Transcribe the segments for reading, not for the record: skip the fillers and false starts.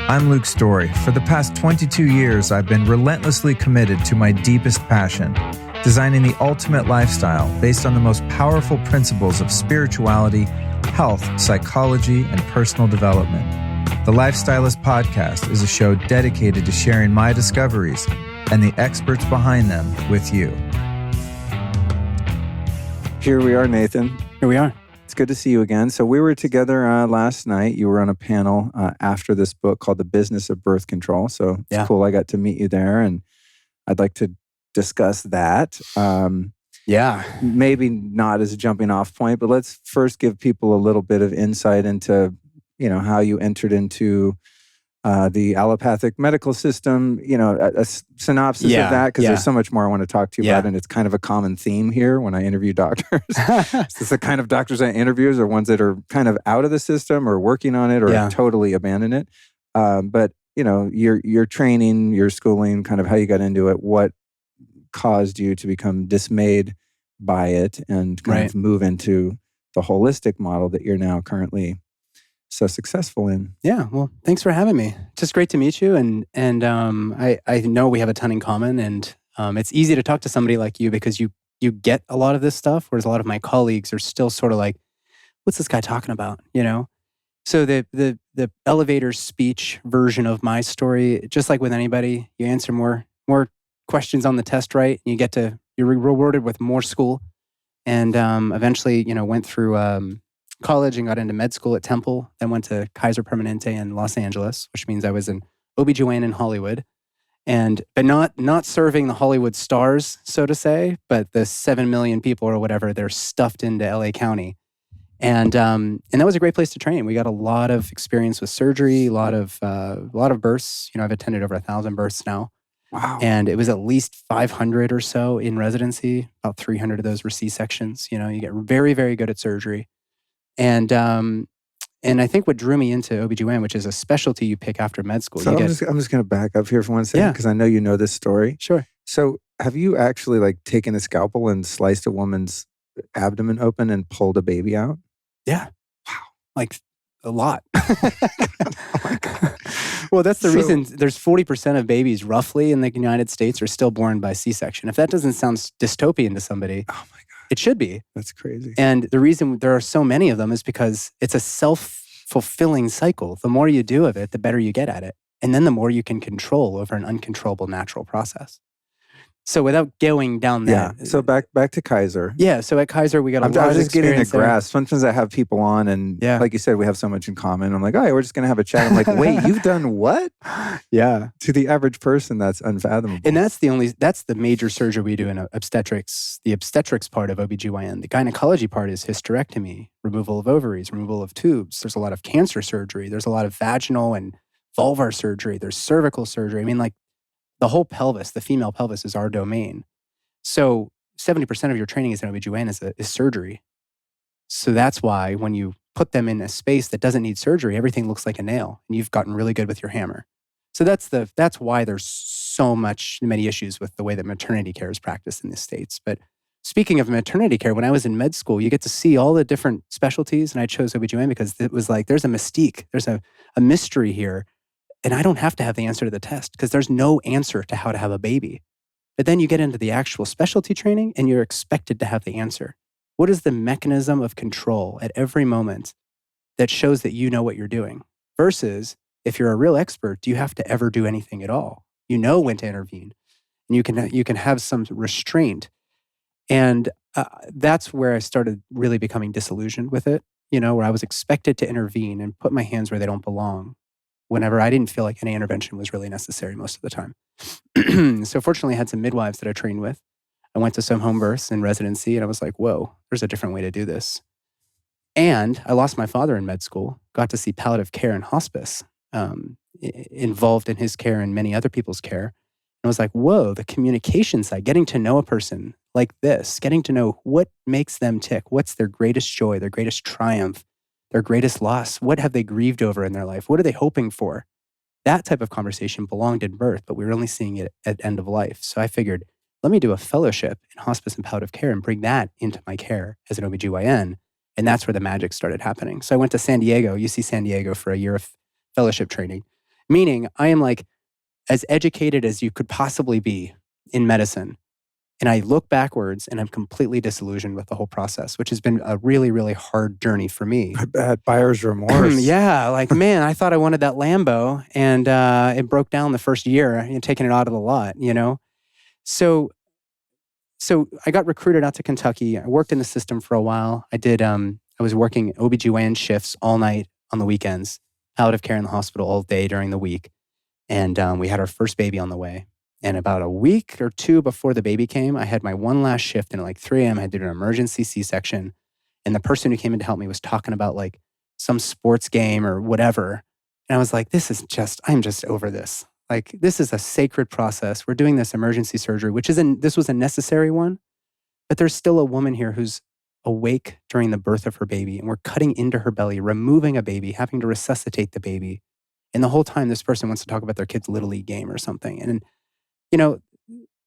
I'm Luke Story. For the past 22 years, I've been relentlessly committed to my deepest passion, designing the ultimate lifestyle based on the most powerful principles of spirituality, health, psychology, and personal development. The Lifestylist Podcast is a show dedicated to sharing my discoveries and the experts behind them with you. Here we are, Nathan. Here we are. It's good to see you again. So we were together last night. You were on a panel after this book called The Business of Birth Control. So it's cool. I got to meet you there, and I'd like to discuss that. Maybe not as a jumping off point, but let's first give people a little bit of insight into, how you entered into the allopathic medical system, a synopsis of that, because there's so much more I want to talk to you about, and it's kind of a common theme here when I interview doctors. It's the kind of doctors I interview are ones that are kind of out of the system or working on it or totally abandon it. But, your training, your schooling, kind of how you got into it, what caused you to become dismayed by it and kind of move into the holistic model that you're now currently so successful in. Yeah, well, thanks for having me. It's just great to meet you, and I know we have a ton in common, and it's easy to talk to somebody like you because you get a lot of this stuff, whereas a lot of my colleagues are still sort of like, what's this guy talking about, So the elevator speech version of my story, just like with anybody, you answer more questions on the test right, and you're rewarded with more school, and eventually, went through college and got into med school at Temple, then went to Kaiser Permanente in Los Angeles, which means I was an OBGYN in Hollywood, but not serving the Hollywood stars, so to say, but the 7 million people or whatever, they're stuffed into LA County. And that was a great place to train. We got a lot of experience with surgery, a lot of births. I've attended over 1,000 births now. Wow. And it was at least 500 or so in residency. About 300 of those were C-sections. You get very, very good at surgery. And I think what drew me into OBGYN, which is a specialty you pick after med school. So I'm just going to back up here for one second because I know you know this story. Sure. So have you actually taken a scalpel and sliced a woman's abdomen open and pulled a baby out? Yeah. Wow. A lot. Well, that's the reason there's 40% of babies roughly in the United States are still born by C-section. If that doesn't sound dystopian to somebody, oh my God, it should be. That's crazy. And the reason there are so many of them is because it's a self-fulfilling cycle. The more you do of it, the better you get at it. And then the more you can control over an uncontrollable natural process. So without going down that. Yeah. So back to Kaiser. Yeah. So at Kaiser, we got a lot of I was just getting a experience there. grasp. Sometimes I have people on and like you said, we have so much in common. I'm like, oh, yeah, we're just going to have a chat. I'm like, wait, you've done what? Yeah. To the average person, that's unfathomable. And that's the major surgery we do in obstetrics, the obstetrics part of OBGYN. The gynecology part is hysterectomy, removal of ovaries, removal of tubes. There's a lot of cancer surgery. There's a lot of vaginal and vulvar surgery. There's cervical surgery. The whole pelvis, the female pelvis is our domain. So 70% of your training as an OBGYN is surgery. So that's why when you put them in a space that doesn't need surgery, everything looks like a nail and you've gotten really good with your hammer. So that's why there's many issues with the way that maternity care is practiced in the States. But speaking of maternity care, when I was in med school, you get to see all the different specialties, and I chose OBGYN because it was there's a mystique, there's a mystery here. And I don't have to have the answer to the test because there's no answer to how to have a baby. But then you get into the actual specialty training and you're expected to have the answer. What is the mechanism of control at every moment that shows that you know what you're doing? Versus if you're a real expert, do you have to ever do anything at all? You know when to intervene and you can have some restraint. And that's where I started really becoming disillusioned with it, where I was expected to intervene and put my hands where they don't belong. Whenever I didn't feel like any intervention was really necessary most of the time. So fortunately, I had some midwives that I trained with. I went to some home births in residency, and I was like, whoa, there's a different way to do this. And I lost my father in med school, got to see palliative care and hospice, involved in his care and many other people's care. And I was like, whoa, the communication side, getting to know a person like this, getting to know what makes them tick, what's their greatest joy, their greatest triumph, their greatest loss. What have they grieved over in their life? What are they hoping for? That type of conversation belonged in birth, but we were only seeing it at end of life. So I figured, let me do a fellowship in hospice and palliative care and bring that into my care as an OBGYN. And that's where the magic started happening. So I went to San Diego, UC San Diego, for a year of fellowship training. Meaning I am like as educated as you could possibly be in medicine. And I look backwards and I'm completely disillusioned with the whole process, which has been a really, really hard journey for me. I bet buyer's remorse. Yeah, like, man, I thought I wanted that Lambo and it broke down the first year, taking it out of the lot, So I got recruited out to Kentucky. I worked in the system for a while. I was working OBGYN shifts all night on the weekends, palliative care in the hospital all day during the week. And we had our first baby on the way. And about a week or two before the baby came, I had my one last shift, and at like 3 a.m. I had to do an emergency C-section. And the person who came in to help me was talking about like some sports game or whatever. And I was like, I'm just over this. Like, this is a sacred process. We're doing this emergency surgery, this was a necessary one, but there's still a woman here who's awake during the birth of her baby, and we're cutting into her belly, removing a baby, having to resuscitate the baby. And the whole time, this person wants to talk about their kid's Little League game or something. And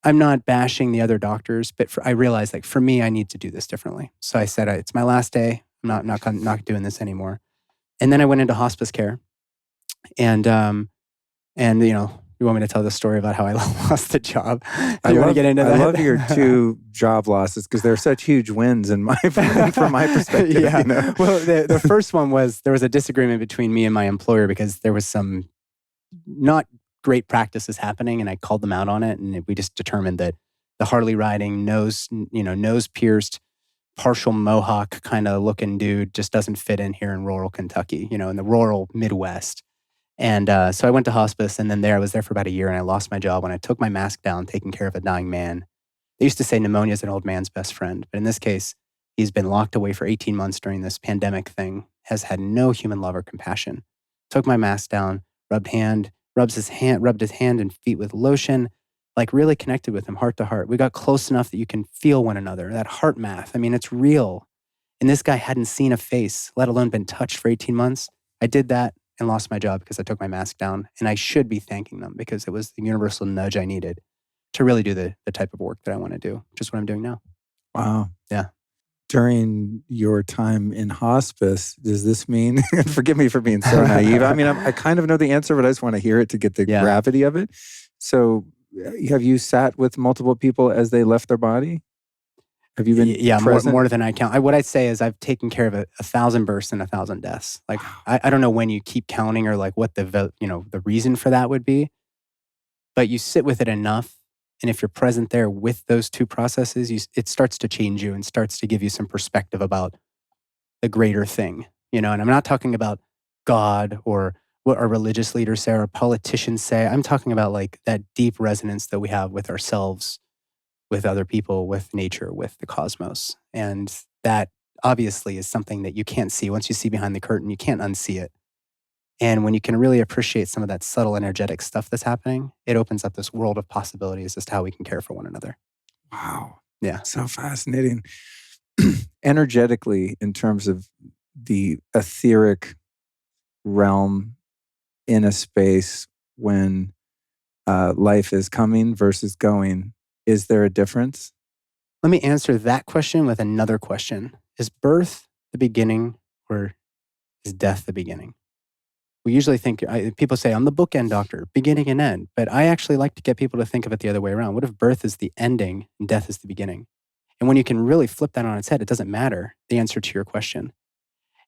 I'm not bashing the other doctors, but I realized, like, for me, I need to do this differently. So I said, it's my last day. I'm not doing this anymore. And then I went into hospice care, and you want me to tell the story about how I lost the job? I love your 2 job losses because they're such huge wins from my perspective. Yeah. Well, the first one was there was a disagreement between me and my employer because there was some not great practices happening, and I called them out on it, and we just determined that the Harley riding, nose pierced, partial mohawk kind of looking dude just doesn't fit in here in rural Kentucky, in the rural Midwest. And so I went to hospice, and then I was there for about a year, and I lost my job when I took my mask down, taking care of a dying man. They used to say pneumonia is an old man's best friend, but in this case, he's been locked away for 18 months during this pandemic thing, has had no human love or compassion. Took my mask down, rubbed his hand and feet with lotion, like really connected with him heart to heart. We got close enough that you can feel one another, that heart math. I mean, it's real. And this guy hadn't seen a face, let alone been touched for 18 months. I did that and lost my job because I took my mask down. And I should be thanking them because it was the universal nudge I needed to really do the type of work that I want to do, which is what I'm doing now. Wow. Yeah. During your time in hospice, does this mean, forgive me for being so naive, I mean, I kind of know the answer, but I just want to hear it to get the gravity of it. So have you sat with multiple people as they left their body? Have you been present? More than I count. What I'd say is I've taken care of 1,000 births and 1,000 deaths. Like, I don't know when you keep counting or like what the reason for that would be, but you sit with it enough. And if you're present there with those 2 processes, it starts to change you and starts to give you some perspective about the greater thing, And I'm not talking about God or what our religious leaders say or politicians say. I'm talking about like that deep resonance that we have with ourselves, with other people, with nature, with the cosmos. And that obviously is something that you can't see. Once you see behind the curtain, you can't unsee it. And when you can really appreciate some of that subtle energetic stuff that's happening, it opens up this world of possibilities as to how we can care for one another. Wow. Yeah. So fascinating. Energetically, in terms of the etheric realm in a space when life is coming versus going, is there a difference? Let me answer that question with another question. Is birth the beginning or is death the beginning? We usually think, people say, I'm the bookend doctor, beginning and end. But I actually like to get people to think of it the other way around. What if birth is the ending and death is the beginning? And when you can really flip that on its head, it doesn't matter the answer to your question.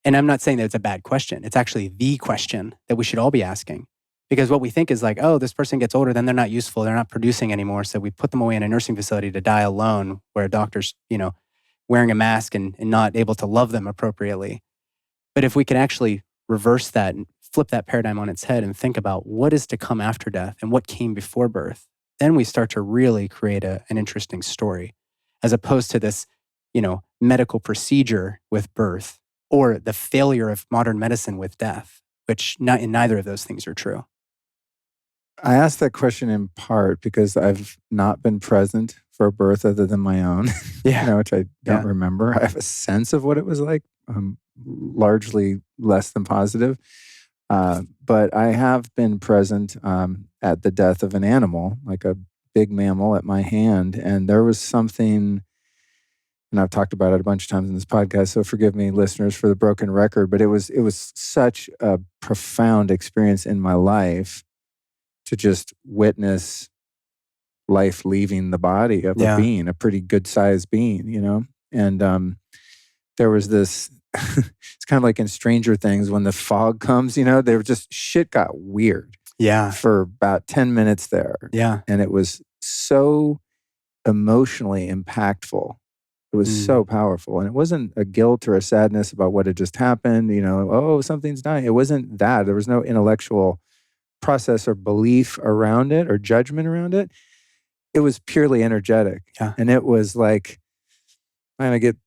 And I'm not saying that it's a bad question. It's actually the question that we should all be asking. Because what we think is like, oh, this person gets older, then they're not useful, they're not producing anymore. So we put them away in a nursing facility to die alone where a doctor's, wearing a mask and not able to love them appropriately. But if we can actually reverse that and flip that paradigm on its head and think about what is to come after death and what came before birth, then we start to really create an interesting story, as opposed to this, medical procedure with birth or the failure of modern medicine with death, which neither of those things are true. I asked that question in part because I've not been present for a birth other than my own, which I don't remember. I have a sense of what it was like, largely less than positive. But I have been present at the death of an animal, like a big mammal at my hand. And there was something and I've talked about it a bunch of times in this podcast, so forgive me, listeners, for the broken record, but it was such a profound experience in my life to just witness life leaving the body of a being, a pretty good sized being, you know? And there was this, it's kind of like in Stranger Things when the fog comes, you know, they were just, shit got weird. Yeah. For about 10 minutes there. Yeah. And it was so emotionally impactful. It was so powerful. And it wasn't a guilt or a sadness about what had just happened, you know, oh, something's dying. It wasn't that. There was no intellectual process or belief around it or judgment around it. It was purely energetic. Yeah. And it was like, man, I get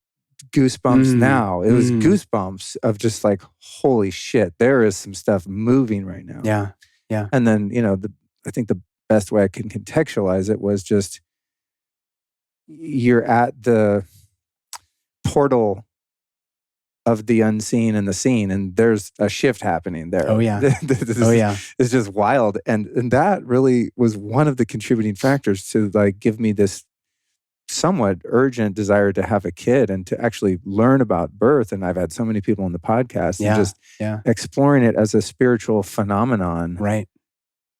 goosebumps now. It was goosebumps of just like, holy shit, there is some stuff moving right now. Yeah. Yeah. And then, you know, I think the best way I can contextualize it was just you're at the portal of the unseen and the seen, and there's a shift happening there. Oh, yeah. It's just wild. And that really was one of the contributing factors to like give me this somewhat urgent desire to have a kid and to actually learn about birth. And I've had so many people on the podcast and just exploring it as a spiritual phenomenon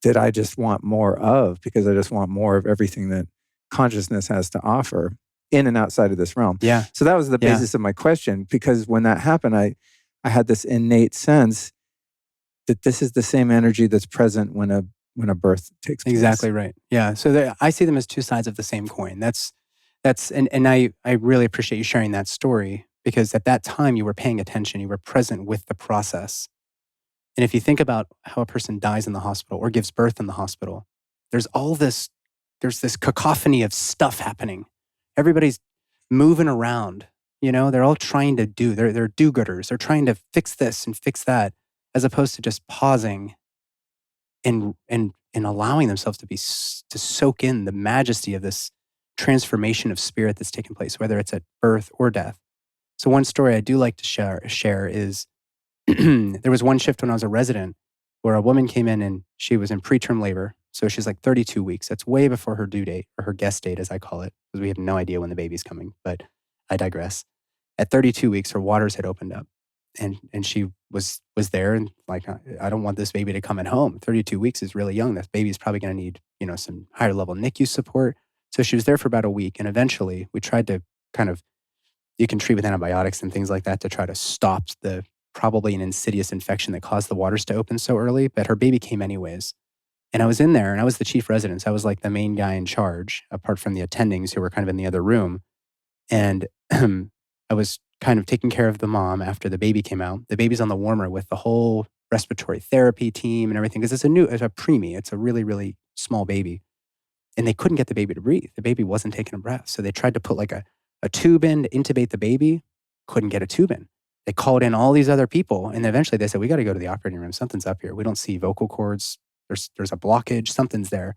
that I just want more of, because I just want more of everything that consciousness has to offer in and outside of this realm. Yeah. So that was the basis of my question, because when that happened, I had this innate sense that this is the same energy that's present when a birth takes place. Exactly right. Yeah. So I see them as two sides of the same coin. And I really appreciate you sharing that story, because at that time you were paying attention, you were present with the process. And if you think about how a person dies in the hospital or gives birth in the hospital, there's this cacophony of stuff happening. Everybody's moving around, you know, they're all trying to they're do-gooders. They're trying to fix this and fix that, as opposed to just pausing and allowing themselves to soak in the majesty of this transformation of spirit that's taken place, whether it's at birth or death. So one story I do like to share is there was one shift when I was a resident where a woman came in and she was in preterm labor. So she's like 32 weeks. That's way before her due date, or her guest date, as I call it, because we have no idea when the baby's coming, but I digress. At 32 weeks, her waters had opened up, and she was there and like, I don't want this baby to come at home. 32 weeks is really young. That baby's probably going to need, you know, some higher level NICU support. So she was there for about a week, and eventually we tried to you can treat with antibiotics and things like that to try to stop probably an insidious infection that caused the waters to open so early, but her baby came anyways. And I was in there, and I was the chief resident. So I was like the main guy in charge, apart from the attendings who were kind of in the other room. And I was kind of taking care of the mom after the baby came out. The baby's on the warmer with the whole respiratory therapy team and everything, because it's a preemie. It's a really, really small baby. And they couldn't get the baby to breathe. The baby wasn't taking a breath. So they tried to put like a tube in to intubate the baby, couldn't get a tube in. They called in all these other people, and eventually they said, we got to go to the operating room. Something's up here. We don't see vocal cords. There's a blockage. Something's there.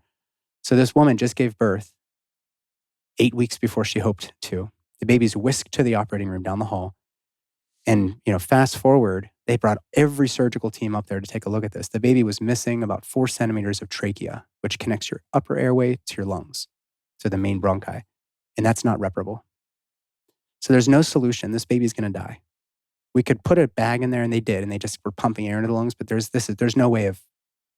So this woman just gave birth 8 weeks before she hoped to. The baby's whisked to the operating room down the hall. And, you know, fast forward, they brought every surgical team up there to take a look at this. The baby was missing about 4 centimeters of trachea, which connects your upper airway to your lungs, to the main bronchi. And that's not reparable. So there's no solution. This baby's going to die. We could put a bag in there, and they did, and they just were pumping air into the lungs, but there's no way of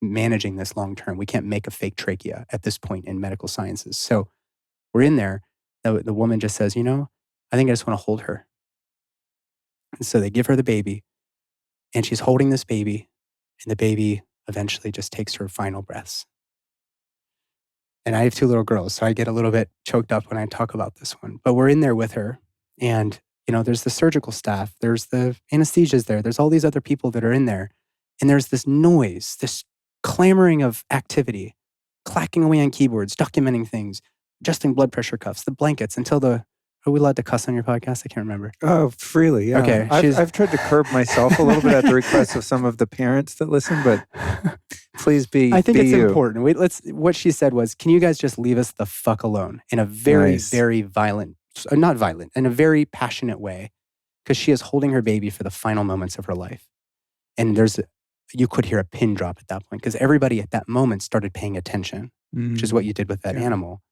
managing this long term. We can't make a fake trachea at this point in medical sciences. So we're in there. The woman just says, you know, I think I just want to hold her. And so they give her the baby, and she's holding this baby, and the baby eventually just takes her final breaths. And I have 2 little girls, so I get a little bit choked up when I talk about this one. But we're in there with her, and you know, there's the surgical staff, there's the anesthesias there's all these other people that are in there, and there's this noise, this clamoring of activity, clacking away on keyboards, documenting things, adjusting blood pressure cuffs, the blankets, until are we allowed to cuss on your podcast? I can't remember. Oh, freely, yeah. Okay. I've tried to curb myself a little bit at the request of some of the parents that listen, but please be I think it's you. important. What she said was, can you guys just leave us the fuck alone? In a very, very violent, not violent, in a very passionate way, because she is holding her baby for the final moments of her life. And you could hear a pin drop at that point, because everybody at that moment started paying attention, which is what you did with that animal.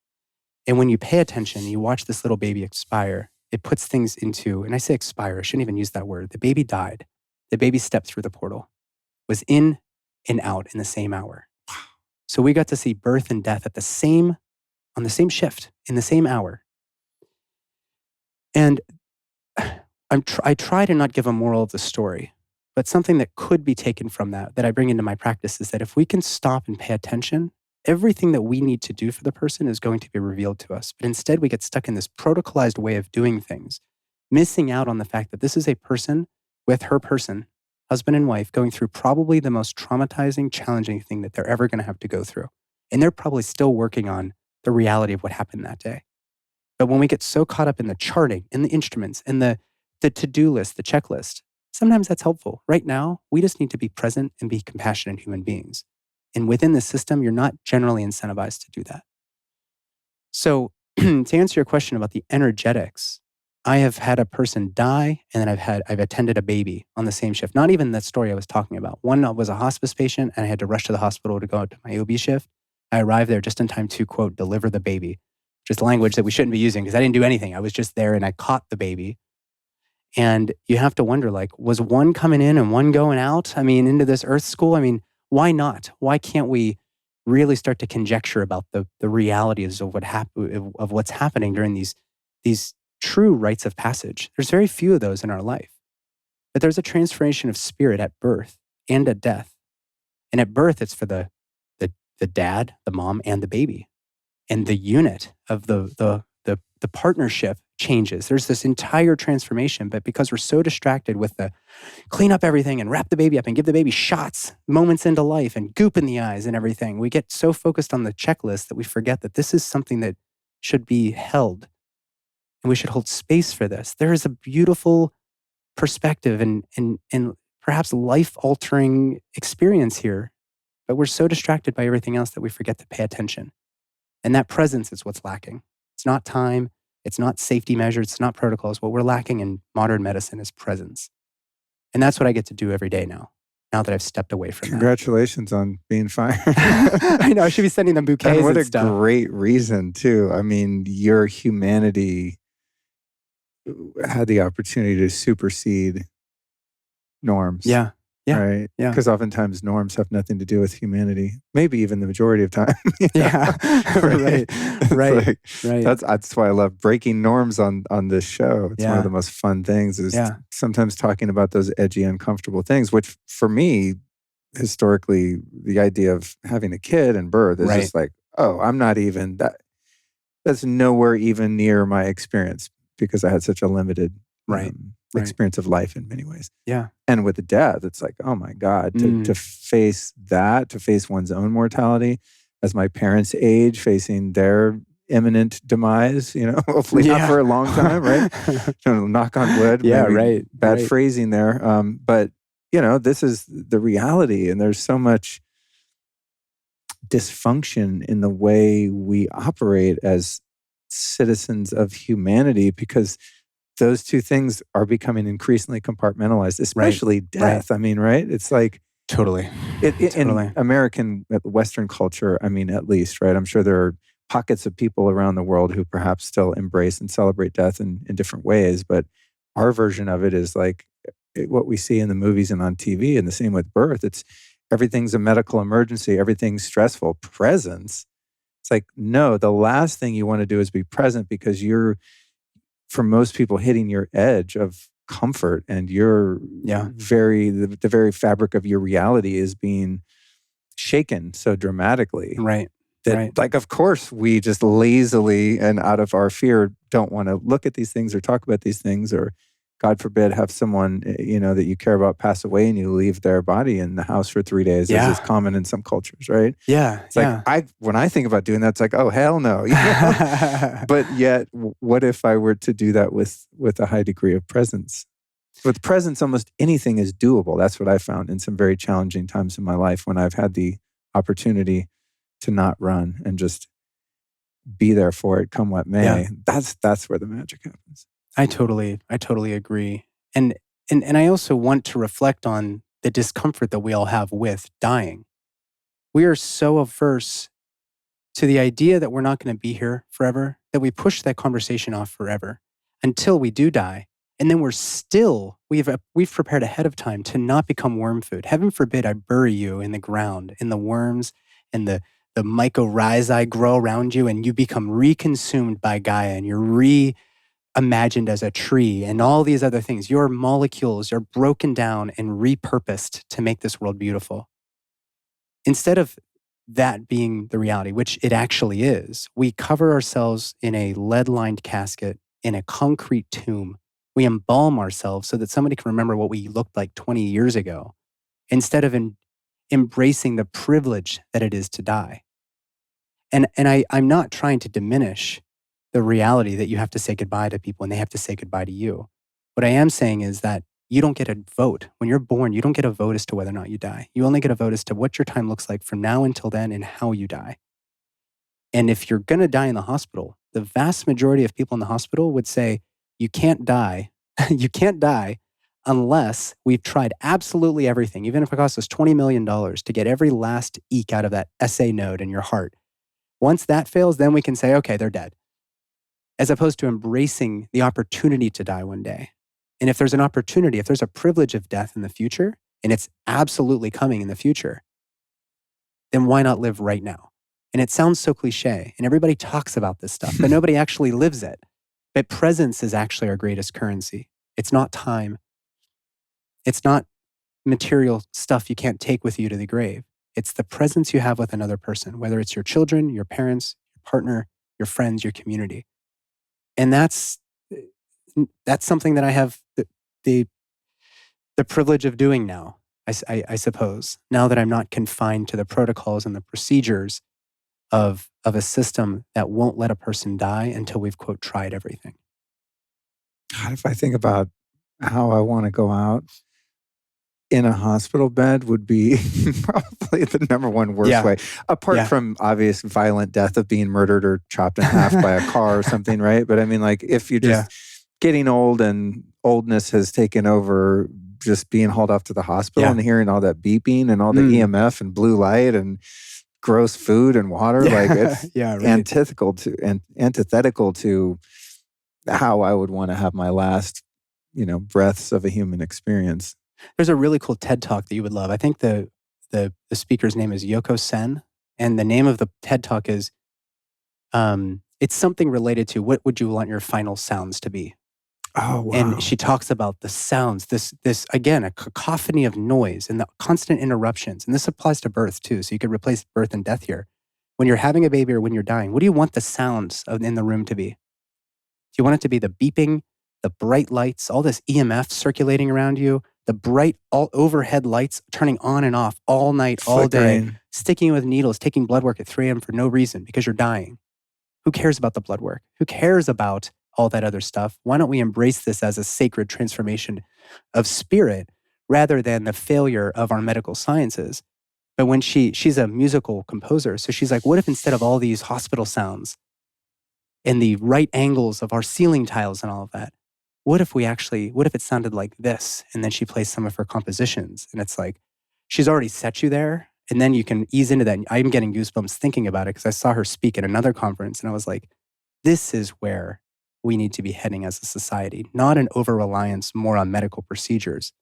And when you pay attention, you watch this little baby expire, it puts things into, and I say expire, I shouldn't even use that word. The baby died. The baby stepped through the portal, was in and out in the same hour. So we got to see birth and death on the same shift, in the same hour. And I try to not give a moral of the story, but something that could be taken from that I bring into my practice is that if we can stop and pay attention, everything that we need to do for the person is going to be revealed to us. But instead, we get stuck in this protocolized way of doing things, missing out on the fact that this is a person with her person, husband and wife, going through probably the most traumatizing, challenging thing that they're ever going to have to go through. And they're probably still working on the reality of what happened that day. But when we get so caught up in the charting and the instruments and the to-do list, the checklist, sometimes that's helpful. Right now, we just need to be present and be compassionate human beings. And within the system, you're not generally incentivized to do that. So to answer your question about the energetics, I have had a person die, and then I've attended a baby on the same shift. Not even that story I was talking about. One was a hospice patient, and I had to rush to the hospital to go to my OB shift. I arrived there just in time to, quote, deliver the baby, which is language that we shouldn't be using because I didn't do anything. I was just there and I caught the baby. And you have to wonder, like, was one coming in and one going out? I mean, into this earth school? I mean, why not? Why can't we really start to conjecture about the realities of of what's happening during these true rites of passage? There's very few of those in our life. But there's a transformation of spirit at birth and at death. And at birth, it's for the dad, the mom, and the baby. And the unit of the partnership changes. There's this entire transformation, but because we're so distracted with the clean up everything and wrap the baby up and give the baby shots, moments into life and goop in the eyes and everything, we get so focused on the checklist that we forget that this is something that should be held. And we should hold space for this. There is a beautiful perspective and perhaps life-altering experience here, but we're so distracted by everything else that we forget to pay attention. And that presence is what's lacking. It's not time. It's not safety measures. It's not protocols. What we're lacking in modern medicine is presence. And that's what I get to do every day now that I've stepped away from Congratulations on being fired. I know. I should be sending them bouquets and what and a stuff. Great reason, too. I mean, your humanity had the opportunity to supersede norms. Yeah. Right? Yeah. Because oftentimes norms have nothing to do with humanity. Maybe even the majority of time. Yeah. Right. That's why I love breaking norms on this show. It's one of the most fun things is sometimes talking about those edgy, uncomfortable things, which for me, historically, the idea of having a kid and birth is just like, oh, I'm not even that. That's nowhere even near my experience because I had such a limited experience of life in many ways. Yeah. And with the death, it's like, oh my God, to face that, to face one's own mortality as my parents age, facing their imminent demise, hopefully not for a long time, right? Knock on wood. Bad phrasing there. But, this is the reality. And there's so much dysfunction in the way we operate as citizens of humanity because those two things are becoming increasingly compartmentalized, especially death. I mean, right? It's like totally. In American Western culture, I mean, at least, right? I'm sure there are pockets of people around the world who perhaps still embrace and celebrate death in different ways, but our version of it is like what we see in the movies and on TV, and the same with birth. It's everything's a medical emergency, everything's stressful. Presence. It's like, no, the last thing you want to do is be present because you're, for most people, hitting your edge of comfort, and you're the very fabric of your reality is being shaken so dramatically. Like, of course, we just lazily and out of our fear don't want to look at these things or talk about these things, or God forbid, have someone, that you care about pass away and you leave their body in the house for 3 days, as is common in some cultures, right? Yeah. It's like, when I think about doing that, it's like, oh, hell no. But yet, what if I were to do that with a high degree of presence? With presence, almost anything is doable. That's what I found in some very challenging times in my life when I've had the opportunity to not run and just be there for it, come what may. Yeah. That's where the magic happens. I totally agree. And I also want to reflect on the discomfort that we all have with dying. We are so averse to the idea that we're not going to be here forever that we push that conversation off forever. until we do die. And then we've prepared ahead of time to not become worm food. Heaven forbid I bury you in the ground, in the worms, and the mycorrhizae grow around you, and you become reconsumed by Gaia, and you're reimagined as a tree, and all these other things. Your molecules are broken down and repurposed to make this world beautiful. Instead of that being the reality, which it actually is, we cover ourselves in a lead-lined casket in a concrete tomb. We embalm ourselves so that somebody can remember what we looked like 20 years ago, instead of embracing the privilege that it is to die. And I'm not trying to diminish the reality that you have to say goodbye to people and they have to say goodbye to you. What I am saying is that you don't get a vote. When you're born, you don't get a vote as to whether or not you die. You only get a vote as to what your time looks like from now until then and how you die. And if you're going to die in the hospital, the vast majority of people in the hospital would say, you can't die. You can't die unless we've tried absolutely everything, even if it costs us $20 million to get every last eke out of that SA node in your heart. Once that fails, then we can say, okay, they're dead. As opposed to embracing the opportunity to die one day. And if there's an opportunity, if there's a privilege of death in the future, and it's absolutely coming in the future, then why not live right now? And it sounds so cliche, and everybody talks about this stuff, but nobody actually lives it. But presence is actually our greatest currency. It's not time. It's not material stuff you can't take with you to the grave. It's the presence you have with another person, whether it's your children, your parents, your partner, your friends, your community. And that's something that I have the privilege of doing now, I suppose, now that I'm not confined to the protocols and the procedures of a system that won't let a person die until we've, quote, tried everything. God, if I think about how I want to go out in a hospital bed would be probably the number one worst way, apart from obvious violent death of being murdered or chopped in half by a car or something, right? But I mean, like, if you're just getting old and oldness has taken over, just being hauled off to the hospital and hearing all that beeping and all the EMF and blue light and gross food and water, like it's antithetical to how I would want to have my last, breaths of a human experience. There's a really cool TED Talk that you would love. I think the speaker's name is Yoko Sen, and the name of the TED Talk is, it's something related to what would you want your final sounds to be? Oh, wow. And she talks about the sounds, this again, a cacophony of noise and the constant interruptions. And this applies to birth too. So you could replace birth and death here. When you're having a baby or when you're dying, what do you want the sounds in the room to be? Do you want it to be the beeping, the bright lights, all this EMF circulating around you, the bright overhead lights turning on and off all night, all day, sticking you with needles, taking blood work at 3 a.m. for no reason because you're dying? Who cares about the blood work? Who cares about all that other stuff? Why don't we embrace this as a sacred transformation of spirit rather than the failure of our medical sciences? But when she's a musical composer, so she's like, what if instead of all these hospital sounds and the right angles of our ceiling tiles and all of that, what if it sounded like this? And then she plays some of her compositions, and it's like, she's already set you there, and then you can ease into that. I'm getting goosebumps thinking about it because I saw her speak at another conference, and I was like, this is where we need to be heading as a society, not an over-reliance more on medical procedures,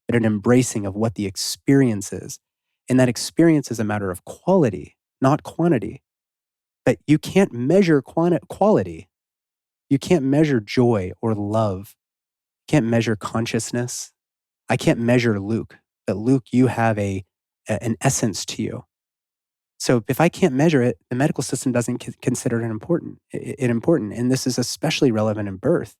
but an embracing of what the experience is. And that experience is a matter of quality, not quantity. But you can't measure quality. You can't measure joy or love. You can't measure consciousness. I can't measure Luke, but Luke, you have an essence to you. So if I can't measure it, the medical system doesn't consider it important. And this is especially relevant in birth.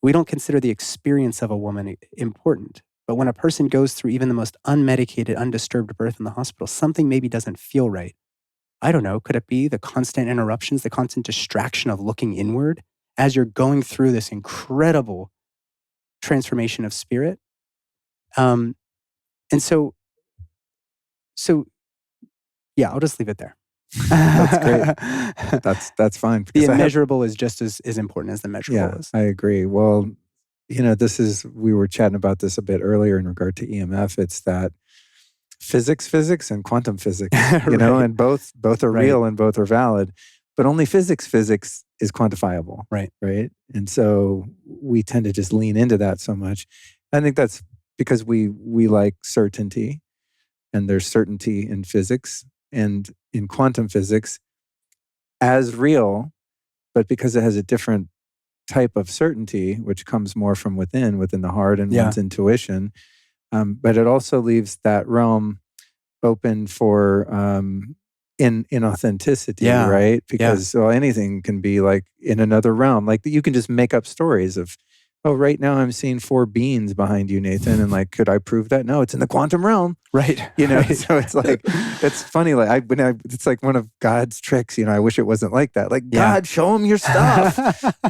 We don't consider the experience of a woman important. But when a person goes through even the most unmedicated, undisturbed birth in the hospital, something maybe doesn't feel right. I don't know. Could it be the constant interruptions, the constant distraction of looking inward as you're going through this incredible transformation of spirit? And so yeah, I'll just leave it there. That's great. That's fine. The immeasurable is just as important as the measurable is. I agree. Well, we were chatting about this a bit earlier in regard to EMF. It's that physics and quantum physics, right. And both are real and both are valid. but only physics is quantifiable. Right. Right. And so we tend to just lean into that so much. I think that's because we like certainty, and there's certainty in physics and in quantum physics as real, but because it has a different type of certainty, which comes more from within the heart and one's intuition. But it also leaves that realm open for inauthenticity, right? Because anything can be like in another realm. Like you can just make up stories of, oh, right now I'm seeing 4 beans behind you, Nathan, and like, could I prove that? No, it's in the quantum realm, right? Right. So it's like, it's funny. Like it's like one of God's tricks. I wish it wasn't like that. Like God, show him your stuff.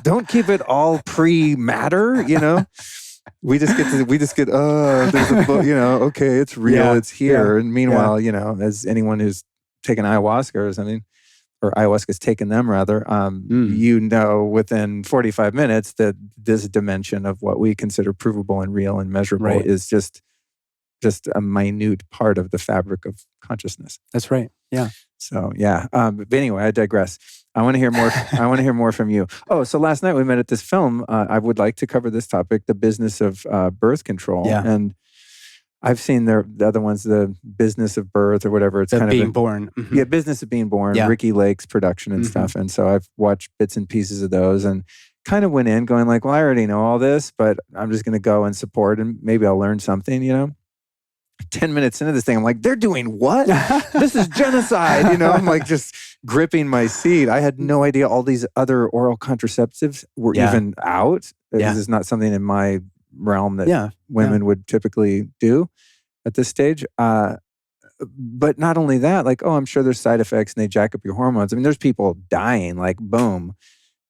Don't keep it all pre-matter. We just get. Oh, there's a book. Okay, it's real. It's here. And meanwhile, as anyone who's taken ayahuasca or something, or ayahuasca's taken them rather, within 45 minutes that this dimension of what we consider provable and real and measurable is just a minute part of the fabric of consciousness. That's right. Yeah. So but anyway, I digress. I want to hear more. I want to hear more from you. Oh, so last night we met at this film. I would like to cover this topic, the business of birth control. Yeah. And I've seen the other ones, the business of birth or whatever. It's kind being of born. Mm-hmm. Yeah, business of being born. Yeah. Ricky Lake's production and stuff. And so I've watched bits and pieces of those and kind of went in going like, well, I already know all this, but I'm just going to go and support and maybe I'll learn something. 10 minutes into this thing, I'm like, they're doing what? This is genocide. I'm like just gripping my seat. I had no idea all these other oral contraceptives were even out. This is not something in my realm that women would typically do at this stage. But not only that, like, I'm sure there's side effects and they jack up your hormones. I mean, there's people dying, like, boom,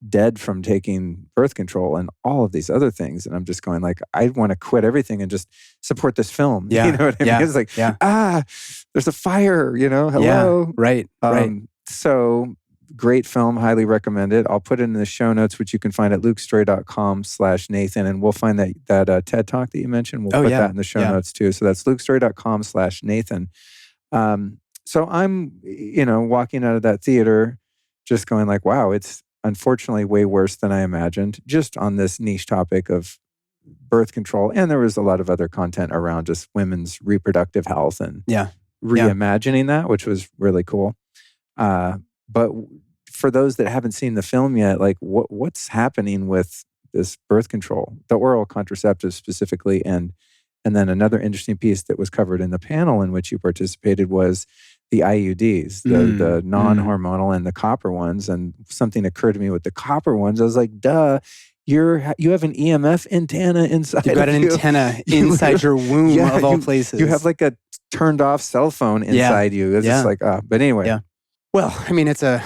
dead from taking birth control and all of these other things. And I'm just going like, I want to quit everything and just support this film. Yeah. You know what I mean? It's like, there's a fire, hello. Yeah. Right. So great film, highly recommend it. I'll put it in the show notes, which you can find at lukestory.com/Nathan. And we'll find that TED Talk that you mentioned. We'll put that in the show notes too. So that's lukestory.com/Nathan. So I'm, walking out of that theater just going like, wow, it's unfortunately way worse than I imagined, just on this niche topic of birth control. And there was a lot of other content around just women's reproductive health and reimagining that, which was really cool. But for those that haven't seen the film yet, like what's happening with this birth control, the oral contraceptives specifically, and then another interesting piece that was covered in the panel in which you participated was the IUDs, the non-hormonal and the copper ones. And something occurred to me with the copper ones. I was like, duh, you have an EMF antenna inside. You've got an antenna inside your womb of all places. You have like a turned off cell phone inside you. It's just like, but anyway. Yeah. Well, I mean, it's a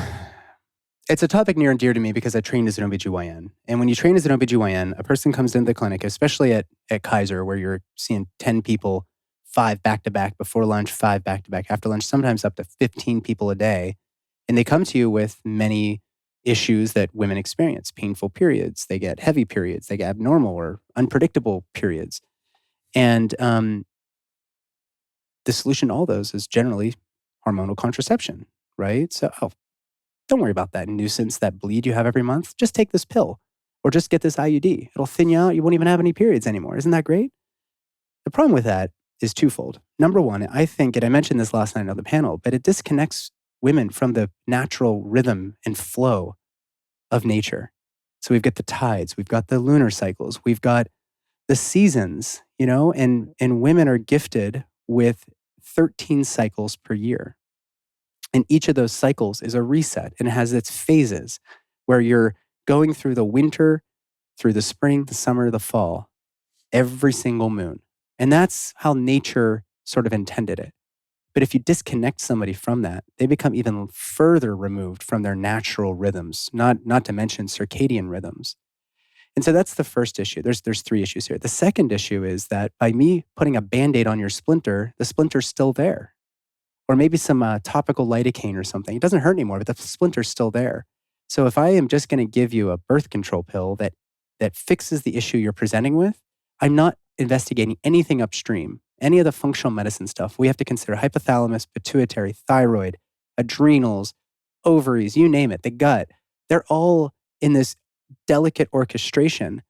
topic near and dear to me because I trained as an OBGYN. And when you train as an OBGYN, a person comes into the clinic, especially at Kaiser, where you're seeing 10 people, 5 back-to-back before lunch, 5 back-to-back after lunch, sometimes up to 15 people a day. And they come to you with many issues that women experience, painful periods. They get heavy periods. They get abnormal or unpredictable periods. And the solution to all those is generally hormonal contraception, right? So, don't worry about that nuisance, that bleed you have every month. Just take this pill or just get this IUD. It'll thin you out. You won't even have any periods anymore. Isn't that great? The problem with that is twofold. Number one, I think, and I mentioned this last night on the panel, but it disconnects women from the natural rhythm and flow of nature. So we've got the tides, we've got the lunar cycles, we've got the seasons, and women are gifted with 13 cycles per year. And each of those cycles is a reset and it has its phases where you're going through the winter, through the spring, the summer, the fall, every single moon. And that's how nature sort of intended it. But if you disconnect somebody from that, they become even further removed from their natural rhythms, not to mention circadian rhythms. And so that's the first issue. There's 3 issues here. The second issue is that by me putting a Band-Aid on your splinter, the splinter's still there. Or maybe some topical lidocaine or something. It doesn't hurt anymore, but the splinter's still there. So if I am just going to give you a birth control pill that fixes the issue you're presenting with, I'm not investigating anything upstream, any of the functional medicine stuff. We have to consider hypothalamus, pituitary, thyroid, adrenals, ovaries, you name it, the gut. They're all in this delicate orchestration,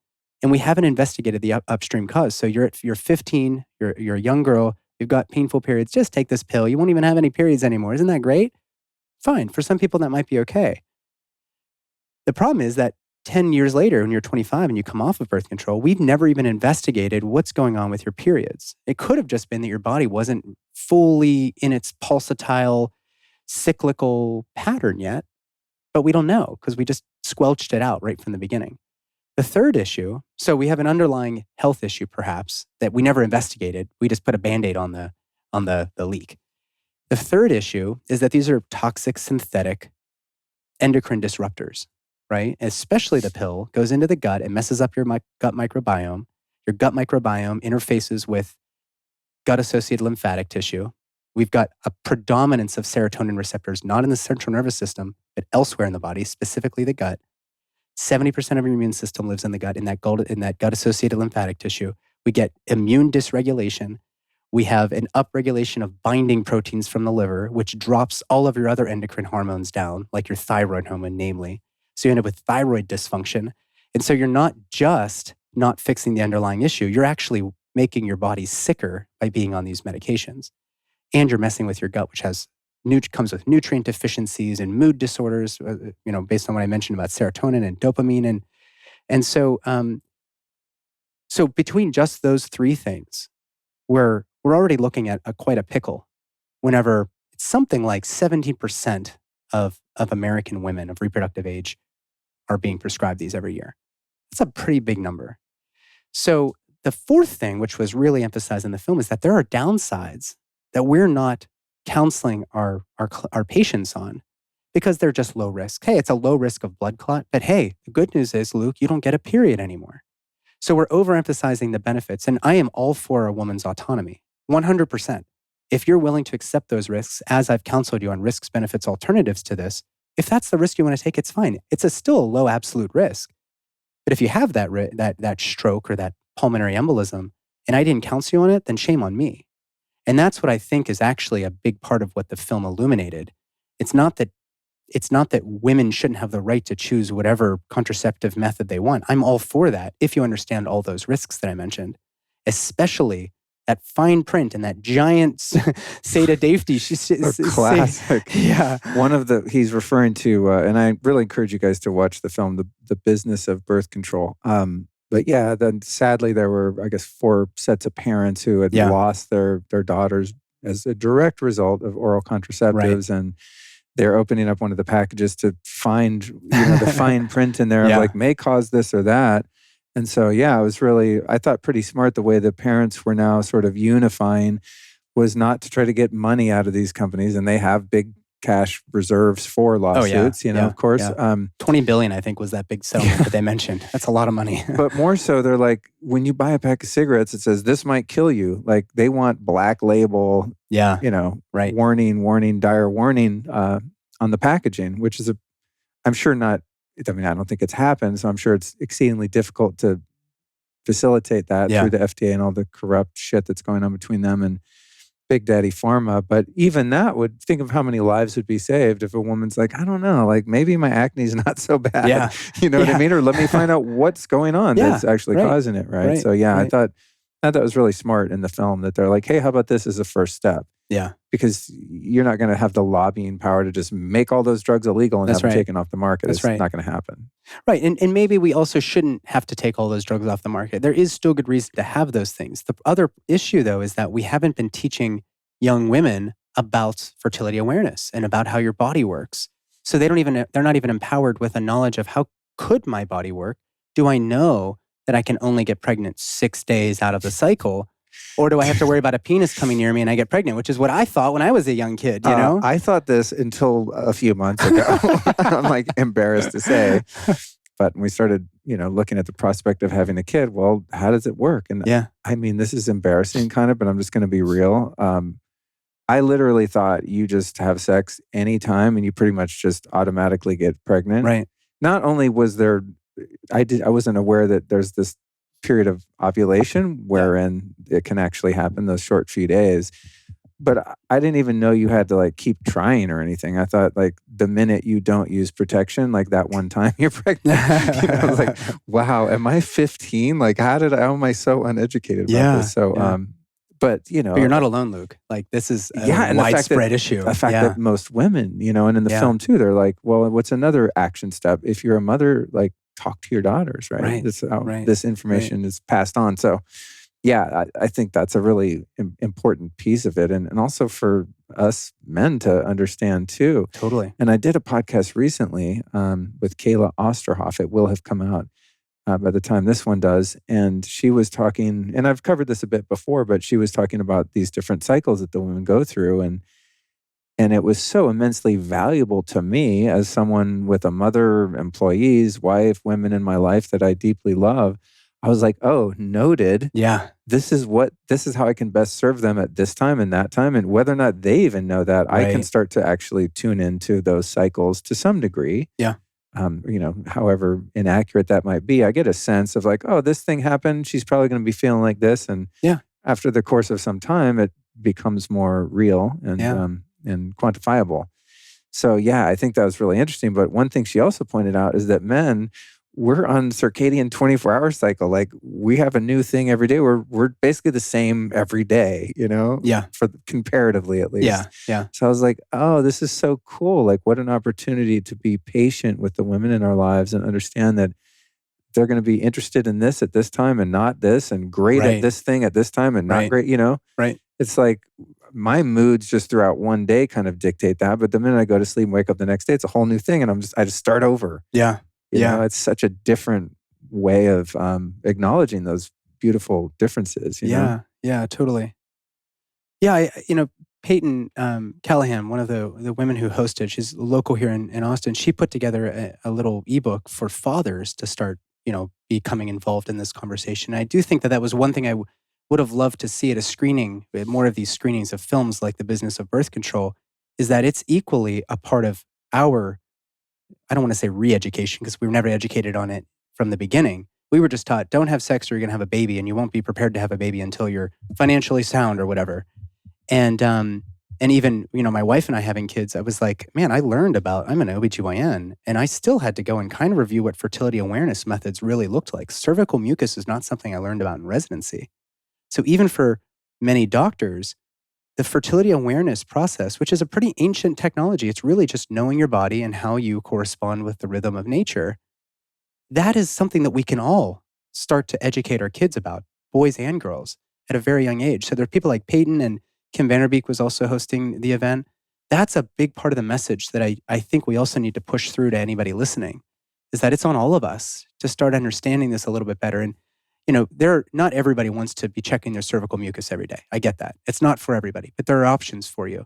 and we haven't investigated the upstream cause. So you're 15, you're a young girl, you've got painful periods, just take this pill. You won't even have any periods anymore. Isn't that great? Fine. For some people, that might be okay. The problem is that 10 years later, when you're 25 and you come off of birth control, we've never even investigated what's going on with your periods. It could have just been that your body wasn't fully in its pulsatile, cyclical pattern yet, but we don't know because we just squelched it out right from the beginning. The third issue, so we have an underlying health issue perhaps that we never investigated. We just put a Band-Aid on the leak. The third issue is that these are toxic synthetic endocrine disruptors, right? Especially the pill goes into the gut and messes up your gut microbiome. Your gut microbiome interfaces with gut-associated lymphatic tissue. We've got a predominance of serotonin receptors, not in the central nervous system, but elsewhere in the body, specifically the gut. 70% of your immune system lives in the gut, in that gut-associated lymphatic tissue. We get immune dysregulation. We have an upregulation of binding proteins from the liver, which drops all of your other endocrine hormones down, like your thyroid hormone, namely. So you end up with thyroid dysfunction. And so you're not just not fixing the underlying issue, you're actually making your body sicker by being on these medications. And you're messing with your gut, which comes with nutrient deficiencies and mood disorders, based on what I mentioned about serotonin and dopamine. And so between just those three things, we're already looking at quite a pickle whenever it's something like 17% of American women of reproductive age are being prescribed these every year. That's a pretty big number. So the fourth thing, which was really emphasized in the film, is that there are downsides that we're not counseling our patients on because they're just low risk. Hey, it's a low risk of blood clot, but hey, the good news is, Luke, you don't get a period anymore. So we're overemphasizing the benefits, and I am all for a woman's autonomy, 100%. If you're willing to accept those risks, as I've counseled you on risks, benefits, alternatives to this, if that's the risk you want to take, it's fine. It's still a low absolute risk. But if you have that stroke or that pulmonary embolism, and I didn't counsel you on it, then shame on me. And that's what I think is actually a big part of what the film illuminated. It's not that women shouldn't have the right to choose whatever contraceptive method they want. I'm all for that if you understand all those risks that I mentioned, especially that fine print and that giant Seda Dafty. Classic. Yeah. He's referring to, and I really encourage you guys to watch the film, The Business of Birth Control. But yeah, then sadly there were, I guess, 4 sets of parents who had lost their daughters as a direct result of oral contraceptives. Right. And they're opening up one of the packages to find, the fine print in there of like may cause this or that. And so, it was really, I thought, pretty smart the way the parents were now sort of unifying was not to try to get money out of these companies. And they have big cash reserves for lawsuits, of course. Yeah. $20 billion, I think, was that big settlement that they mentioned. That's a lot of money. But more so, they're like, when you buy a pack of cigarettes, it says, this might kill you. Like, they want black label, right. warning, dire warning on the packaging, which is I'm sure not, I don't think it's happened, so I'm sure it's exceedingly difficult to facilitate that through the FDA and all the corrupt shit that's going on between them and Big Daddy Pharma. But even that think of how many lives would be saved if a woman's like, I don't know, like maybe my acne is not so bad. Yeah. You know what I mean? Or let me find out what's going on that's actually causing it, right? So I thought that was really smart in the film that they're like, hey, how about this as a first step? Yeah. Because you're not going to have the lobbying power to just make all those drugs illegal and have them taken off the market. It's not going to happen. Right. And maybe we also shouldn't have to take all those drugs off the market. There is still good reason to have those things. The other issue, though, is that we haven't been teaching young women about fertility awareness and about how your body works. So they're not even empowered with a knowledge of how could my body work? Do I know that I can only get pregnant 6 days out of the cycle? Or do I have to worry about a penis coming near me and I get pregnant, which is what I thought when I was a young kid, you know? I thought this until a few months ago. I'm like embarrassed to say. But when we started, looking at the prospect of having a kid, well, how does it work? And this is embarrassing kind of, but I'm just going to be real. I literally thought you just have sex anytime and you pretty much just automatically get pregnant. Right. Not only was there, I wasn't aware that there's this period of ovulation wherein it can actually happen, those short few days. But I didn't even know you had to like keep trying or anything. I thought like the minute you don't use protection, like that one time you're pregnant, I was like, wow, am I 15? Like, how am I so uneducated about this? So, but But you're not alone, Luke. Like this is a and widespread issue. The fact that most women, and in the film too, they're like, well, what's another action step? If you're a mother, like talk to your daughters, right? This is how this information is passed on. So I think that's a really important piece of it. And also for us men to understand too. Totally. And I did a podcast recently with Kayla Osterhoff. It will have come out by the time this one does. And she was talking, and I've covered this a bit before, but she was talking about these different cycles that the women go through. And it was so immensely valuable to me as someone with a mother, employees, wife, women in my life that I deeply love. I was like, oh, noted. Yeah. This is how I can best serve them at this time and that time. And whether or not they even know that, I can start to actually tune into those cycles to some degree. Yeah. However inaccurate that might be, I get a sense of like, oh, this thing happened. She's probably going to be feeling like this. And after the course of some time, it becomes more real and quantifiable. So I think that was really interesting. But one thing she also pointed out is that men, we're on circadian 24-hour cycle. Like we have a new thing every day. We're basically the same every day, for comparatively at least. Yeah. So I was like, oh, this is so cool. Like what an opportunity to be patient with the women in our lives and understand that they're going to be interested in this at this time and not this, and great at this thing at this time and not great, Right. It's like my moods just throughout one day kind of dictate that. But the minute I go to sleep and wake up the next day, it's a whole new thing. And I just start over. Yeah. You know, it's such a different way of acknowledging those beautiful differences. You know? Yeah, totally. Yeah, Peyton Callahan, one of the women who hosted, she's local here in Austin. She put together a little ebook for fathers to start, becoming involved in this conversation. And I do think that was one thing I would have loved to see at a screening, more of these screenings of films like The Business of Birth Control, is that it's equally a part of our, I don't want to say re-education because we were never educated on it from the beginning. We were just taught, don't have sex or you're going to have a baby, and you won't be prepared to have a baby until you're financially sound or whatever. And even, my wife and I having kids, I was like, man, I'm an OBGYN, and I still had to go and kind of review what fertility awareness methods really looked like. Cervical mucus is not something I learned about in residency. So even for many doctors, the fertility awareness process, which is a pretty ancient technology, it's really just knowing your body and how you correspond with the rhythm of nature. That is something that we can all start to educate our kids about, boys and girls, at a very young age. So there are people like Peyton, and Kim Vanderbeek was also hosting the event. That's a big part of the message that I think we also need to push through to anybody listening, is that it's on all of us to start understanding this a little bit better. And not everybody wants to be checking their cervical mucus every day. I get that. It's not for everybody, but there are options for you.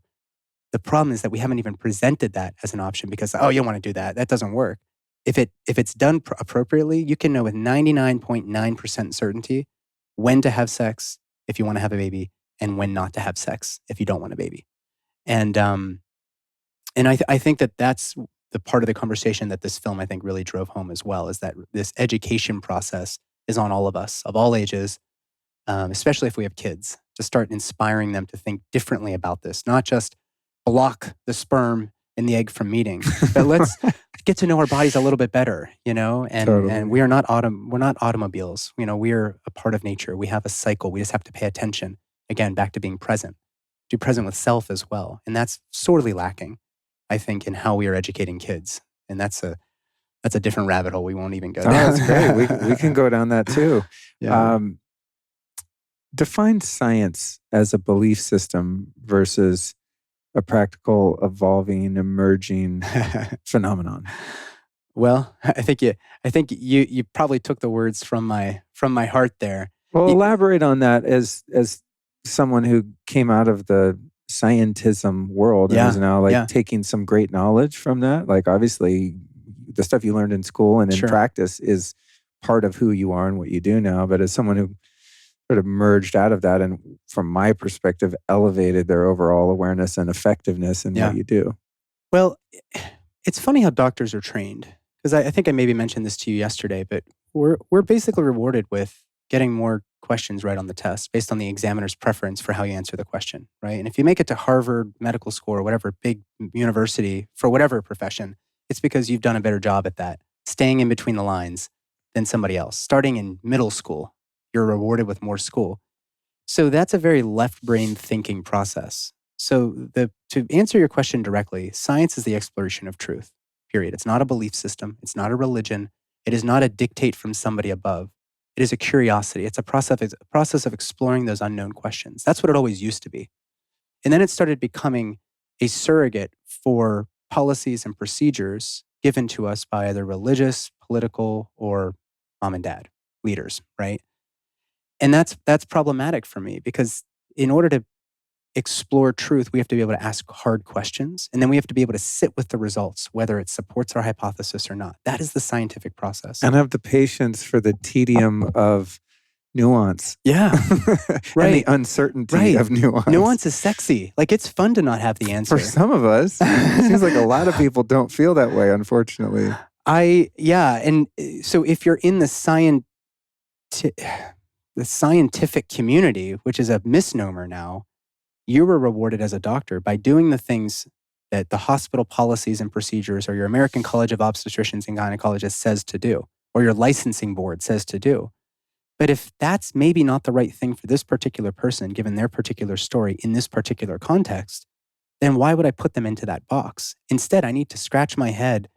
The problem is that we haven't even presented that as an option because, you don't want to do that. That doesn't work. If it's done appropriately, you can know with 99.9% certainty when to have sex if you want to have a baby and when not to have sex if you don't want a baby. And I think that that's the part of the conversation that this film, I think, really drove home as well, is that this education process is on all of us, of all ages, especially if we have kids, to start inspiring them to think differently about this, not just block the sperm and the egg from meeting, but let's get to know our bodies a little bit better, and Totally. and we're not automobiles, we're a part of nature. We have a cycle. We just have to pay attention. Again, back to being present. Be present with self as well. And that's sorely lacking, I think, in how we are educating kids. And that's a different rabbit hole. We won't even go down. That's great. We can go down that too. Yeah. Define science as a belief system versus a practical, evolving, emerging phenomenon. Well, I think you probably took the words from my heart there. Well, elaborate on that as someone who came out of the scientism world and is now taking some great knowledge from that. Like obviously the stuff you learned in school and in practice is part of who you are and what you do now. But as someone who sort of merged out of that and from my perspective, elevated their overall awareness and effectiveness in what you do. Well, it's funny how doctors are trained, because I think I maybe mentioned this to you yesterday, but we're basically rewarded with getting more questions right on the test based on the examiner's preference for how you answer the question, right? And if you make it to Harvard Medical School or whatever big university for whatever profession, it's because you've done a better job at that, staying in between the lines than somebody else. Starting in middle school, you're rewarded with more school. So that's a very left-brain thinking process. So to answer your question directly, science is the exploration of truth, period. It's not a belief system. It's not a religion. It is not a dictate from somebody above. It is a curiosity. It's a process of exploring those unknown questions. That's what it always used to be. And then it started becoming a surrogate for policies and procedures given to us by either religious, political, or mom and dad leaders, right? And that's problematic for me because in order to explore truth, we have to be able to ask hard questions, and then we have to be able to sit with the results, whether it supports our hypothesis or not. That is the scientific process. And have the patience for the tedium of nuance. Yeah, right. And the uncertainty of nuance. Nuance is sexy. Like, it's fun to not have the answer. For some of us. It seems like a lot of people don't feel that way, unfortunately. And so if you're in the scientific community, which is a misnomer now, you were rewarded as a doctor by doing the things that the hospital policies and procedures or your American College of Obstetricians and Gynecologists says to do, or your licensing board says to do. But if that's maybe not the right thing for this particular person, given their particular story in this particular context, then why would I put them into that box? Instead, I need to scratch my head,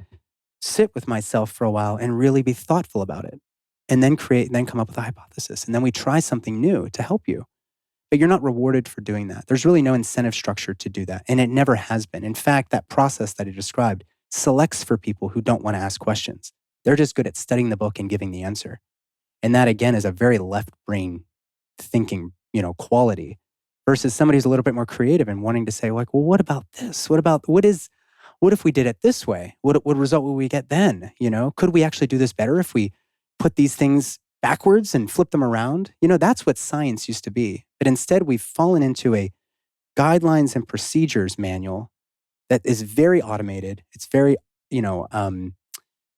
sit with myself for a while, and really be thoughtful about it. And then come up with a hypothesis. And then we try something new to help you. But you're not rewarded for doing that. There's really no incentive structure to do that. And it never has been. In fact, that process that I described selects for people who don't want to ask questions. They're just good at studying the book and giving the answer. And that, again, is a very left brain thinking, quality versus somebody who's a little bit more creative and wanting to say, like, well, what about this? What if we did it this way? What result would we get then? Could we actually do this better if we put these things backwards and flip them around? That's what science used to be. But instead, we've fallen into a guidelines and procedures manual that is very automated. It's very,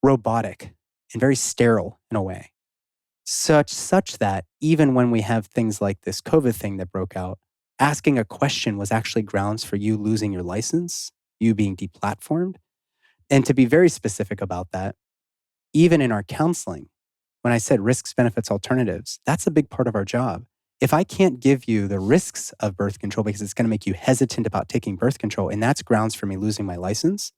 robotic and very sterile in a way. Such that even when we have things like this COVID thing that broke out, asking a question was actually grounds for you losing your license, you being deplatformed. And to be very specific about that, even in our counseling, when I said risks, benefits, alternatives, that's a big part of our job. If I can't give you the risks of birth control because it's going to make you hesitant about taking birth control, and that's grounds for me losing my license,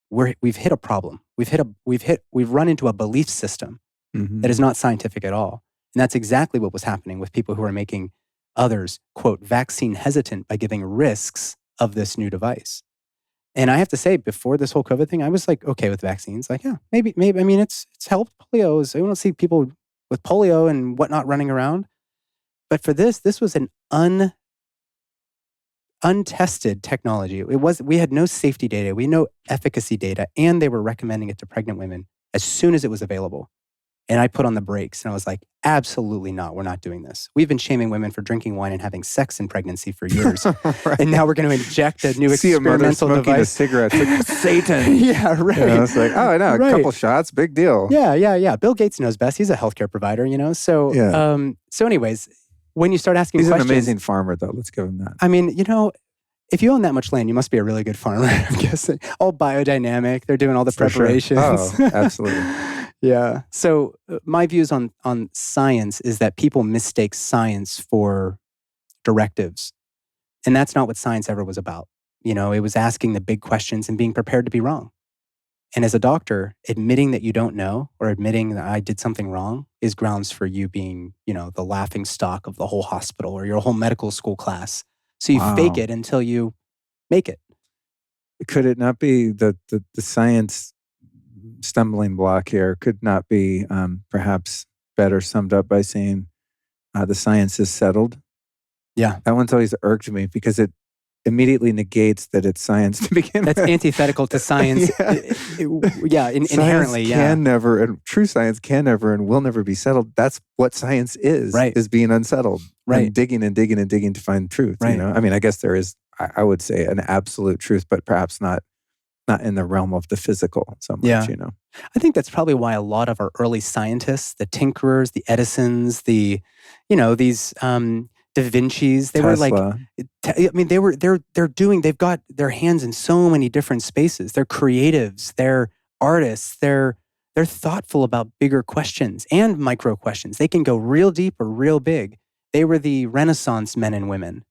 we've hit a problem. We've run into a belief system that is not scientific at all. And that's exactly what was happening with people who are making others, quote, vaccine hesitant by giving risks of this new device. And I have to say, before this whole COVID thing, I was like, okay with vaccines. Like, yeah, maybe. I mean, it's helped. Polio I don't see people with polio and whatnot running around. But for this was an untested technology. We had no safety data. We had no efficacy data. And they were recommending it to pregnant women as soon as it was available. And I put on the brakes and I was like, absolutely not. We're not doing this. We've been shaming women for drinking wine and having sex in pregnancy for years. Right. And now we're going to inject a new experimental device. A cigarette. It's like, Satan. Yeah, right. It's like, oh, I know. Right. A couple shots, big deal. Yeah. Bill Gates knows best. He's a healthcare provider, So, so anyways, when you start asking questions. He's an amazing farmer, though. Let's give him that. I mean, if you own that much land, you must be a really good farmer, I'm guessing. All biodynamic. They're doing all the preparations. Sure. Oh, absolutely. Yeah. So my views on science is that people mistake science for directives. And that's not what science ever was about. It was asking the big questions and being prepared to be wrong. And as a doctor, admitting that you don't know or admitting that I did something wrong is grounds for you being, the laughing stock of the whole hospital or your whole medical school class. So you fake it until you make it. Could it not be the science stumbling block here could not be perhaps better summed up by saying the science is settled? Yeah. That one's always irked me because it immediately negates that it's science to begin with. That's antithetical to science. Inherently, True science can never and will never be settled. That's what science is, right. Is being unsettled. Right. And digging and digging and digging to find truth, right. I mean, I guess there is, I would say, an absolute truth, but perhaps not not in the realm of the physical so much, Yeah. you know? I think that's probably why a lot of our early scientists, the tinkerers, the Edisons, these Da Vinci's, they were like, Tesla. I mean, they've got their hands in so many different spaces. They're creatives, they're artists, they're thoughtful about bigger questions and micro questions. They can go real deep or real big. They were the Renaissance men and women.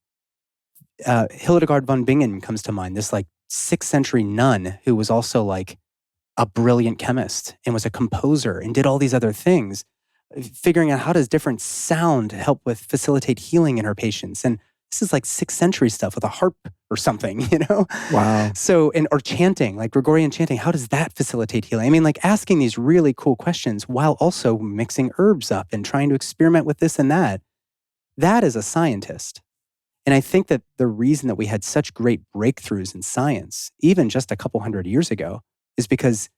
Hildegard von Bingen comes to mind, this like 6th century nun who was also like a brilliant chemist and was a composer and did all these other things, figuring out how does different sound help with facilitate healing in her patients. And this is like 6th century stuff with a harp or something, you know? Wow. So, or chanting, like Gregorian chanting, how does that facilitate healing? I mean, like asking these really cool questions while also mixing herbs up and trying to experiment with this and that. That is a scientist. And I think that the reason that we had such great breakthroughs in science, even just a couple hundred years ago, is because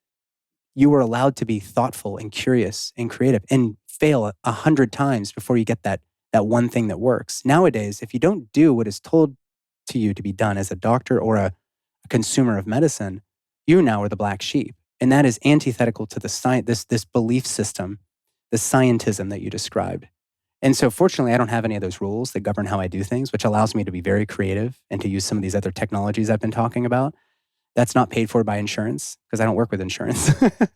you were allowed to be thoughtful and curious and creative and fail 100 times before you get that one thing that works. Nowadays, if you don't do what is told to you to be done as a doctor or a consumer of medicine, you now are the black sheep. And that is antithetical to the this belief system, the scientism that you described. And so fortunately, I don't have any of those rules that govern how I do things, which allows me to be very creative and to use some of these other technologies I've been talking about. That's not paid for by insurance because I don't work with insurance.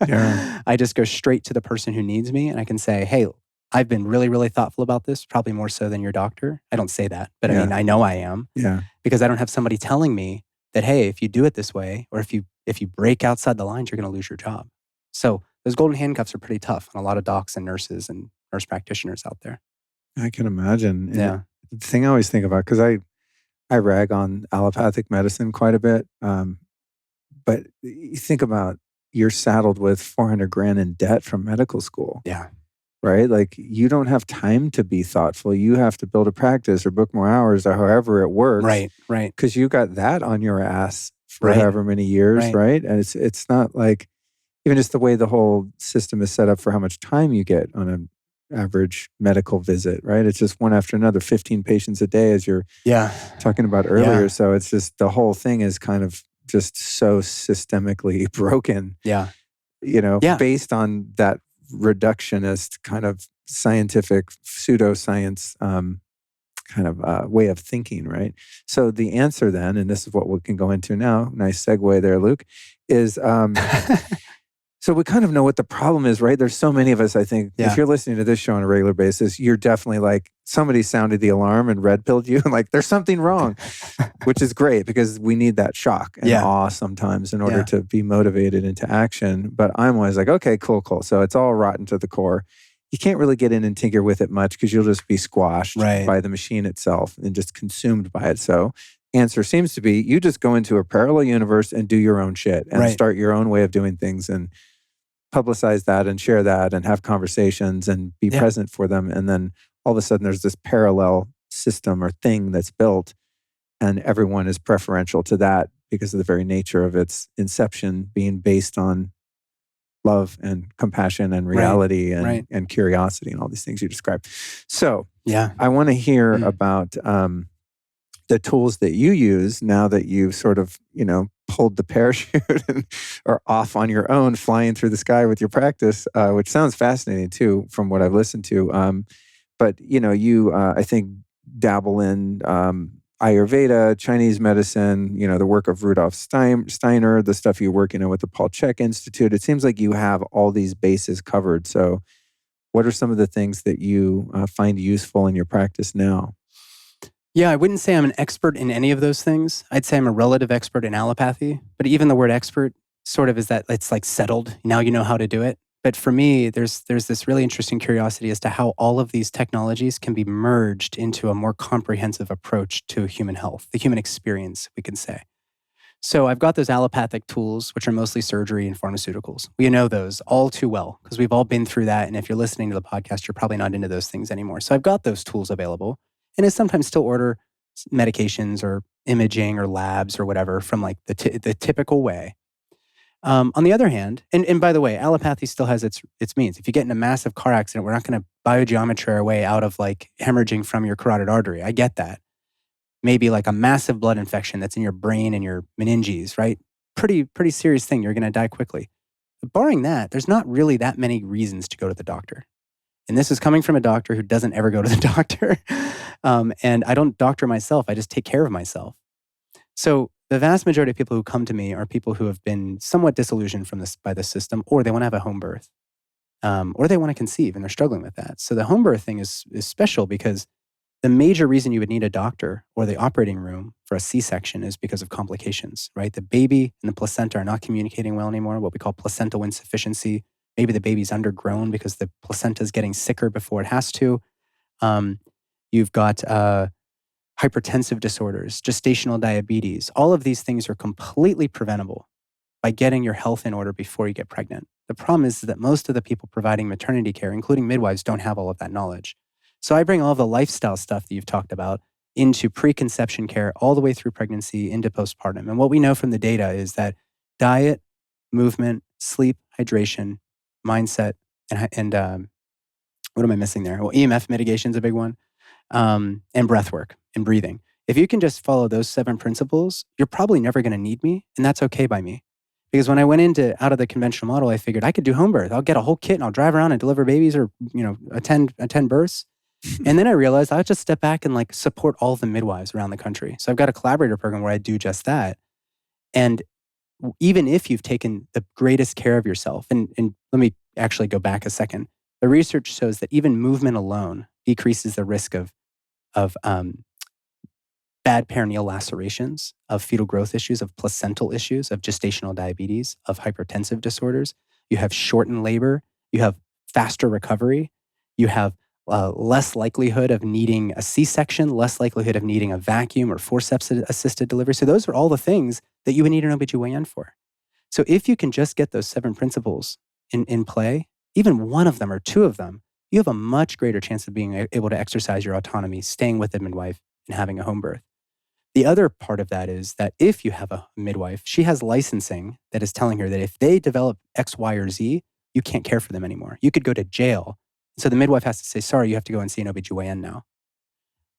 Yeah. I just go straight to the person who needs me and I can say, hey, I've been really, really thoughtful about this, probably more so than your doctor. I don't say that, but I mean, I know I am. Yeah. Because I don't have somebody telling me that, hey, if you do it this way, or if you break outside the lines, you're going to lose your job. So those golden handcuffs are pretty tough on a lot of docs and nurses and nurse practitioners out there. I can imagine. And Yeah. the thing I always think about, because I rag on allopathic medicine quite a bit, but you think about you're saddled with 400 grand in debt from medical school. Yeah. Right? Like you don't have time to be thoughtful. You have to build a practice or book more hours or however it works. Right. Because you got that on your ass for however many years, right? And it's not like, even just the way the whole system is set up for how much time you get on an average medical visit, right? It's just one after another, 15 patients a day as you're talking about earlier. Yeah. So it's just the whole thing is kind of just so systemically broken. Yeah. You know, based on that reductionist kind of scientific pseudoscience kind of way of thinking, right? So the answer then, and this is what we can go into now, nice segue there, Luke, is so we kind of know what the problem is, right? There's so many of us, I think, if you're listening to this show on a regular basis, you're definitely like, somebody sounded the alarm and red-pilled you, and like, there's something wrong, which is great because we need that shock and awe sometimes in order to be motivated into action. But I'm always like, okay, cool. So it's all rotten to the core. You can't really get in and tinker with it much because you'll just be squashed by the machine itself and just consumed by it. So answer seems to be, you just go into a parallel universe and do your own shit and start your own way of doing things and publicize that and share that and have conversations and be present for them. And then all of a sudden there's this parallel system or thing that's built and everyone is preferential to that because of the very nature of its inception being based on love and compassion and reality and curiosity and all these things you described. So I want to hear about the tools that you use now that you've sort of, pulled the parachute and are off on your own, flying through the sky with your practice, which sounds fascinating too, from what I've listened to. But you, I think, dabble in Ayurveda, Chinese medicine, the work of Rudolf Steiner, the stuff you work, with the Paul Chek Institute. It seems like you have all these bases covered. So what are some of the things that you find useful in your practice now? Yeah, I wouldn't say I'm an expert in any of those things. I'd say I'm a relative expert in allopathy. But even the word expert sort of is that it's like settled. Now you know how to do it. But for me, there's this really interesting curiosity as to how all of these technologies can be merged into a more comprehensive approach to human health, the human experience, we can say. So I've got those allopathic tools, which are mostly surgery and pharmaceuticals. We know those all too well because we've all been through that. And if you're listening to the podcast, you're probably not into those things anymore. So I've got those tools available. And I sometimes still order medications or imaging or labs or whatever from like the typical way. On the other hand, and by the way, allopathy still has its means. If you get in a massive car accident, we're not going to biogeometry our way out of like hemorrhaging from your carotid artery. I get that. Maybe like a massive blood infection that's in your brain and your meninges, right? pretty serious thing. You're going to die quickly. But barring that, there's not really that many reasons to go to the doctor. And this is coming from a doctor who doesn't ever go to the doctor. And I don't doctor myself. I just take care of myself. So the vast majority of people who come to me are people who have been somewhat disillusioned by the system, or they want to have a home birth, or they want to conceive and they're struggling with that. So the home birth thing is special because the major reason you would need a doctor or the operating room for a C-section is because of complications, right? The baby and the placenta are not communicating well anymore, what we call placental insufficiency. Maybe the baby's undergrown because the placenta is getting sicker before it has to. You've got hypertensive disorders, gestational diabetes. All of these things are completely preventable by getting your health in order before you get pregnant. The problem is that most of the people providing maternity care, including midwives, don't have all of that knowledge. So I bring all of the lifestyle stuff that you've talked about into preconception care all the way through pregnancy into postpartum. And what we know from the data is that diet, movement, sleep, hydration, mindset, and what am I missing there? Well, EMF mitigation is a big one, and breath work and breathing. If you can just follow those 7 principles, you're probably never going to need me, and that's okay by me. Because when I went out of the conventional model, I figured I could do home birth. I'll get a whole kit and I'll drive around and deliver babies or attend births. And then I realized I'll just step back and support all of the midwives around the country. So I've got a collaborator program where I do just that. And even if you've taken the greatest care of yourself, and let me actually go back a second. The research shows that even movement alone decreases the risk of bad perineal lacerations, of fetal growth issues, of placental issues, of gestational diabetes, of hypertensive disorders. You have shortened labor. You have faster recovery. You have less likelihood of needing a C-section, less likelihood of needing a vacuum or forceps-assisted delivery. So those are all the things that you would need an OBGYN for. So if you can just get those 7 principles in play, even one of them or 2 of them, you have a much greater chance of being able to exercise your autonomy, staying with a midwife, and having a home birth. The other part of that is that if you have a midwife, she has licensing that is telling her that if they develop X, Y, or Z, you can't care for them anymore. You could go to jail. So the midwife has to say, sorry, you have to go and see an OBGYN now.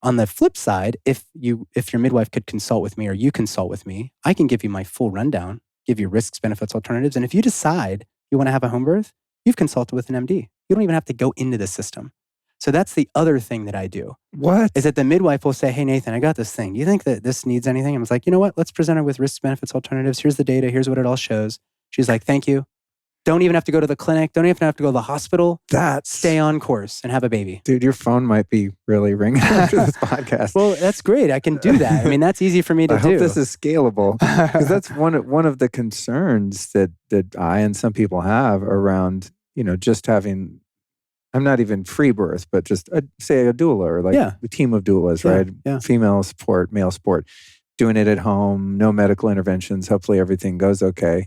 On the flip side, if your midwife could consult with me or you consult with me, I can give you my full rundown, give you risks, benefits, alternatives. And if you decide you want to have a home birth, you've consulted with an MD. You don't even have to go into the system. So that's the other thing that I do. What? Is that the midwife will say, hey, Nathan, I got this thing. Do you think that this needs anything? I was like, you know what? Let's present her with risks, benefits, alternatives. Here's the data. Here's what it all shows. She's like, thank you. Don't even have to go to the clinic. Don't even have to go to the hospital. Stay on course and have a baby. Dude, your phone might be really ringing after this podcast. Well, that's great. I can do that. I mean, that's easy for me to do. I hope this is scalable. Because that's one of the concerns that I and some people have around, just having, I'm not even free birth, but just say a doula or a team of doulas, right? Yeah. Female support, male support, doing it at home, no medical interventions. Hopefully everything goes okay.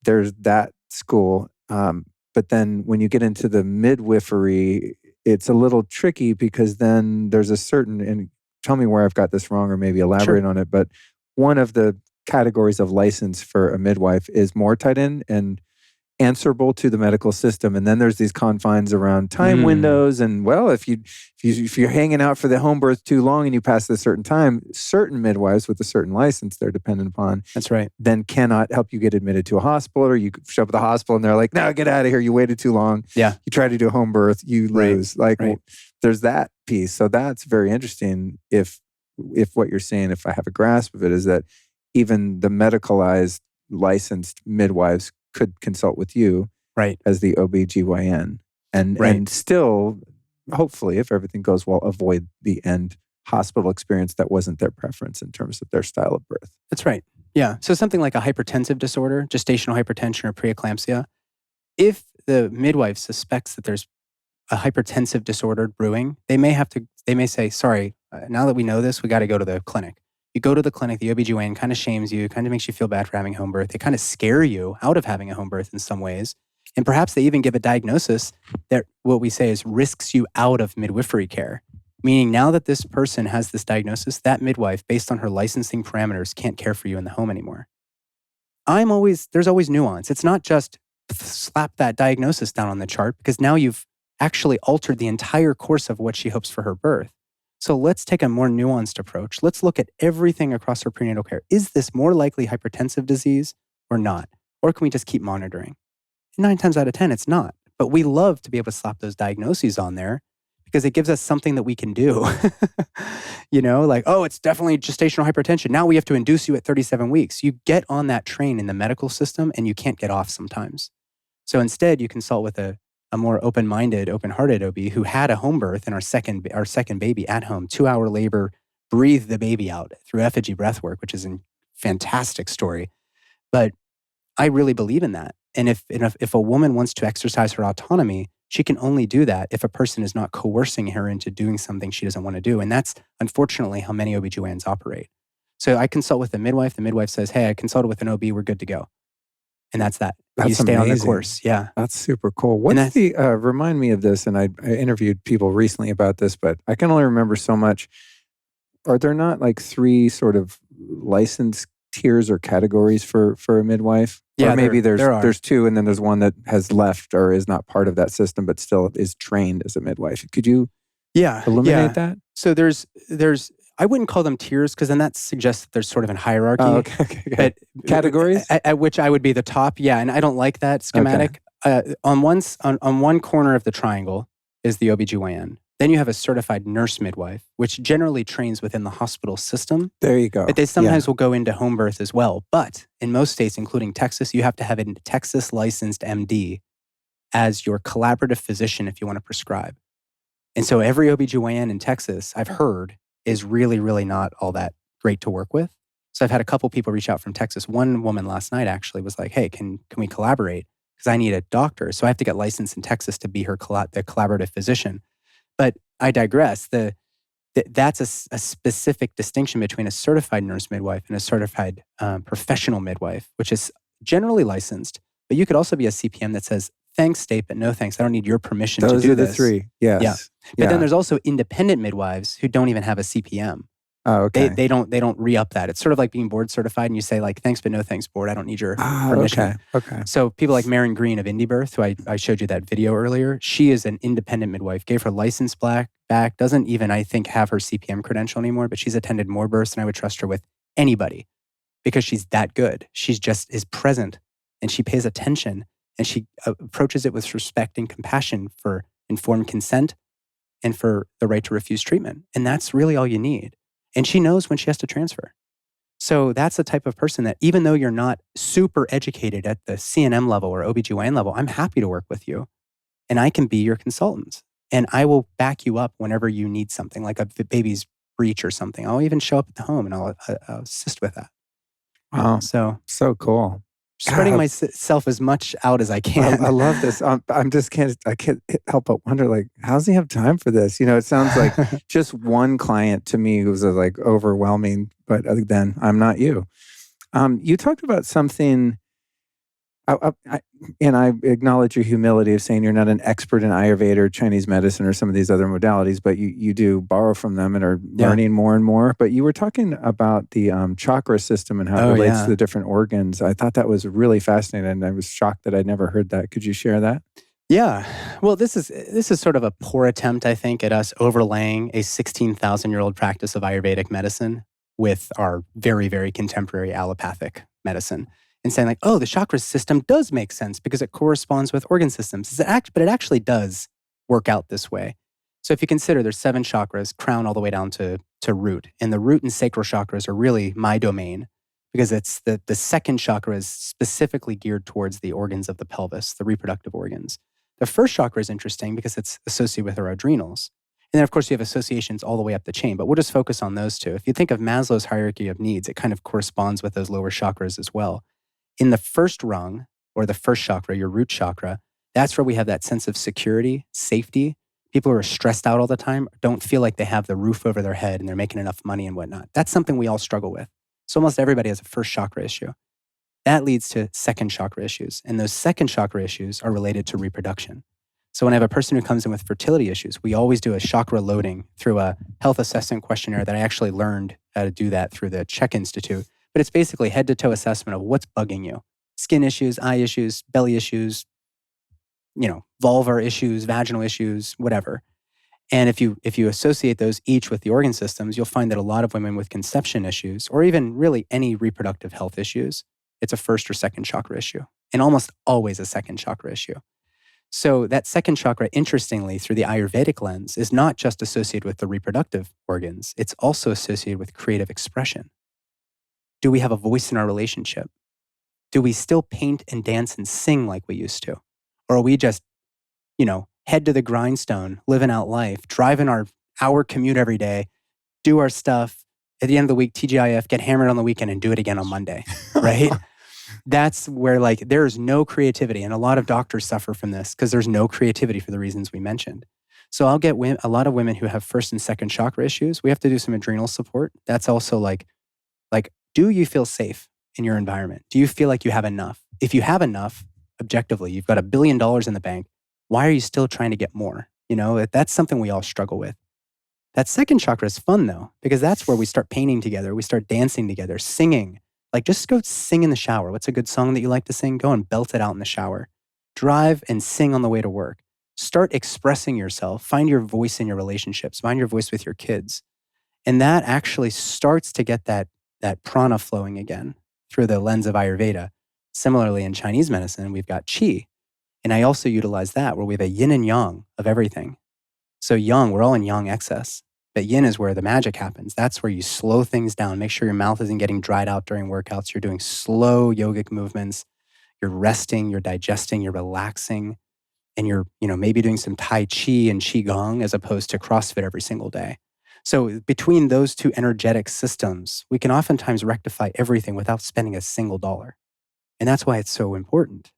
There's that school. But then when you get into the midwifery, it's a little tricky because then there's a certain, and tell me where I've got this wrong or maybe elaborate on it, but one of the categories of license for a midwife is mortality and answerable to the medical system. And then there's these confines around time windows. And well, if you're hanging out for the home birth too long and you pass a certain time, certain midwives with a certain license they're dependent upon, that's right, then cannot help you get admitted to a hospital, or you show up at the hospital and they're like, no, get out of here. You waited too long. Yeah. You try to do a home birth, you lose. Well, there's that piece. So that's very interesting if what you're saying, if I have a grasp of it, is that even the medicalized licensed midwives could consult with you as the OBGYN and still, hopefully, if everything goes well, avoid the end hospital experience that wasn't their preference in terms of their style of birth. That's right. Yeah. So something like a hypertensive disorder, gestational hypertension or preeclampsia, if the midwife suspects that there's a hypertensive disorder brewing, they may say, sorry, now that we know this, we got to go to the clinic. You go to the clinic, the OBGYN kind of shames you, kind of makes you feel bad for having a home birth. They kind of scare you out of having a home birth in some ways. And perhaps they even give a diagnosis that what we say is risks you out of midwifery care. Meaning now that this person has this diagnosis, that midwife, based on her licensing parameters, can't care for you in the home anymore. There's always nuance. It's not just slap that diagnosis down on the chart, because now you've actually altered the entire course of what she hopes for her birth. So let's take a more nuanced approach. Let's look at everything across our prenatal care. Is this more likely hypertensive disease or not? Or can we just keep monitoring? 9 times out of 10, it's not. But we love to be able to slap those diagnoses on there because it gives us something that we can do. Like, oh, it's definitely gestational hypertension. Now we have to induce you at 37 weeks. You get on that train in the medical system and you can't get off sometimes. So instead, you consult with a more open-minded, open-hearted OB who had a home birth and our second baby at home, 2-hour labor, breathed the baby out through effigy breath work, which is a fantastic story. But I really believe in that. And if a woman wants to exercise her autonomy, she can only do that if a person is not coercing her into doing something she doesn't want to do. And that's unfortunately how many OBGYNs operate. So I consult with the midwife. The midwife says, hey, I consulted with an OB. We're good to go. And that's that. That's you stay amazing. on the course. Yeah. That's super cool. What's the, remind me of this, and I interviewed people recently about this, but I can only remember so much. Are there not like 3 sort of license tiers or categories for a midwife? Yeah, or maybe there there's 2, and then there's one that has left or is not part of that system, but still is trained as a midwife. Could you eliminate that? So there's I wouldn't call them tiers because then that suggests that there's sort of a hierarchy. Oh, okay. But categories? At which I would be the top. Yeah, and I don't like that schematic. Okay. On one corner of the triangle is the OBGYN. Then you have a certified nurse midwife, which generally trains within the hospital system. There you go. But they sometimes will go into home birth as well. But in most states, including Texas, you have to have a Texas licensed MD as your collaborative physician if you want to prescribe. And so every OBGYN in Texas, I've heard, is really, really not all that great to work with. So I've had a couple people reach out from Texas. One woman last night actually was like, hey, can we collaborate? Because I need a doctor. So I have to get licensed in Texas to be the collaborative physician. But I digress. That's a specific distinction between a certified nurse midwife and a certified professional midwife, which is generally licensed. But you could also be a CPM that says, thanks, state, but no thanks. I don't need your permission to do this. Those are the 3, yes. Yeah. But then there's also independent midwives who don't even have a CPM. Oh, okay. They don't re-up that. It's sort of like being board certified and you say like, thanks, but no thanks, board. I don't need your permission. Okay. So people like Marin Green of IndieBirth, who I showed you that video earlier, she is an independent midwife, gave her license back, doesn't even, I think, have her CPM credential anymore, but she's attended more births than I would trust her with anybody because she's that good. She's just is present and she pays attention and she approaches it with respect and compassion for informed consent and for the right to refuse treatment. And that's really all you need. And she knows when she has to transfer. So that's the type of person that even though you're not super educated at the CNM level or OBGYN level, I'm happy to work with you. And I can be your consultant. And I will back you up whenever you need something, like a baby's breech or something. I'll even show up at the home and I'll assist with that. Wow. So cool. Spreading myself as much out as I can. I love this. I can't help but wonder, like, how does he have time for this? It sounds like just one client to me was like overwhelming, but then I'm not you. You talked about something, and I acknowledge your humility of saying you're not an expert in Ayurveda or Chinese medicine or some of these other modalities, but you do borrow from them and are learning more and more. But you were talking about the chakra system and how it relates to the different organs. I thought that was really fascinating, and I was shocked that I'd never heard that. Could you share that? Yeah. Well, this is sort of a poor attempt, I think, at us overlaying a 16,000-year-old practice of Ayurvedic medicine with our very, very contemporary allopathic medicine. And saying like, oh, the chakra system does make sense because it corresponds with organ systems. But it actually does work out this way. So if you consider there's 7 chakras, crown all the way down to root. And the root and sacral chakras are really my domain because it's the second chakra is specifically geared towards the organs of the pelvis, the reproductive organs. The first chakra is interesting because it's associated with our adrenals. And then, of course, you have associations all the way up the chain, but we'll just focus on those 2. If you think of Maslow's hierarchy of needs, it kind of corresponds with those lower chakras as well. In the first rung, or the first chakra, your root chakra, that's where we have that sense of security, safety. People who are stressed out all the time don't feel like they have the roof over their head and they're making enough money and whatnot. That's something we all struggle with. So almost everybody has a first chakra issue. That leads to second chakra issues. And those second chakra issues are related to reproduction. So when I have a person who comes in with fertility issues, we always do a chakra loading through a health assessment questionnaire that I actually learned how to do that through the Czech Institute. But it's basically head-to-toe assessment of what's bugging you. Skin issues, eye issues, belly issues, vulvar issues, vaginal issues, whatever. And if you associate those each with the organ systems, you'll find that a lot of women with conception issues, or even really any reproductive health issues, it's a first or second chakra issue, and almost always a second chakra issue. So that second chakra, interestingly, through the Ayurvedic lens, is not just associated with the reproductive organs, it's also associated with creative expression. Do we have a voice in our relationship? Do we still paint and dance and sing like we used to? Or are we just, head to the grindstone, living out life, driving our hour commute every day, do our stuff, at the end of the week, TGIF, get hammered on the weekend and do it again on Monday, right? That's where there's no creativity. And a lot of doctors suffer from this because there's no creativity for the reasons we mentioned. So I'll get a lot of women who have first and second chakra issues. We have to do some adrenal support. That's also like, do you feel safe in your environment? Do you feel like you have enough? If you have enough, objectively, you've got $1 billion in the bank, why are you still trying to get more? That's something we all struggle with. That second chakra is fun though, because that's where we start painting together. We start dancing together, singing. Just go sing in the shower. What's a good song that you like to sing? Go and belt it out in the shower. Drive and sing on the way to work. Start expressing yourself. Find your voice in your relationships. Find your voice with your kids. And that actually starts to get that prana flowing again through the lens of Ayurveda. Similarly, in Chinese medicine, we've got qi. And I also utilize that where we have a yin and yang of everything. So yang, we're all in yang excess. But yin is where the magic happens. That's where you slow things down. Make sure your mouth isn't getting dried out during workouts. You're doing slow yogic movements. You're resting, you're digesting, you're relaxing. And you're, maybe doing some Tai Chi and Qigong as opposed to CrossFit every single day. So between those two energetic systems, we can oftentimes rectify everything without spending a single dollar. And that's why it's so important.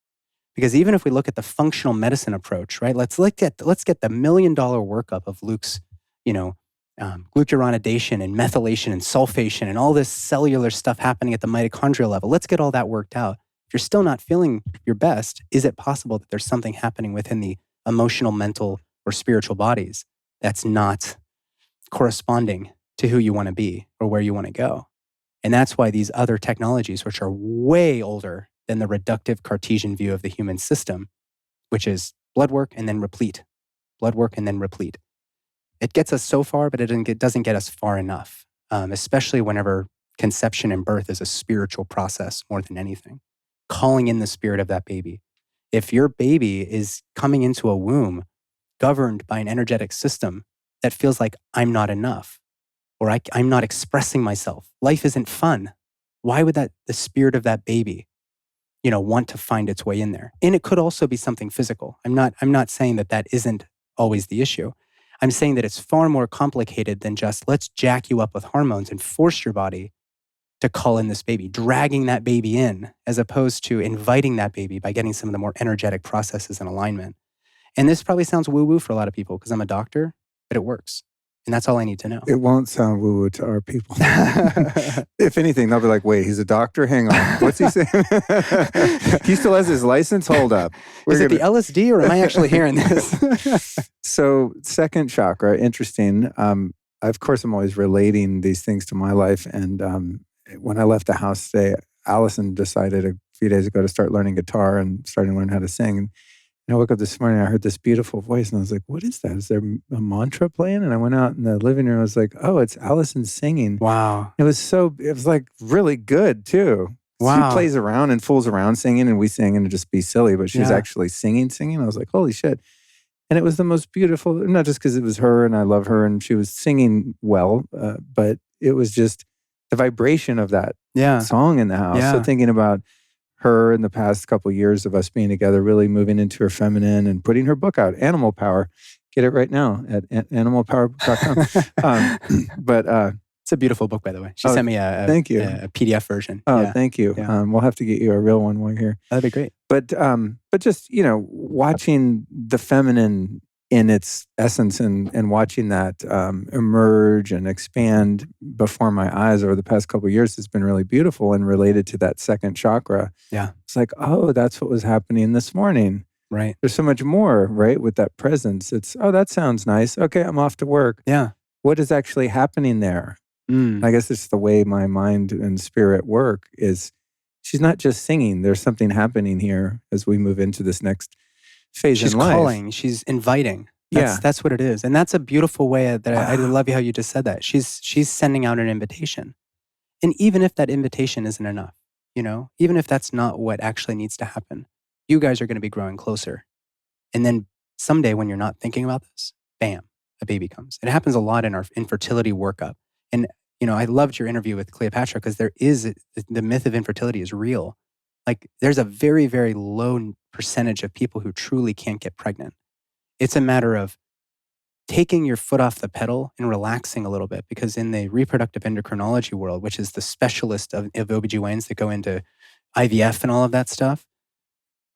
Because even if we look at the functional medicine approach, right? Let's get the $1 million workup of Luke's, glucuronidation and methylation and sulfation and all this cellular stuff happening at the mitochondrial level. Let's get all that worked out. If you're still not feeling your best, is it possible that there's something happening within the emotional, mental, or spiritual bodies that's not corresponding to who you want to be or where you want to go? And that's why these other technologies, which are way older than the reductive Cartesian view of the human system, which is blood work and then replete, blood work and then replete. It gets us so far, but it doesn't get us far enough, especially whenever conception and birth is a spiritual process more than anything. Calling in the spirit of that baby. If your baby is coming into a womb governed by an energetic system that feels like I'm not enough, or I'm not expressing myself, life isn't fun, why would the spirit of that baby, want to find its way in there? And it could also be something physical. I'm not saying that isn't always the issue. I'm saying that it's far more complicated than just let's jack you up with hormones and force your body to call in this baby, dragging that baby in, as opposed to inviting that baby by getting some of the more energetic processes in alignment. And this probably sounds woo-woo for a lot of people because I'm a doctor, but it works. And that's all I need to know. It won't sound woo-woo to our people. If anything, they'll be like, wait, he's a doctor? Hang on. What's he saying? He still has his license? Hold up. Is it the LSD or am I actually hearing this? So second chakra, interesting. Of course, I'm always relating these things to my life. And when I left the house today, Allison decided a few days ago to start learning guitar and starting to learn how to sing. And I woke up this morning, I heard this beautiful voice, and I was like, what is that? Is there a mantra playing? And I went out in the living room, I was like, oh, it's Allison singing. Wow. It was like really good too. Wow. She plays around and fools around singing, and we sing and just be silly, but she was actually singing. I was like, holy shit. And it was the most beautiful, not just because it was her and I love her and she was singing well, but it was just the vibration of that song in the house. Yeah. So thinking about her in the past couple of years of us being together, really moving into her feminine and putting her book out, Animal Power. Get it right now at animalpower.com. But it's a beautiful book, by the way. She sent me a PDF version. Oh, thank you. Yeah. We'll have to get you a real one while you're here. That'd be great. But just, watching the feminine in its essence and watching that emerge and expand before my eyes over the past couple of years has been really beautiful and related to that second chakra. Yeah. It's like, oh, that's what was happening this morning. Right. There's so much more, right? With that presence. It's, oh, that sounds nice. Okay, I'm off to work. Yeah. What is actually happening there? I guess it's the way my mind and spirit work is she's not just singing. There's something happening here as we move into this next phase in life. She's calling. She's inviting. That's what it is. And that's a beautiful way that I love how you just said that. She's sending out an invitation. And even if that invitation isn't enough, even if that's not what actually needs to happen, you guys are going to be growing closer. And then someday when you're not thinking about this, bam, a baby comes. It happens a lot in our infertility workup. And, I loved your interview with Cleopatra because the myth of infertility is real. Like there's a very, very low percentage of people who truly can't get pregnant. It's a matter of taking your foot off the pedal and relaxing a little bit, because in the reproductive endocrinology world, which is the specialist of OBGYNs that go into IVF and all of that stuff,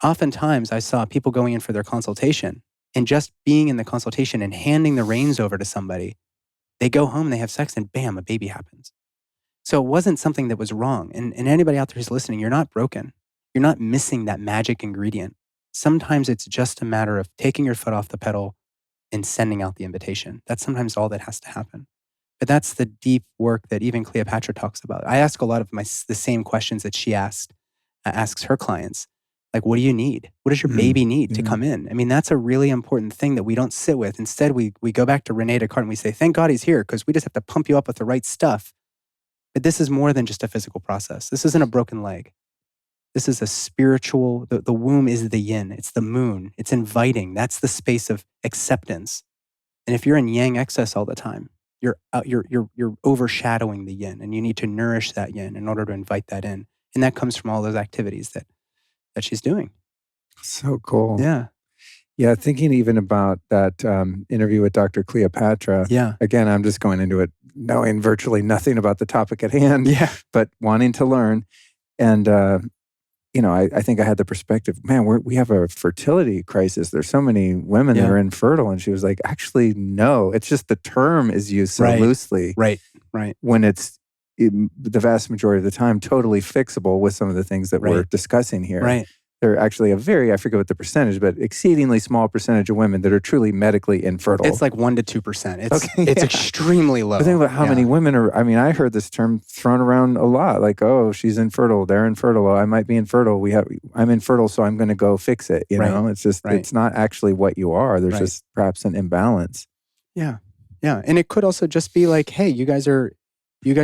oftentimes I saw people going in for their consultation and just being in the consultation and handing the reins over to somebody. They go home, they have sex, and bam, a baby happens. So it wasn't something that was wrong. And anybody out there who's listening, you're not broken. You're not missing that magic ingredient. Sometimes it's just a matter of taking your foot off the pedal and sending out the invitation. That's sometimes all that has to happen. But that's the deep work that even Cleopatra talks about. I ask a lot of the same questions that she asks her clients. Like, what do you need? What does your baby need to come in? I mean, that's a really important thing that we don't sit with. Instead, we go back to Rene Descartes and we say, thank God he's here, because we just have to pump you up with the right stuff. But this is more than just a physical process. This isn't a broken leg. This is a spiritual, the womb is the yin. It's the moon. It's inviting. That's the space of acceptance. And if you're in yang excess all the time, you're overshadowing the yin, and you need to nourish that yin in order to invite that in. And that comes from all those activities that she's doing. So cool. Yeah. Yeah, thinking even about that interview with Dr. Cleopatra. Yeah. Again, I'm just going into it knowing virtually nothing about the topic at hand, but wanting to learn. And, I think I had the perspective, man, we have a fertility crisis. There's so many women that are infertile. And she was like, actually, no, it's just the term is used so loosely. Right. When it's the vast majority of the time totally fixable with some of the things that we're discussing here. Right. There are actually I forget what the percentage, but exceedingly small percentage of women that are truly medically infertile. It's like 1% to 2%. It's extremely low. But think about how many women are, I heard this term thrown around a lot. Like, oh, she's infertile. They're infertile. Oh, I might be infertile. I'm infertile, so I'm going to go fix it. You know, it's just, it's not actually what you are. There's just perhaps an imbalance. Yeah. Yeah. And it could also just be like, hey, you guys are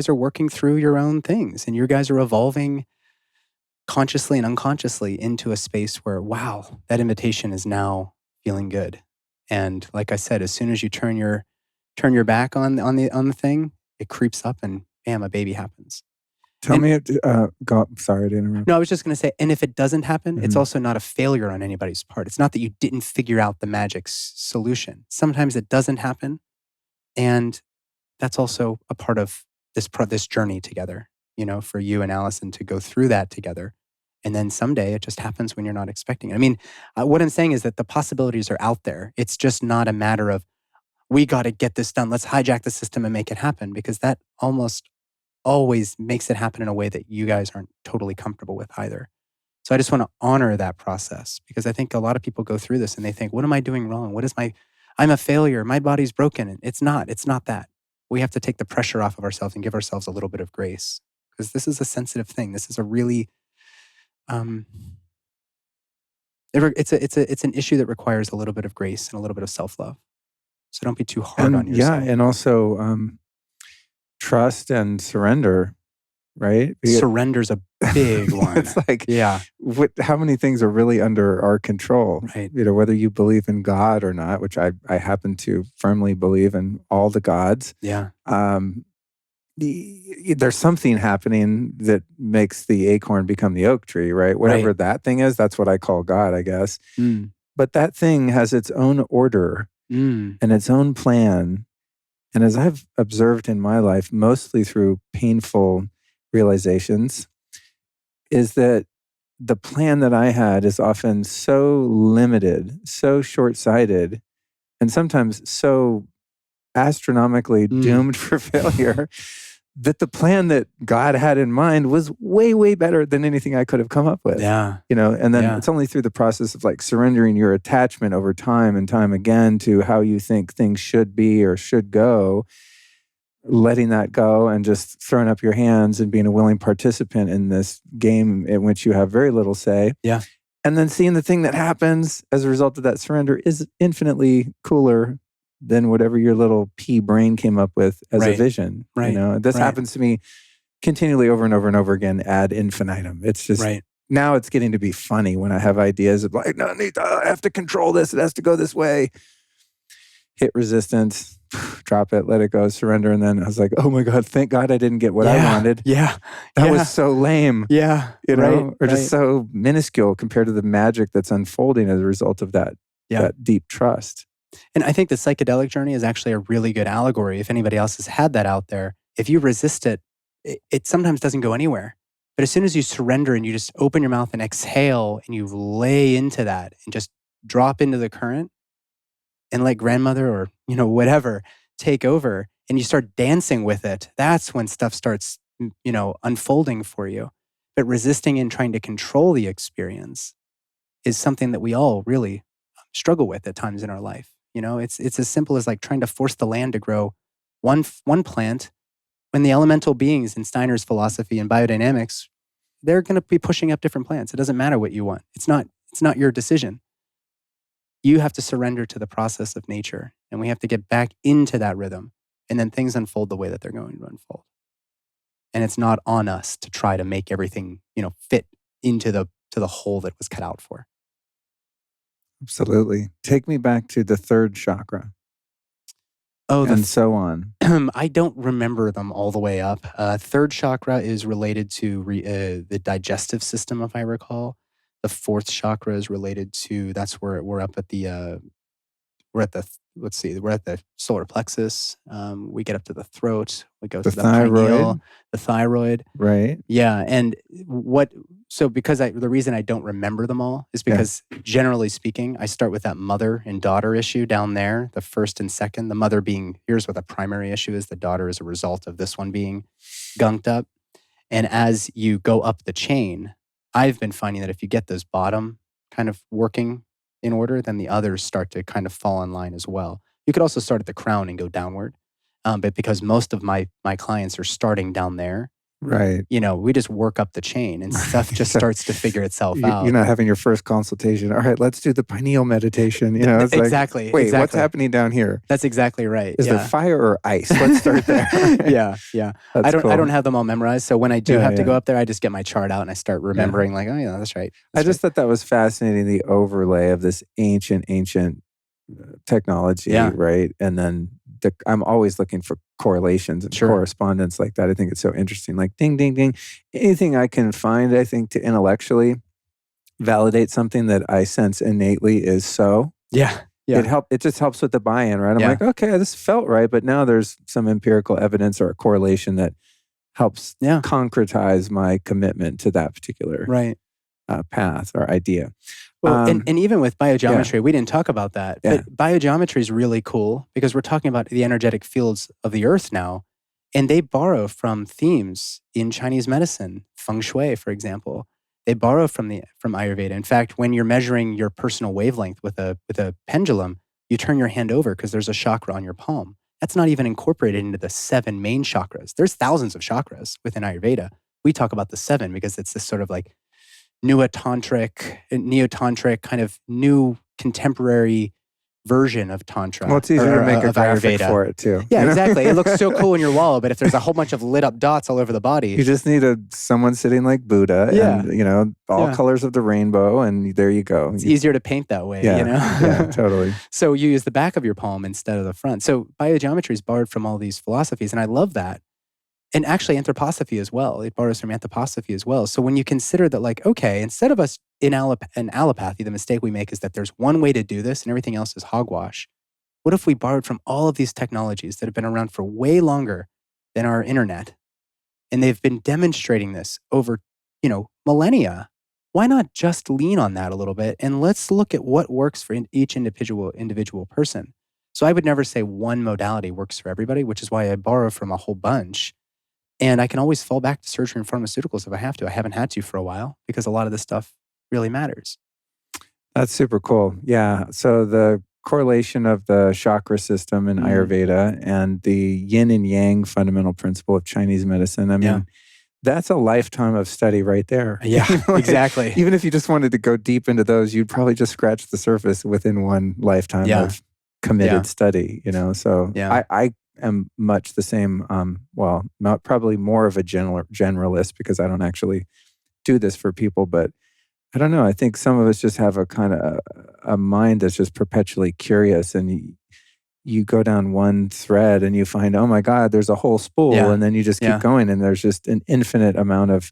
working through your own things, and you guys are evolving consciously and unconsciously into a space where, wow, that invitation is now feeling good. And like I said, as soon as you turn your back on the thing, it creeps up and bam, a baby happens. Sorry to interrupt. No, I was just going to say, and if it doesn't happen, it's also not a failure on anybody's part. It's not that you didn't figure out the magic solution. Sometimes it doesn't happen. And that's also a part of this journey together, for you and Allison to go through that together. And then someday it just happens when you're not expecting it. I mean, what I'm saying is that the possibilities are out there. It's just not a matter of, we got to get this done. Let's hijack the system and make it happen, because that almost always makes it happen in a way that you guys aren't totally comfortable with either. So I just want to honor that process, because I think a lot of people go through this and they think, what am I doing wrong? I'm a failure. My body's broken. It's not that. We have to take the pressure off of ourselves and give ourselves a little bit of grace, because this is a sensitive thing. This is a really, it's an issue that requires a little bit of grace and a little bit of self-love. So don't be too hard on yourself. Yeah, and also trust and surrender, right? Surrender's a big one. It's like, how many things are really under our control? Right. Whether you believe in God or not, which I happen to firmly believe in all the gods. Yeah. There's something happening that makes the acorn become the oak tree, right? Whatever that thing is, that's what I call God, I guess. But that thing has its own order and its own plan. And as I've observed in my life, mostly through painful realizations, is that the plan that I had is often so limited, so short-sighted, and sometimes so astronomically doomed for failure, that the plan that God had in mind was way, way better than anything I could have come up with. Yeah. And then it's only through the process of like surrendering your attachment over time and time again to how you think things should be or should go, letting that go and just throwing up your hands and being a willing participant in this game in which you have very little say. Yeah. And then seeing the thing that happens as a result of that surrender is infinitely cooler than whatever your little pea brain came up with as a vision. Right. This happens to me continually over and over and over again ad infinitum. It's just, now it's getting to be funny when I have ideas of like, no, I have to control this. It has to go this way. Hit resistance, drop it, let it go, surrender. And then I was like, oh my God, thank God I didn't get what I wanted. That was so lame. Or just so minuscule compared to the magic that's unfolding as a result of that deep trust. And I think the psychedelic journey is actually a really good allegory. If anybody else has had that out there, if you resist it, it sometimes doesn't go anywhere. But as soon as you surrender and you just open your mouth and exhale and you lay into that and just drop into the current and let grandmother or, whatever take over and you start dancing with it, that's when stuff starts, unfolding for you. But resisting and trying to control the experience is something that we all really struggle with at times in our life. It's as simple as like trying to force the land to grow one plant when the elemental beings in Steiner's philosophy and biodynamics, they're going to be pushing up different plants. It doesn't matter what you want. It's not your decision. You have to surrender to the process of nature, and we have to get back into that rhythm, and then things unfold the way that they're going to unfold. And it's not on us to try to make everything, fit into the hole that was cut out for. Absolutely. Take me back to the third chakra. And so on. I don't remember them all the way up. Third chakra is related to the digestive system, if I recall. The fourth chakra is related to, that's where we're up at the, we're at the solar plexus. We get up to the throat. We go to the pineal, the thyroid. Right. Yeah. And the reason I don't remember them all is because generally speaking, I start with that mother and daughter issue down there, the first and second, the mother being, here's what the primary issue is. The daughter is a result of this one being gunked up. And as you go up the chain, I've been finding that if you get those bottom kind of working in order, then the others start to kind of fall in line as well. You could also start at the crown and go downward. But because most of my clients are starting down there, right? We just work up the chain and stuff just starts to figure itself out. You're not having your first consultation. All right, let's do the pineal meditation. It's exactly. Like, wait, what's happening down here? That's exactly right. Is there fire or ice? Let's start there. Yeah. I don't have them all memorized. So when I do have to go up there, I just get my chart out and I start remembering like, oh yeah, that's right. I just thought that was fascinating, the overlay of this ancient technology, right? And then I'm always looking for correlations and correspondence like that. I think it's so interesting. Like ding, ding, ding. Anything I can find, I think, to intellectually validate something that I sense innately is so. Yeah. It just helps with the buy-in, right? I'm like, okay, this felt right, but now there's some empirical evidence or a correlation that helps concretize my commitment to that particular path or idea. Well, and even with biogeometry, we didn't talk about that, but biogeometry is really cool because we're talking about the energetic fields of the earth now, and they borrow from themes in Chinese medicine, feng shui, for example. They borrow from Ayurveda. In fact, when you're measuring your personal wavelength with a pendulum, you turn your hand over because there's a chakra on your palm. That's not even incorporated into the 7 main chakras. There's thousands of chakras within Ayurveda. We talk about the 7 because it's this sort of like neo-tantric kind of new contemporary version of Tantra. Well, it's easier to make a graphic for it too. Yeah, exactly. It looks so cool in your wall, but if there's a whole bunch of lit up dots all over the body. You just need someone sitting like Buddha and, all colors of the rainbow and there you go. It's easier to paint that way, Yeah, totally. So you use the back of your palm instead of the front. So biogeometry is borrowed from all these philosophies and I love that. And actually Anthroposophy as well. It borrows from Anthroposophy as well. So when you consider that like, okay, instead of us in allopathy, the mistake we make is that there's one way to do this and everything else is hogwash. What if we borrowed from all of these technologies that have been around for way longer than our internet? And they've been demonstrating this over, millennia. Why not just lean on that a little bit? And let's look at what works for each individual person. So I would never say one modality works for everybody, which is why I borrow from a whole bunch. And I can always fall back to surgery and pharmaceuticals if I have to. I haven't had to for a while because a lot of this stuff really matters. That's super cool. Yeah. So the correlation of the chakra system in Ayurveda and the yin and yang fundamental principle of Chinese medicine. I mean, That's a lifetime of study right there. Yeah, exactly. Even if you just wanted to go deep into those, you'd probably just scratch the surface within one lifetime of committed study, So I am much the same. Well, not probably more of a generalist because I don't actually do this for people, but I don't know. I think some of us just have a kind of a mind that's just perpetually curious, and you go down one thread and you find, oh my God, there's a whole spool, and then you just keep going, and there's just an infinite amount of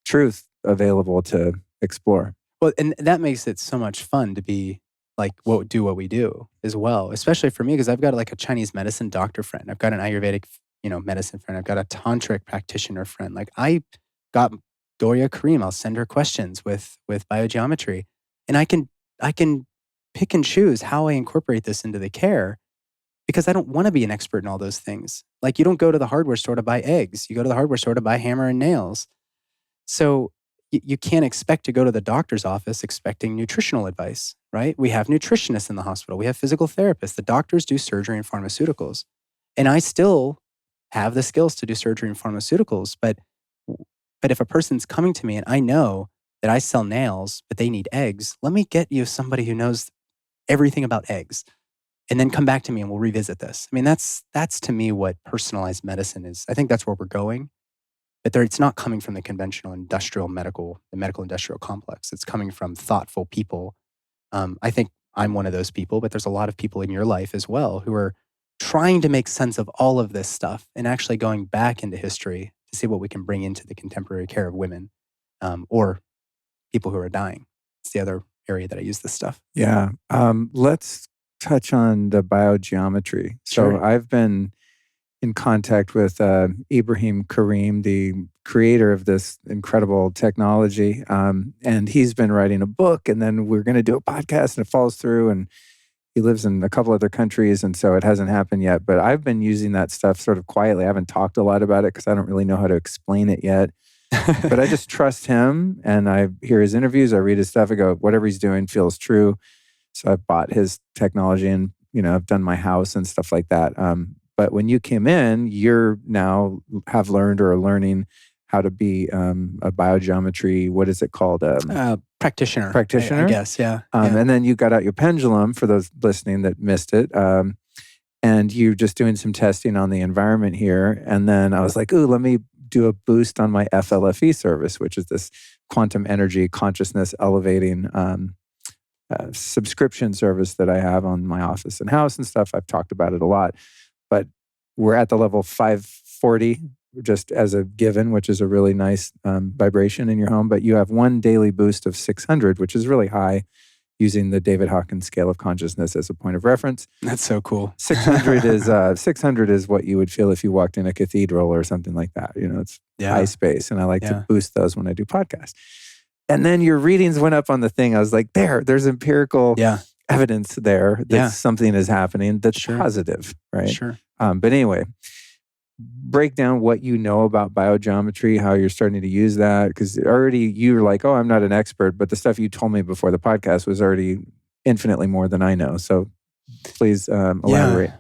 truth available to explore. Well, and that makes it so much fun to be like, what we do as well, especially for me, because I've got like a Chinese medicine doctor friend. I've got an Ayurvedic, medicine friend. I've got a tantric practitioner friend. Like I got Doria Kareem. I'll send her questions with biogeometry, and I can pick and choose how I incorporate this into the care, because I don't want to be an expert in all those things. Like you don't go to the hardware store to buy eggs. You go to the hardware store to buy hammer and nails. So you can't expect to go to the doctor's office expecting nutritional advice, right? We have nutritionists in the hospital. We have physical therapists. The doctors do surgery and pharmaceuticals. And I still have the skills to do surgery and pharmaceuticals. But if a person's coming to me and I know that I sell nails, but they need eggs, let me get you somebody who knows everything about eggs, and then come back to me and we'll revisit this. I mean, that's to me what personalized medicine is. I think that's where we're going. But it's not coming from the conventional the medical industrial complex. It's coming from thoughtful people. I think I'm one of those people, but there's a lot of people in your life as well who are trying to make sense of all of this stuff and actually going back into history to see what we can bring into the contemporary care of women or people who are dying. It's the other area that I use this stuff. Yeah. Let's touch on the biogeometry. So I've been in contact with Ibrahim Karim, the creator of this incredible technology. And he's been writing a book, and then we're going to do a podcast, and it falls through, and he lives in a couple other countries, and so it hasn't happened yet. But I've been using that stuff sort of quietly. I haven't talked a lot about it because I don't really know how to explain it yet. But I just trust him, and I hear his interviews, I read his stuff, I go, whatever he's doing feels true. So I bought his technology, and I've done my house and stuff like that. But when you came in, you're now have learned or are learning how to be a biogeometry, what is it called? Practitioner. Practitioner? I guess, yeah. And then you got out your pendulum, for those listening that missed it. And you're just doing some testing on the environment here. And then I was like, ooh, let me do a boost on my FLFE service, which is this quantum energy consciousness elevating subscription service that I have on my office and house and stuff. I've talked about it a lot. But we're at the level 540, just as a given, which is a really nice vibration in your home. But you have one daily boost of 600, which is really high, using the David Hawkins scale of consciousness as a point of reference. That's so cool. 600 is what you would feel if you walked in a cathedral or something like that. It's high space, and I like to boost those when I do podcasts. And then your readings went up on the thing. I was like, there's empirical evidence there that something is happening that's positive, right? Sure. But anyway, break down what you know about biogeometry, how you're starting to use that, because already you're like, oh, I'm not an expert, but the stuff you told me before the podcast was already infinitely more than I know. So please elaborate.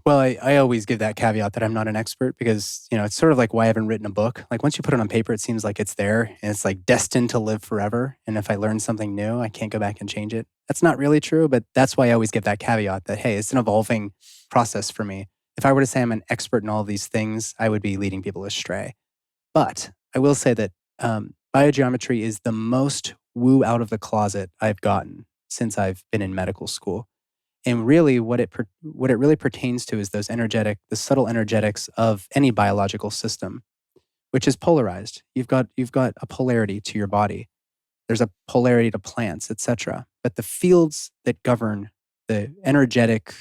Well, I always give that caveat that I'm not an expert, because, it's sort of like why I haven't written a book. Like once you put it on paper, it seems like it's there and it's like destined to live forever. And if I learn something new, I can't go back and change it. That's not really true, but that's why I always give that caveat that, hey, it's an evolving process for me. If I were to say I'm an expert in all of these things, I would be leading people astray. But I will say that biogeometry is the most woo out of the closet I've gotten since I've been in medical school. And really what it really pertains to is the subtle energetics of any biological system, which is polarized. You've got a polarity to your body. There's a polarity to plants, etc. But the fields that govern the energetic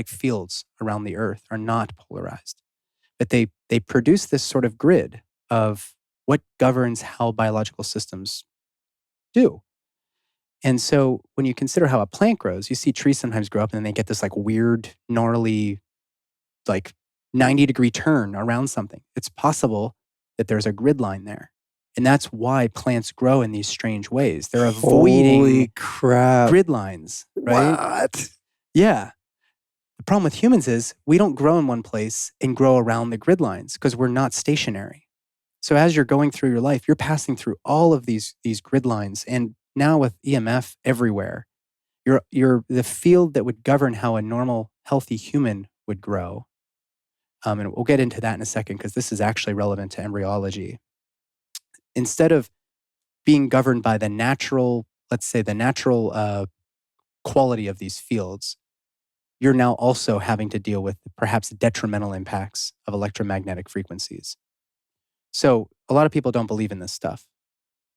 fields around the earth are not polarized. But they produce this sort of grid of what governs how biological systems do. And so when you consider how a plant grows, you see trees sometimes grow up and then they get this like weird, gnarly, like 90-degree turn around something. It's possible that there's a grid line there. And that's why plants grow in these strange ways. They're avoiding Holy crap. grid lines, right? What? Yeah. The problem with humans is we don't grow in one place and grow around the grid lines because we're not stationary. So as you're going through your life, you're passing through all of these grid lines. And now with EMF everywhere, you're the field that would govern how a normal, healthy human would grow. And we'll get into that in a second because this is actually relevant to embryology. Instead of being governed by the natural, let's say the natural quality of these fields, you're now also having to deal with perhaps detrimental impacts of electromagnetic frequencies. So a lot of people don't believe in this stuff,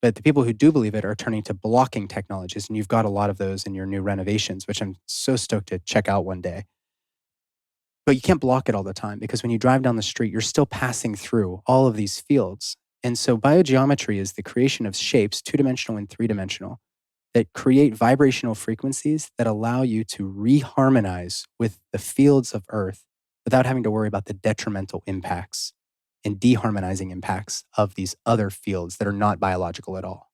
but the people who do believe it are turning to blocking technologies. And you've got a lot of those in your new renovations, which I'm so stoked to check out one day. But you can't block it all the time because when you drive down the street, you're still passing through all of these fields. And so biogeometry is the creation of shapes, 2-dimensional and 3-dimensional, that create vibrational frequencies that allow you to reharmonize with the fields of Earth without having to worry about the detrimental impacts and deharmonizing impacts of these other fields that are not biological at all.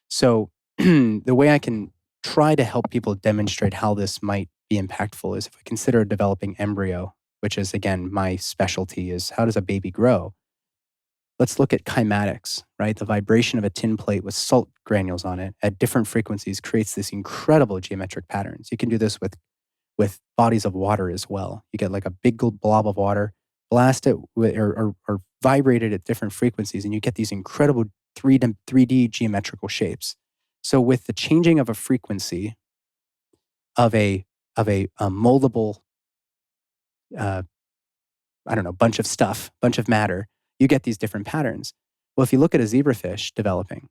So the way I can try to help people demonstrate how this might be impactful is if we consider a developing embryo, which is, again, my specialty, is how does a baby grow? Let's look at kymatics, right? The vibration of a tin plate with salt granules on it at different frequencies creates this incredible geometric patterns. You can do this with bodies of water as well. You get like a big blob of water, blast it or vibrate it at different frequencies, and you get these incredible 3D geometrical shapes. So with the changing of a frequency of a moldable, bunch of stuff, bunch of matter, you get these different patterns. Well, if you look at a zebrafish developing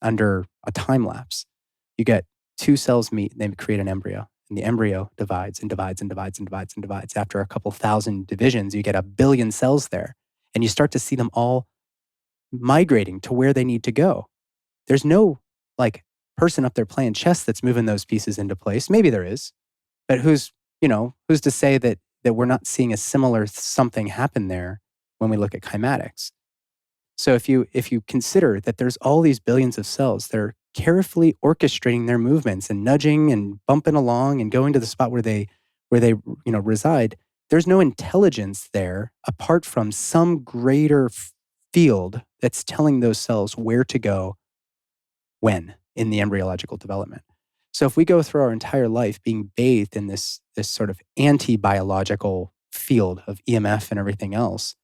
under a time lapse, you get 2 cells meet and they create an embryo. And the embryo divides and divides and divides and divides and divides. After a couple thousand divisions, you get 1 billion cells there. And you start to see them all migrating to where they need to go. There's no person up there playing chess that's moving those pieces into place. Maybe there is, but who's to say that we're not seeing a similar something happen there when we look at kymatics? So if you consider that there's all these billions of cells that are carefully orchestrating their movements and nudging and bumping along and going to the spot where they reside, there's no intelligence there apart from some greater field that's telling those cells where to go when in the embryological development. So if we go through our entire life being bathed in this sort of anti-biological field of EMF and everything else,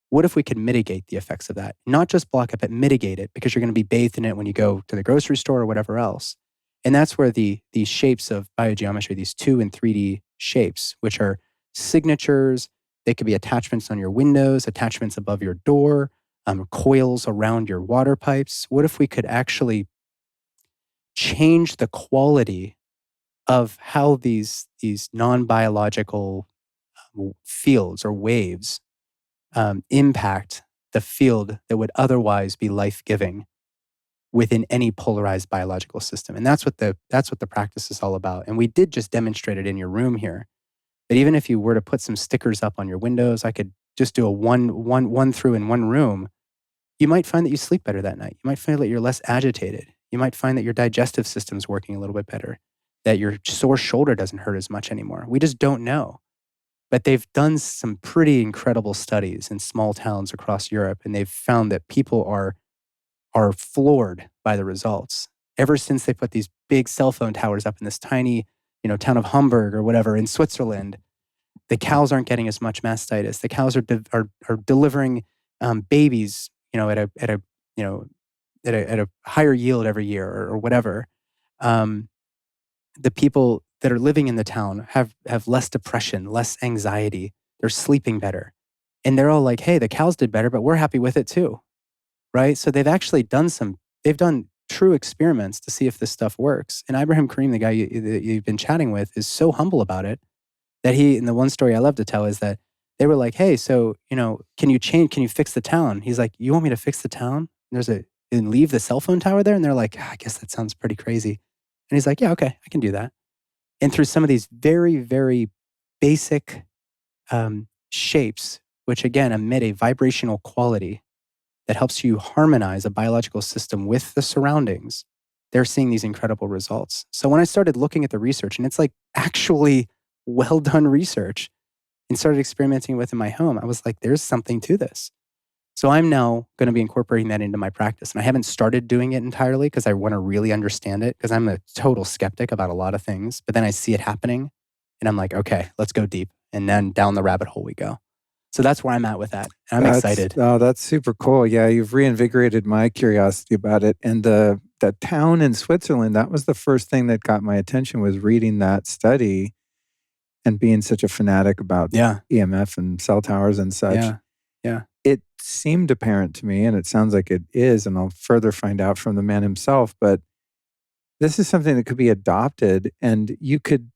what if we could mitigate the effects of that? Not just block it, but mitigate it, because you're going to be bathed in it when you go to the grocery store or whatever else. And that's where these shapes of biogeometry, these 2 and 3D shapes, which are signatures, they could be attachments on your windows, attachments above your door, coils around your water pipes. What if we could actually change the quality of how these non-biological fields or waves impact the field that would otherwise be life-giving within any polarized biological system? And that's what the practice is all about. And we did just demonstrate it in your room here. That even if you were to put some stickers up on your windows, I could just do a one through in one room. You might find that you sleep better that night. You might find that you're less agitated. You might find that your digestive system's working a little bit better, that your sore shoulder doesn't hurt as much anymore. We just don't know. But they've done some pretty incredible studies in small towns across Europe, and they've found that people are floored by the results. Ever since they put these big cell phone towers up in this tiny, town of Hamburg or whatever in Switzerland, the cows aren't getting as much mastitis. The cows are delivering babies, at a higher yield every year or whatever. The people that are living in the town have less depression, less anxiety. They're sleeping better. And they're all like, hey, the cows did better, but we're happy with it too, right? So they've actually done true experiments to see if this stuff works. And Ibrahim Karim, the guy you've been chatting with, is so humble about it that and the one story I love to tell is that they were like, hey, so, can you fix the town? He's like, you want me to fix the town? And leave the cell phone tower there? And they're like, I guess that sounds pretty crazy. And he's like, yeah, okay, I can do that. And through some of these very, very basic shapes, which again emit a vibrational quality that helps you harmonize a biological system with the surroundings, they're seeing these incredible results. So when I started looking at the research, and it's like actually well done research and started experimenting with in my home. I was like, there's something to this. So I'm now going to be incorporating that into my practice. And I haven't started doing it entirely because I want to really understand it, because I'm a total skeptic about a lot of things. But then I see it happening and I'm like, okay, let's go deep. And then down the rabbit hole we go. So that's where I'm at with that. And I'm excited. Oh, that's super cool. Yeah, you've reinvigorated my curiosity about it. And the town in Switzerland, that was the first thing that got my attention, was reading that study and being such a fanatic about EMF and cell towers and such. Yeah. It seemed apparent to me, and it sounds like it is, and I'll further find out from the man himself, but this is something that could be adopted, and you could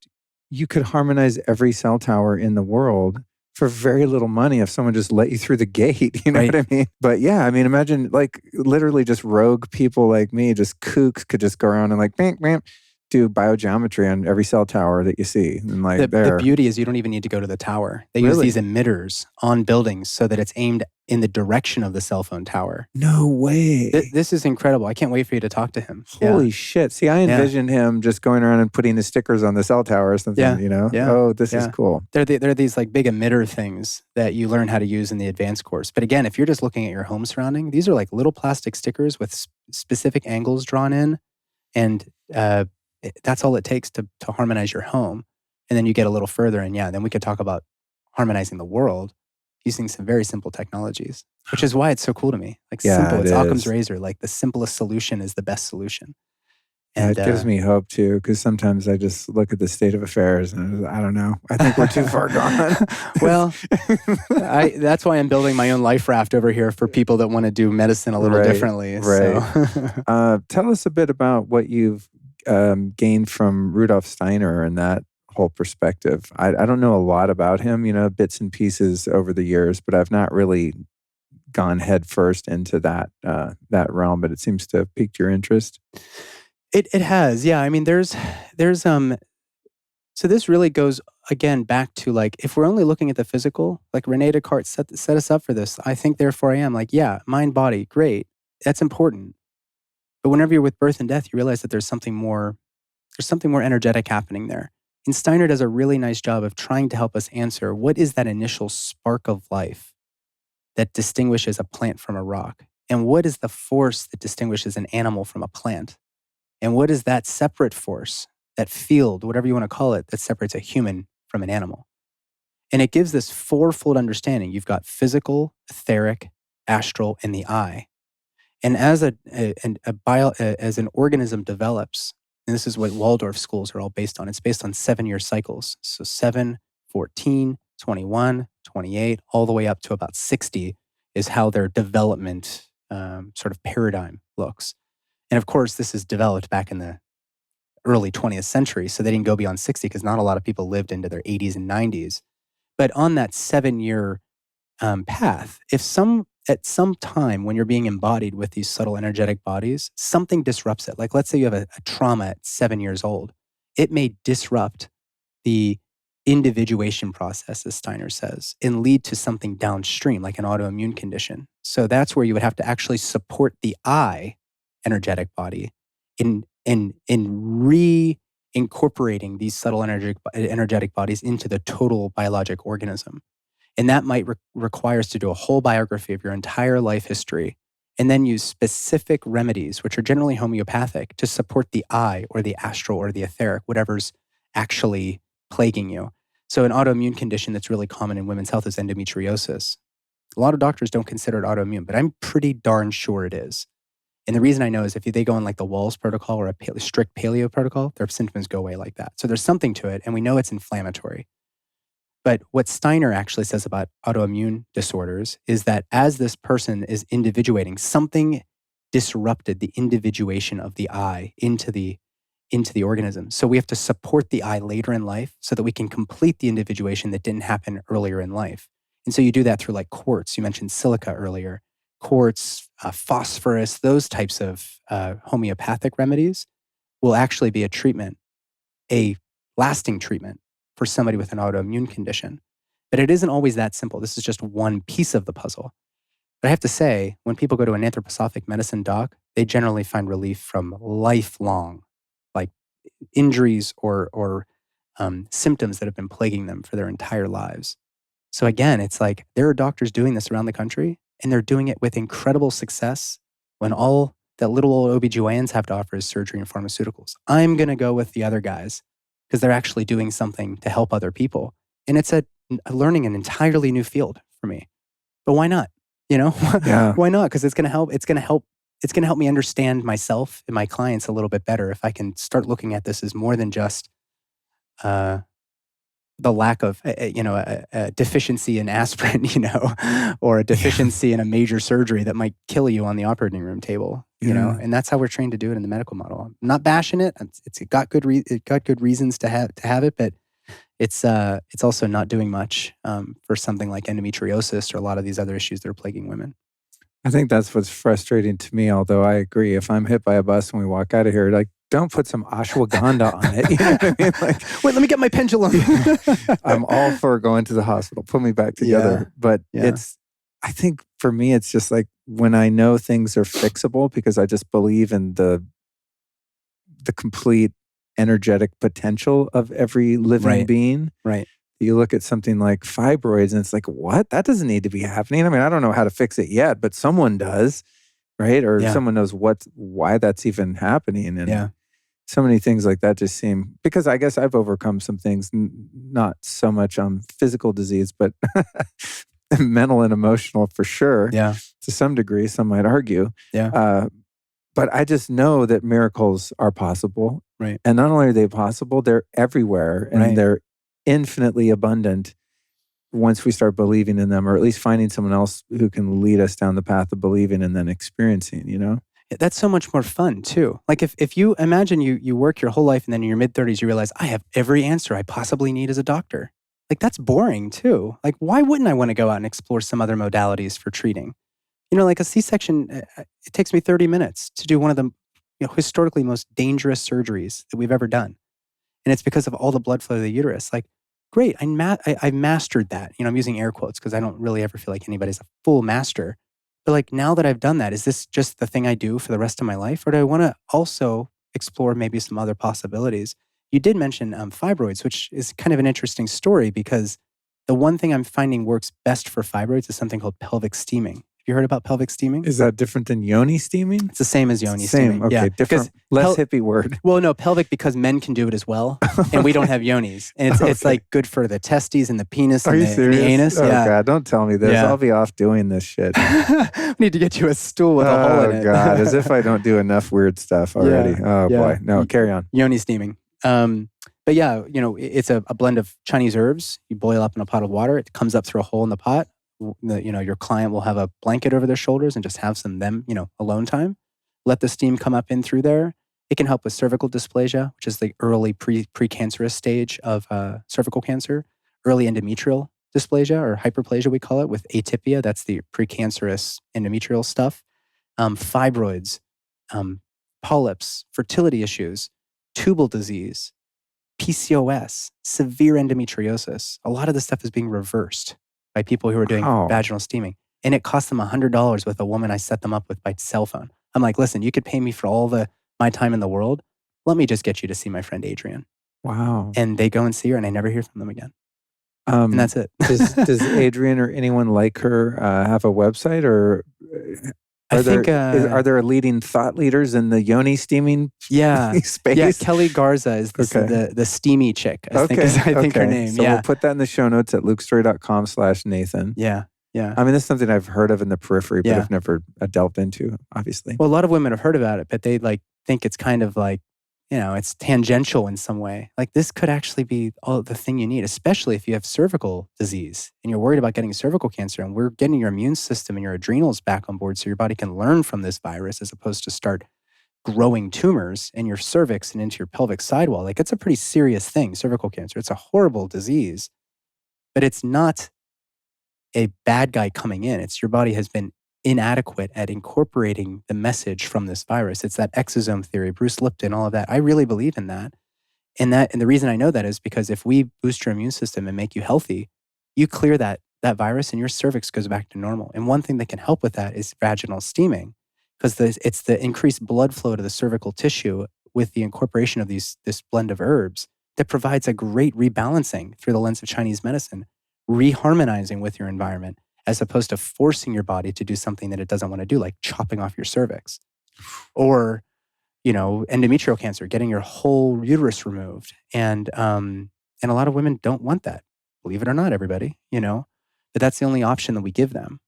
harmonize every cell tower in the world for very little money if someone just let you through the gate. You know what I mean? But yeah, I mean, imagine like literally just rogue people like me, just kooks, could just go around and like bam, bam, do biogeometry on every cell tower that you see. And like the beauty is you don't even need to go to the tower. They use these emitters on buildings so that it's aimed in the direction of the cell phone tower. No way. This is incredible. I can't wait for you to talk to him. Holy shit. See, I envisioned him just going around and putting the stickers on the cell tower or something, you know? Yeah. Oh, this is cool. They're these like big emitter things that you learn how to use in the advanced course. But again, if you're just looking at your home surrounding, these are like little plastic stickers with specific angles drawn in. And that's all it takes to harmonize your home. And then you get a little further and then we could talk about harmonizing the world using some very simple technologies, which is why it's so cool to me. Like simple, it's Occam's razor. Like the simplest solution is the best solution. And it gives me hope too, because sometimes I just look at the state of affairs and I don't know. I think we're too far gone. Well, that's why I'm building my own life raft over here for people that want to do medicine a little differently. Right. So. Tell us a bit about what you've gained from Rudolf Steiner and that whole perspective. I don't know a lot about him, you know, bits and pieces over the years, but I've not really gone head first into that realm, but it seems to have piqued your interest. It has, yeah. I mean, there's so this really goes again back to like, if we're only looking at the physical, like Rene Descartes set us up for this. I think, therefore I am. Like, yeah, mind, body, great, that's important. But whenever you're with birth and death, you realize that there's something more energetic happening there. And Steiner does a really nice job of trying to help us answer, what is that initial spark of life that distinguishes a plant from a rock? And what is the force that distinguishes an animal from a plant? And what is that separate force, that field, whatever you want to call it, that separates a human from an animal? And it gives this fourfold understanding. You've got physical, etheric, astral, and the eye. And as as an organism develops, and this is what Waldorf schools are all based on. It's based on 7-year cycles. So 7, 14, 21, 28, all the way up to about 60 is how their development sort of paradigm looks. And of course, this is developed back in the early 20th century. So they didn't go beyond 60 because not a lot of people lived into their 80s and 90s. But on that 7-year path, at some time when you're being embodied with these subtle energetic bodies, something disrupts it. Like let's say you have a trauma at 7 years old. It may disrupt the individuation process, as Steiner says, and lead to something downstream, like an autoimmune condition. So that's where you would have to actually support the I energetic body in reincorporating these subtle energetic bodies into the total biologic organism. And that might require us to do a whole biography of your entire life history and then use specific remedies, which are generally homeopathic, to support the I or the astral or the etheric, whatever's actually plaguing you. So an autoimmune condition that's really common in women's health is endometriosis. A lot of doctors don't consider it autoimmune, but I'm pretty darn sure it is. And the reason I know is if they go on like the Walls protocol or a strict paleo protocol, their symptoms go away like that. So there's something to it, and we know it's inflammatory. But what Steiner actually says about autoimmune disorders is that as this person is individuating, something disrupted the individuation of the I into the organism. So we have to support the I later in life so that we can complete the individuation that didn't happen earlier in life. And so you do that through like quartz. You mentioned silica earlier. Quartz, phosphorus, those types of homeopathic remedies will actually be a treatment, a lasting treatment for somebody with an autoimmune condition. But it isn't always that simple. This is just one piece of the puzzle. But I have to say, when people go to an anthroposophic medicine doc, they generally find relief from lifelong, like injuries or symptoms that have been plaguing them for their entire lives. So again, it's like there are doctors doing this around the country, and they're doing it with incredible success when all that little old OBGYNs have to offer is surgery and pharmaceuticals. I'm going to go with the other guys because they're actually doing something to help other people. And it's learning an entirely new field for me. But why not? Yeah. Why not? Because it's going to help. It's going to help me understand myself and my clients a little bit better if I can start looking at this as more than just the lack of, a deficiency in aspirin, or a deficiency in a major surgery that might kill you on the operating room table, and that's how we're trained to do it in the medical model. I'm not bashing it. It got good reasons to have it, but it's also not doing much for something like endometriosis or a lot of these other issues that are plaguing women. I think that's what's frustrating to me, although I agree. If I'm hit by a bus and we walk out of here, like, don't put some ashwagandha on it. You know what I mean? Like, wait, let me get my pendulum. I'm all for going to the hospital, put me back together. Yeah. But Yeah. I think for me, it's just like when I know things are fixable because I just believe in the complete energetic potential of every living being. Right. You look at something like fibroids and it's like, what? That doesn't need to be happening. I mean, I don't know how to fix it yet, but someone does, right? Or someone knows why that's even happening. And so many things like that just seem, because I guess I've overcome some things, not so much on physical disease, but mental and emotional for sure. Yeah. To some degree, some might argue. Yeah. But I just know that miracles are possible. Right. And not only are they possible, they're everywhere and they're infinitely abundant once we start believing in them, or at least finding someone else who can lead us down the path of believing and then experiencing, That's so much more fun too. Like if you imagine you work your whole life and then in your mid-30s you realize I have every answer I possibly need as a doctor. Like that's boring too. Like why wouldn't I want to go out and explore some other modalities for treating? Like a C-section, it takes me 30 minutes to do one of the historically most dangerous surgeries that we've ever done. And it's because of all the blood flow to the uterus. Like, great, I mastered that. I'm using air quotes because I don't really ever feel like anybody's a full master. But like now that I've done that, is this just the thing I do for the rest of my life? Or do I want to also explore maybe some other possibilities? You did mention fibroids, which is kind of an interesting story because the one thing I'm finding works best for fibroids is something called pelvic steaming. Have you heard about pelvic steaming? Is that different than yoni steaming? It's the same as yoni steaming. Okay, different, less hippie word. Well, no, pelvic because men can do it as well, and we don't have yonis. And it's like good for the testes and the penis and the anus. Oh God, don't tell me this. I'll be off doing this shit. We need to get you a stool with a hole in it. Oh God, as if I don't do enough weird stuff already. Boy, no, carry on. Yoni steaming. But yeah, it's a blend of Chinese herbs. You boil up in a pot of water. It comes up through a hole in the pot. Your client will have a blanket over their shoulders and just have them alone time. Let the steam come up in through there. It can help with cervical dysplasia, which is the early precancerous stage of cervical cancer. Early endometrial dysplasia or hyperplasia, we call it, with atypia. That's the precancerous endometrial stuff. Fibroids, polyps, fertility issues, tubal disease, PCOS, severe endometriosis. A lot of this stuff is being reversed by people who are doing vaginal steaming. And it costs them $100 with a woman I set them up with by cell phone. I'm like, listen, you could pay me for all my time in the world. Let me just get you to see my friend Adrienne. Wow. And they go and see her and I never hear from them again. And that's it. Does Adrienne or anyone like her have a website, or are there leading thought leaders in the yoni steaming space? Yeah, Kelly Garza is the steamy chick, I think her name. So we'll put that in the show notes at lukestory.com/Nathan. Yeah. I mean, this is something I've heard of in the periphery, but I've never delved into, obviously. Well, a lot of women have heard about it, but they think it's kind of like, it's tangential in some way. Like this could actually be all the thing you need, especially if you have cervical disease and you're worried about getting cervical cancer, and we're getting your immune system and your adrenals back on board so your body can learn from this virus as opposed to start growing tumors in your cervix and into your pelvic sidewall. Like it's a pretty serious thing, cervical cancer. It's a horrible disease, but it's not a bad guy coming in. It's your body has been inadequate at incorporating the message from this virus. It's that exosome theory, Bruce Lipton, all of that. I really believe in that. And the reason I know that is because if we boost your immune system and make you healthy, you clear that virus and your cervix goes back to normal. And one thing that can help with that is vaginal steaming, because it's the increased blood flow to the cervical tissue with the incorporation of this blend of herbs that provides a great rebalancing through the lens of Chinese medicine, reharmonizing with your environment, as opposed to forcing your body to do something that it doesn't want to do, like chopping off your cervix. Or, endometrial cancer, getting your whole uterus removed. And a lot of women don't want that. Believe it or not, everybody, but that's the only option that we give them.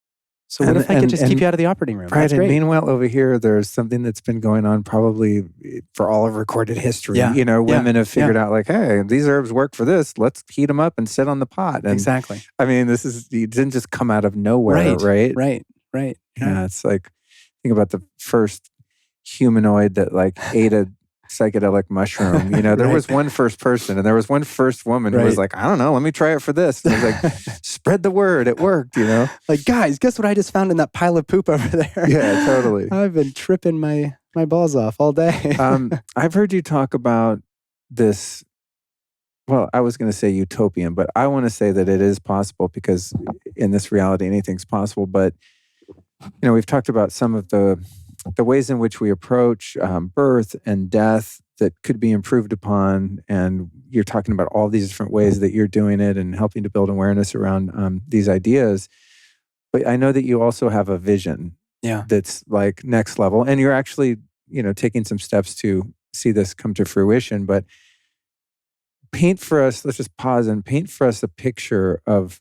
So what if I could just keep you out of the operating room? Right. That's great. And meanwhile, over here, there's something that's been going on probably for all of recorded history. Yeah. Women have figured out like, hey, these herbs work for this. Let's heat them up and sit on the pot. And Exactly. I mean, it didn't just come out of nowhere, right? Right. Yeah. It's like, think about the first humanoid that like ate a psychedelic mushroom. There was one first person and there was one first woman who was like, I don't know, let me try it for this. And it was like, spread the word, it worked, Like, guys, guess what I just found in that pile of poop over there? Yeah, totally. I've been tripping my balls off all day. I've heard you talk about this, well, I was going to say utopian, but I want to say that it is possible because in this reality, anything's possible. But, we've talked about some of the ways in which we approach birth and death that could be improved upon. And you're talking about all these different ways that you're doing it and helping to build awareness around these ideas. But I know that you also have a vision that's like next level. And you're actually, taking some steps to see this come to fruition. But paint for us, let's just pause and paint for us a picture of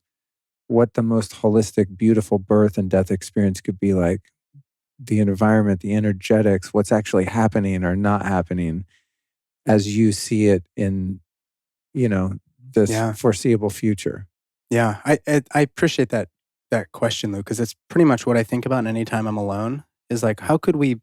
what the most holistic, beautiful birth and death experience could be like. The environment, the energetics, what's actually happening or not happening as you see it in, this foreseeable future. Yeah, I appreciate that question, Luke, because it's pretty much what I think about anytime I'm alone is like, how could we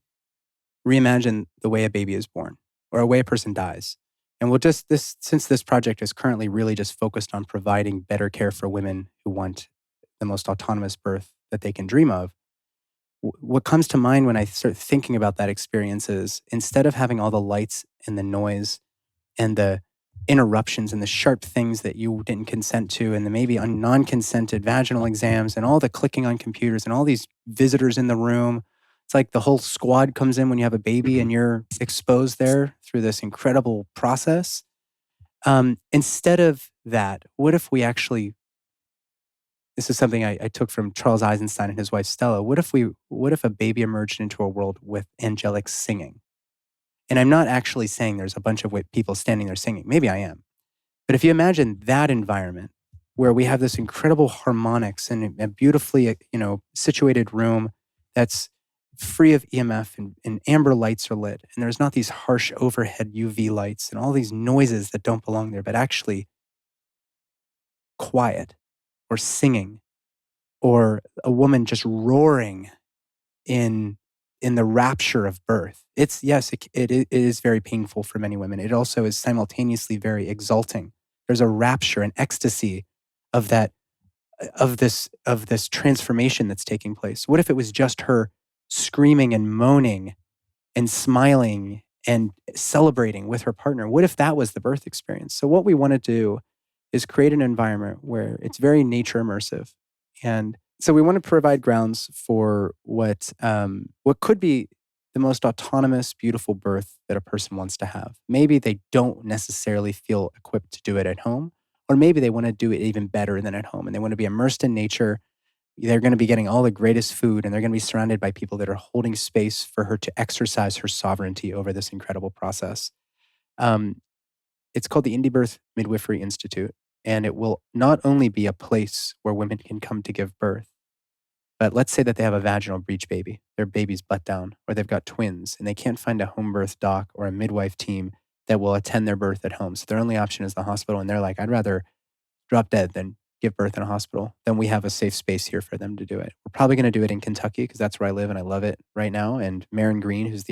reimagine the way a baby is born or a way a person dies? And we'll since this project is currently really just focused on providing better care for women who want the most autonomous birth that they can dream of, what comes to mind when I start thinking about that experience is instead of having all the lights and the noise and the interruptions and the sharp things that you didn't consent to and the maybe non-consented vaginal exams and all the clicking on computers and all these visitors in the room, it's like the whole squad comes in when you have a baby and you're exposed there through this incredible process. Instead of that, what if we actually, this is something I took from Charles Eisenstein and his wife Stella. What if a baby emerged into a world with angelic singing? And I'm not actually saying there's a bunch of people standing there singing. Maybe I am. But if you imagine that environment where we have this incredible harmonics and a beautifully, situated room that's free of EMF and amber lights are lit, and there's not these harsh overhead UV lights and all these noises that don't belong there, but actually quiet, or singing, or a woman just roaring in the rapture of birth. It is very painful for many women. It also is simultaneously very exalting. There's a rapture and ecstasy of this transformation that's taking place. What if it was just her screaming and moaning and smiling and celebrating with her partner? What if that was the birth experience? So what we want to do is create an environment where it's very nature immersive. And so we want to provide grounds for what could be the most autonomous, beautiful birth that a person wants to have. Maybe they don't necessarily feel equipped to do it at home, or maybe they want to do it even better than at home and they want to be immersed in nature. They're going to be getting all the greatest food and they're going to be surrounded by people that are holding space for her to exercise her sovereignty over this incredible process. It's called the Indie Birth Midwifery Institute, and it will not only be a place where women can come to give birth, but let's say that they have a vaginal breech baby, their baby's butt down, or they've got twins, and they can't find a home birth doc or a midwife team that will attend their birth at home. So their only option is the hospital, and they're like, I'd rather drop dead than give birth in a hospital. Then we have a safe space here for them to do it. We're probably going to do it in Kentucky because that's where I live and I love it right now. And Maren Green, who's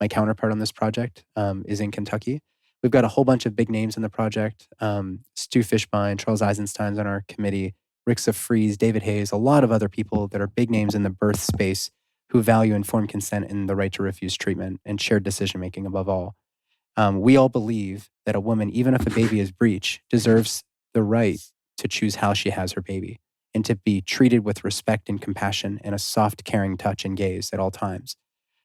my counterpart on this project, is in Kentucky. We've got a whole bunch of big names in the project. Stu Fishbein, Charles Eisenstein's on our committee, Rick Fries, David Hayes, a lot of other people that are big names in the birth space who value informed consent and the right to refuse treatment and shared decision-making above all. We all believe that a woman, even if a baby is breech, deserves the right to choose how she has her baby and to be treated with respect and compassion and a soft, caring touch and gaze at all times.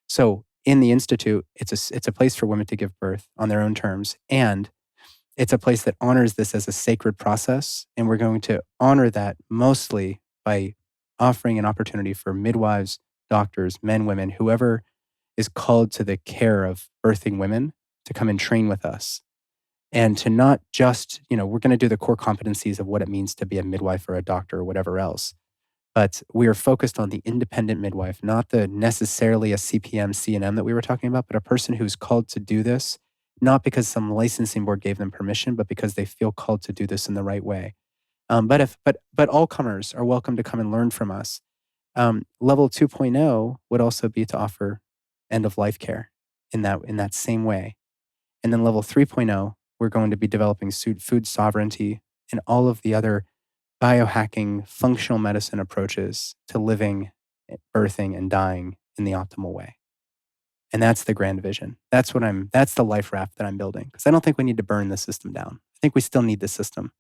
So in the Institute, it's a place for women to give birth on their own terms. And It's a place that honors this as a sacred process. And we're going to honor that mostly by offering an opportunity for midwives, doctors, men, women, whoever is called to the care of birthing women to come and train with us. And to not just, we're going to do the core competencies of what it means to be a midwife or a doctor or whatever else. But we are focused on the independent midwife, not the necessarily a CPM, CNM that we were talking about, but a person who's called to do this, not because some licensing board gave them permission, but because they feel called to do this in the right way. But all comers are welcome to come and learn from us. Level 2.0 would also be to offer end of life care in that same way. And then level 3.0, we're going to be developing food sovereignty and all of the other biohacking, functional medicine approaches to living, birthing, and dying in the optimal way. And that's the grand vision. That's the life raft that I'm building. Because I don't think we need to burn the system down. I think we still need the system.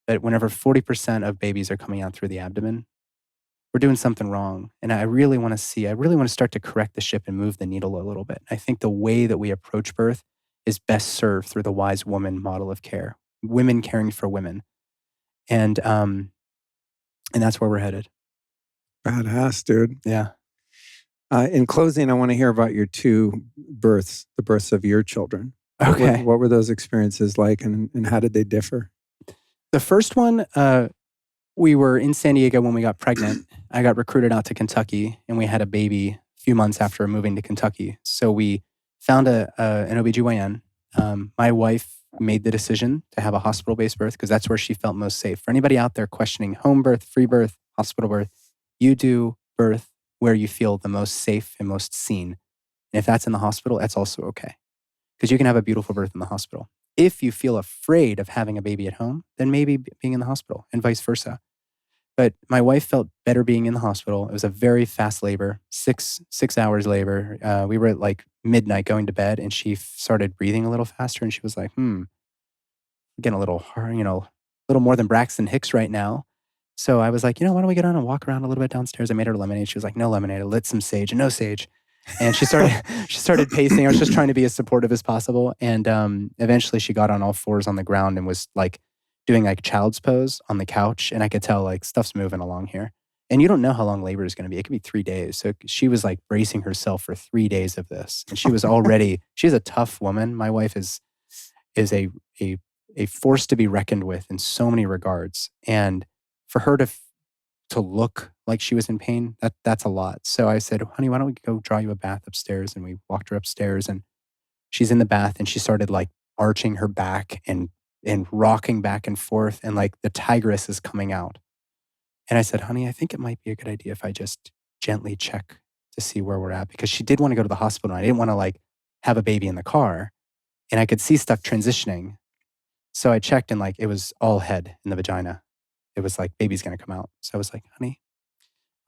But whenever 40% of babies are coming out through the abdomen, we're doing something wrong. And I really want to start to correct the ship and move the needle a little bit. I think the way that we approach birth is best served through the wise woman model of care, women caring for women. And that's where we're headed. Badass, dude. Yeah. In closing, I want to hear about your two births, the births of your children. Okay. What were those experiences like, and how did they differ? The first one, we were in San Diego when we got pregnant. I got recruited out to Kentucky, and we had a baby a few months after moving to Kentucky. So we found an OBGYN. My wife made the decision to have a hospital-based birth because that's where she felt most safe. For anybody out there questioning home birth, free birth, hospital birth, you do birth where you feel the most safe and most seen. And if that's in the hospital, that's also okay. Because you can have a beautiful birth in the hospital. If you feel afraid of having a baby at home, then maybe being in the hospital and vice versa. But my wife felt better being in the hospital. It was a very fast labor, six hours labor. We were at like midnight going to bed, and she started breathing a little faster, and she was like, getting a little hard, a little more than Braxton Hicks right now. So I was like, why don't we get on and walk around a little bit downstairs? I made her lemonade. She was like, no lemonade. I lit some sage and no sage. And she started pacing. I was just trying to be as supportive as possible. And eventually she got on all fours on the ground and was like doing like child's pose on the couch. And I could tell like stuff's moving along here. And you don't know how long labor is going to be. It could be 3 days. So she was like bracing herself for 3 days of this. And she was already, she's a tough woman. My wife is a force to be reckoned with in so many regards. And for her to look like she was in pain, that's a lot. So I said, honey, why don't we go draw you a bath upstairs? And we walked her upstairs, and she's in the bath, and she started like arching her back and rocking back and forth, and like the tigress is coming out. And I said, honey, I think it might be a good idea if I just gently check to see where we're at, because she did want to go to the hospital. And I didn't want to like have a baby in the car, and I could see stuff transitioning. So I checked, and like it was all head in the vagina. It was like, baby's going to come out. So I was like, honey,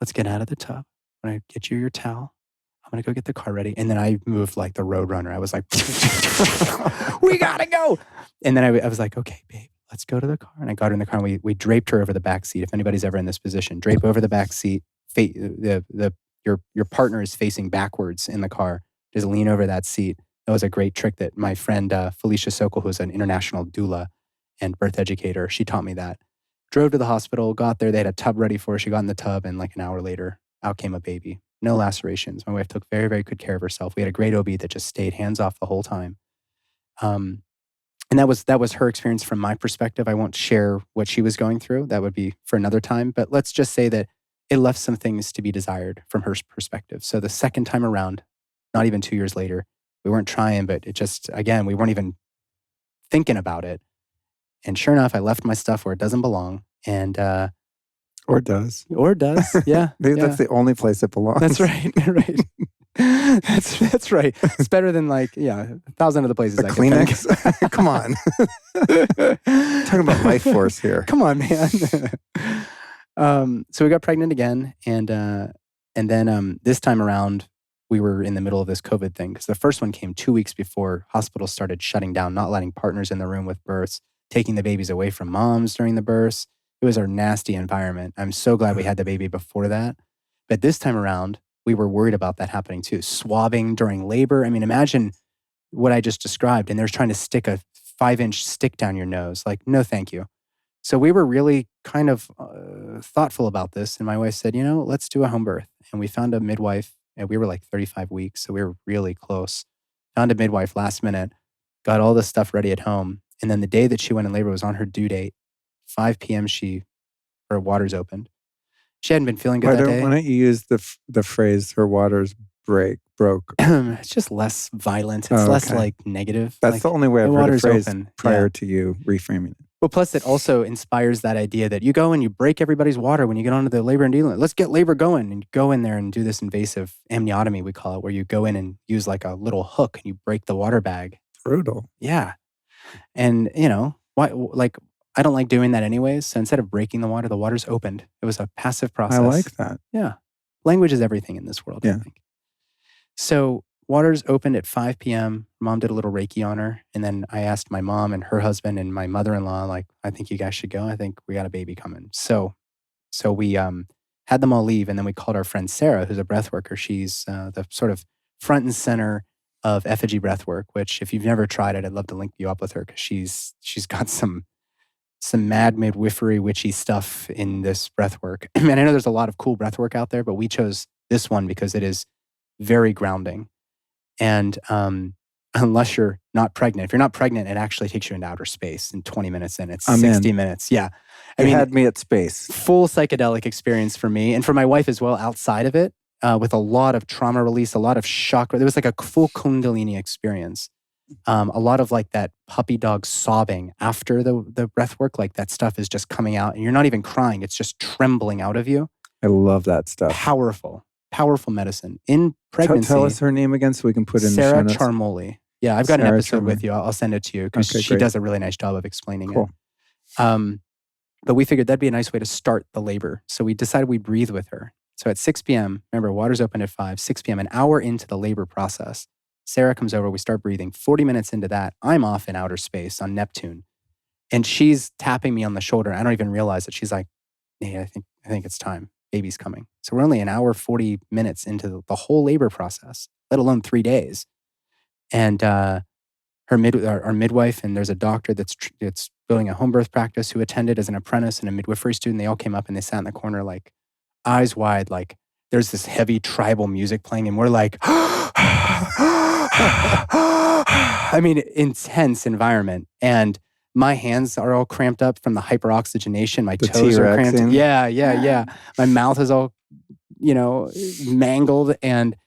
let's get out of the tub. I'm going to get you your towel. I'm going to go get the car ready. And then I moved like the road runner. I was like, we got to go. And then I was like, okay, babe, let's go to the car. And I got her in the car, and we draped her over the back seat. If anybody's ever in this position, drape over the back seat. Your partner is facing backwards in the car. Just lean over that seat. That was a great trick that my friend Felicia Sokol, who's an international doula and birth educator, she taught me that. Drove to the hospital, got there. They had a tub ready for her. She got in the tub, and like an hour later, out came a baby. No lacerations. My wife took very, very good care of herself. We had a great OB that just stayed hands off the whole time. And that was her experience from my perspective. I won't share what she was going through. That would be for another time. But let's just say that it left some things to be desired from her perspective. So the second time around, not even 2 years later, we weren't trying, but it just, again, we weren't even thinking about it. And sure enough, I left my stuff where it doesn't belong. And or does. Yeah. Maybe that's the only place it belongs. That's right. Right. That's right. It's better than like, 1,000 other places. A Kleenex? Come on. Talking about life force here. Come on, man. So we got pregnant again. And then this time around, we were in the middle of this COVID thing, because the first one came 2 weeks before hospitals started shutting down, not letting partners in the room with births, taking the babies away from moms during the births. It was our nasty environment. I'm so glad we had the baby before that. But this time around, we were worried about that happening too. Swabbing during labor. I mean, imagine what I just described. And they're trying to stick a 5-inch stick down your nose. Like, no, thank you. So we were really kind of thoughtful about this. And my wife said, let's do a home birth. And we found a midwife, and we were like 35 weeks. So we were really close. Found a midwife last minute, got all the stuff ready at home. And then the day that she went in labor was on her due date. 5 p.m. her waters opened. She hadn't been feeling good that day. Why don't you use the phrase "her waters broke"? It's just less violent. It's less like negative. That's like, the only way I've heard the phrase open. prior to you reframing it. Well, plus it also inspires that idea that you go and you break everybody's water when you get onto the labor and delivery. Let's get labor going, and you go in there and do this invasive amniotomy, we call it, where you go in and use like a little hook and you break the water bag. Brutal. Yeah, and why? Like, I don't like doing that anyways. So instead of breaking the water's opened. It was a passive process. I like that. Yeah, language is everything in this world. I think. So waters opened at 5 p.m. Mom did a little Reiki on her. And then I asked my mom and her husband and my mother-in-law, like, I think you guys should go. I think we got a baby coming. So we had them all leave. And then we called our friend Sarah, who's a breath worker. She's the sort of front and center of effigy breath work, which if you've never tried it, I'd love to link you up with her because she's got some mad midwifery witchy stuff in this breath work. And I know there's a lot of cool breath work out there, but we chose this one because it is very grounding. And unless you're not pregnant, if you're not pregnant, it actually takes you into outer space in 20 minutes and it's 60 minutes. Yeah. I mean, had me at space. Full psychedelic experience for me and for my wife as well outside of it, with a lot of trauma release, a lot of chakra. There was like a full Kundalini experience. A lot of like that puppy dog sobbing after the breath work, like that stuff is just coming out and you're not even crying. It's just trembling out of you. I love that stuff. Powerful medicine in pregnancy. Tell us her name again so we can put in Sarah the show notes. Charmoli. Yeah, I've got an episode with you. I'll send it to you because she does a really nice job of explaining it. But we figured that'd be a nice way to start the labor. So we decided we'd breathe with her. So at 6 p.m., remember, water's open at 5, 6 p.m., an hour into the labor process, Sarah comes over, we start breathing. 40 minutes into that, I'm off in outer space on Neptune. And she's tapping me on the shoulder. I don't even realize it. She's like, hey, I think it's time. Baby's coming. So we're only an hour, 40 minutes into the whole labor process, let alone 3 days. And our midwife, and there's a doctor that's building a home birth practice who attended as an apprentice and a midwifery student. They all came up and they sat in the corner like eyes wide, like there's this heavy tribal music playing and we're like, I mean, intense environment. And my hands are all cramped up from the hyperoxygenation. My toes are cramped. Yeah. My mouth is all, mangled. And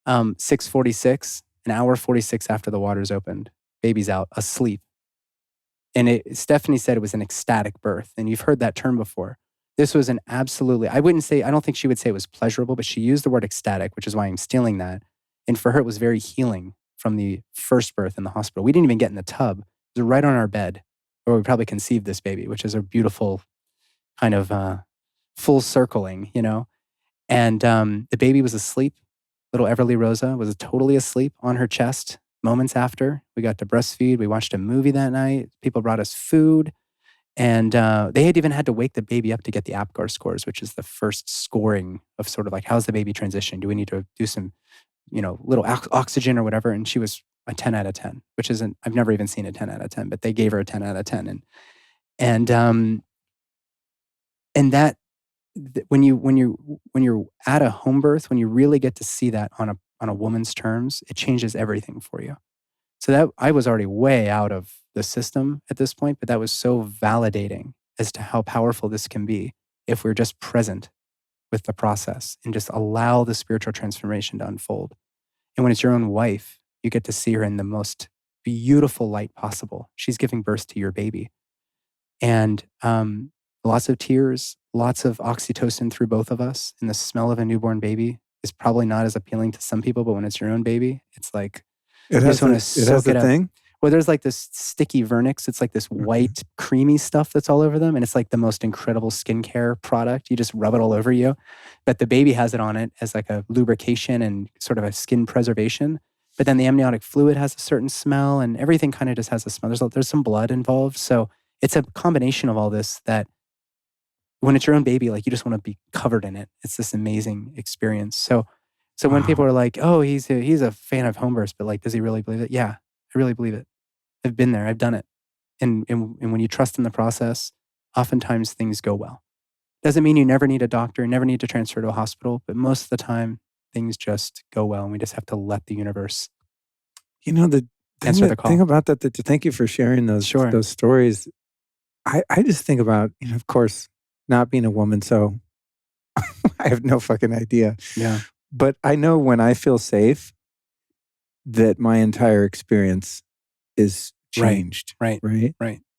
6:46, an hour 46 after the water's opened, baby's out, asleep. And Stephanie said it was an ecstatic birth. And you've heard that term before. This was an absolutely, I don't think she would say it was pleasurable, but she used the word ecstatic, which is why I'm stealing that. And for her, it was very healing from the first birth in the hospital. We didn't even get in the tub. It was right on our bed where we probably conceived this baby, which is a beautiful kind of full circling, And the baby was asleep. Little Everly Rosa was totally asleep on her chest. Moments after, we got to breastfeed. We watched a movie that night. People brought us food. And they had even had to wake the baby up to get the APGAR scores, which is the first scoring of sort of like, how's the baby transition? Do we need to do some, little oxygen or whatever? And she was a 10 out of 10, which isn't, I've never even seen a 10 out of 10, but they gave her a 10 out of 10. And that, when you're at a home birth, when you really get to see that on a woman's terms, it changes everything for you. So that I was already way out of the system at this point, but that was so validating as to how powerful this can be if we're just present with the process and just allow the spiritual transformation to unfold. And when it's your own wife, you get to see her in the most beautiful light possible. She's giving birth to your baby. And lots of tears, lots of oxytocin through both of us. And the smell of a newborn baby is probably not as appealing to some people, but when it's your own baby, it's like, it has a thing. Well, there's like this sticky vernix. It's like this white, creamy stuff that's all over them. And it's like the most incredible skincare product. You just rub it all over you. But the baby has it on it as like a lubrication and sort of a skin preservation. But then the amniotic fluid has a certain smell and everything kind of just has a smell. There's some blood involved. So it's a combination of all this that when it's your own baby, like you just want to be covered in it. It's this amazing experience. So when people are like, oh, he's a fan of home births, but like, does he really believe it? Yeah, I really believe it. I've been there. I've done it. And when you trust in the process, oftentimes things go well. Doesn't mean you never need a doctor, never need to transfer to a hospital, but most of the time things just go well, and we just have to let the universe The answer the call. thing about that, thank you for sharing those stories. I just think about, of course, not being a woman, so I have no fucking idea. Yeah. But I know when I feel safe, that my entire experience is changed. Right.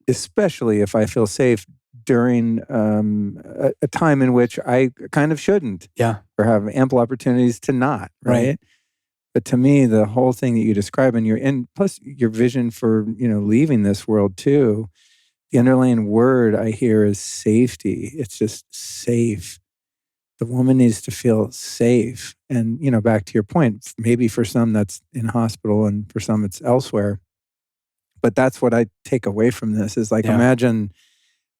Especially if I feel safe during a time in which I kind of shouldn't. Yeah. Or have ample opportunities to not. Right. But to me, the whole thing that you describe, and plus your vision for, leaving this world too, the underlying word I hear is safety. It's just safe. The woman needs to feel safe. And, back to your point, maybe for some that's in hospital and for some it's elsewhere. But that's what I take away from this is imagine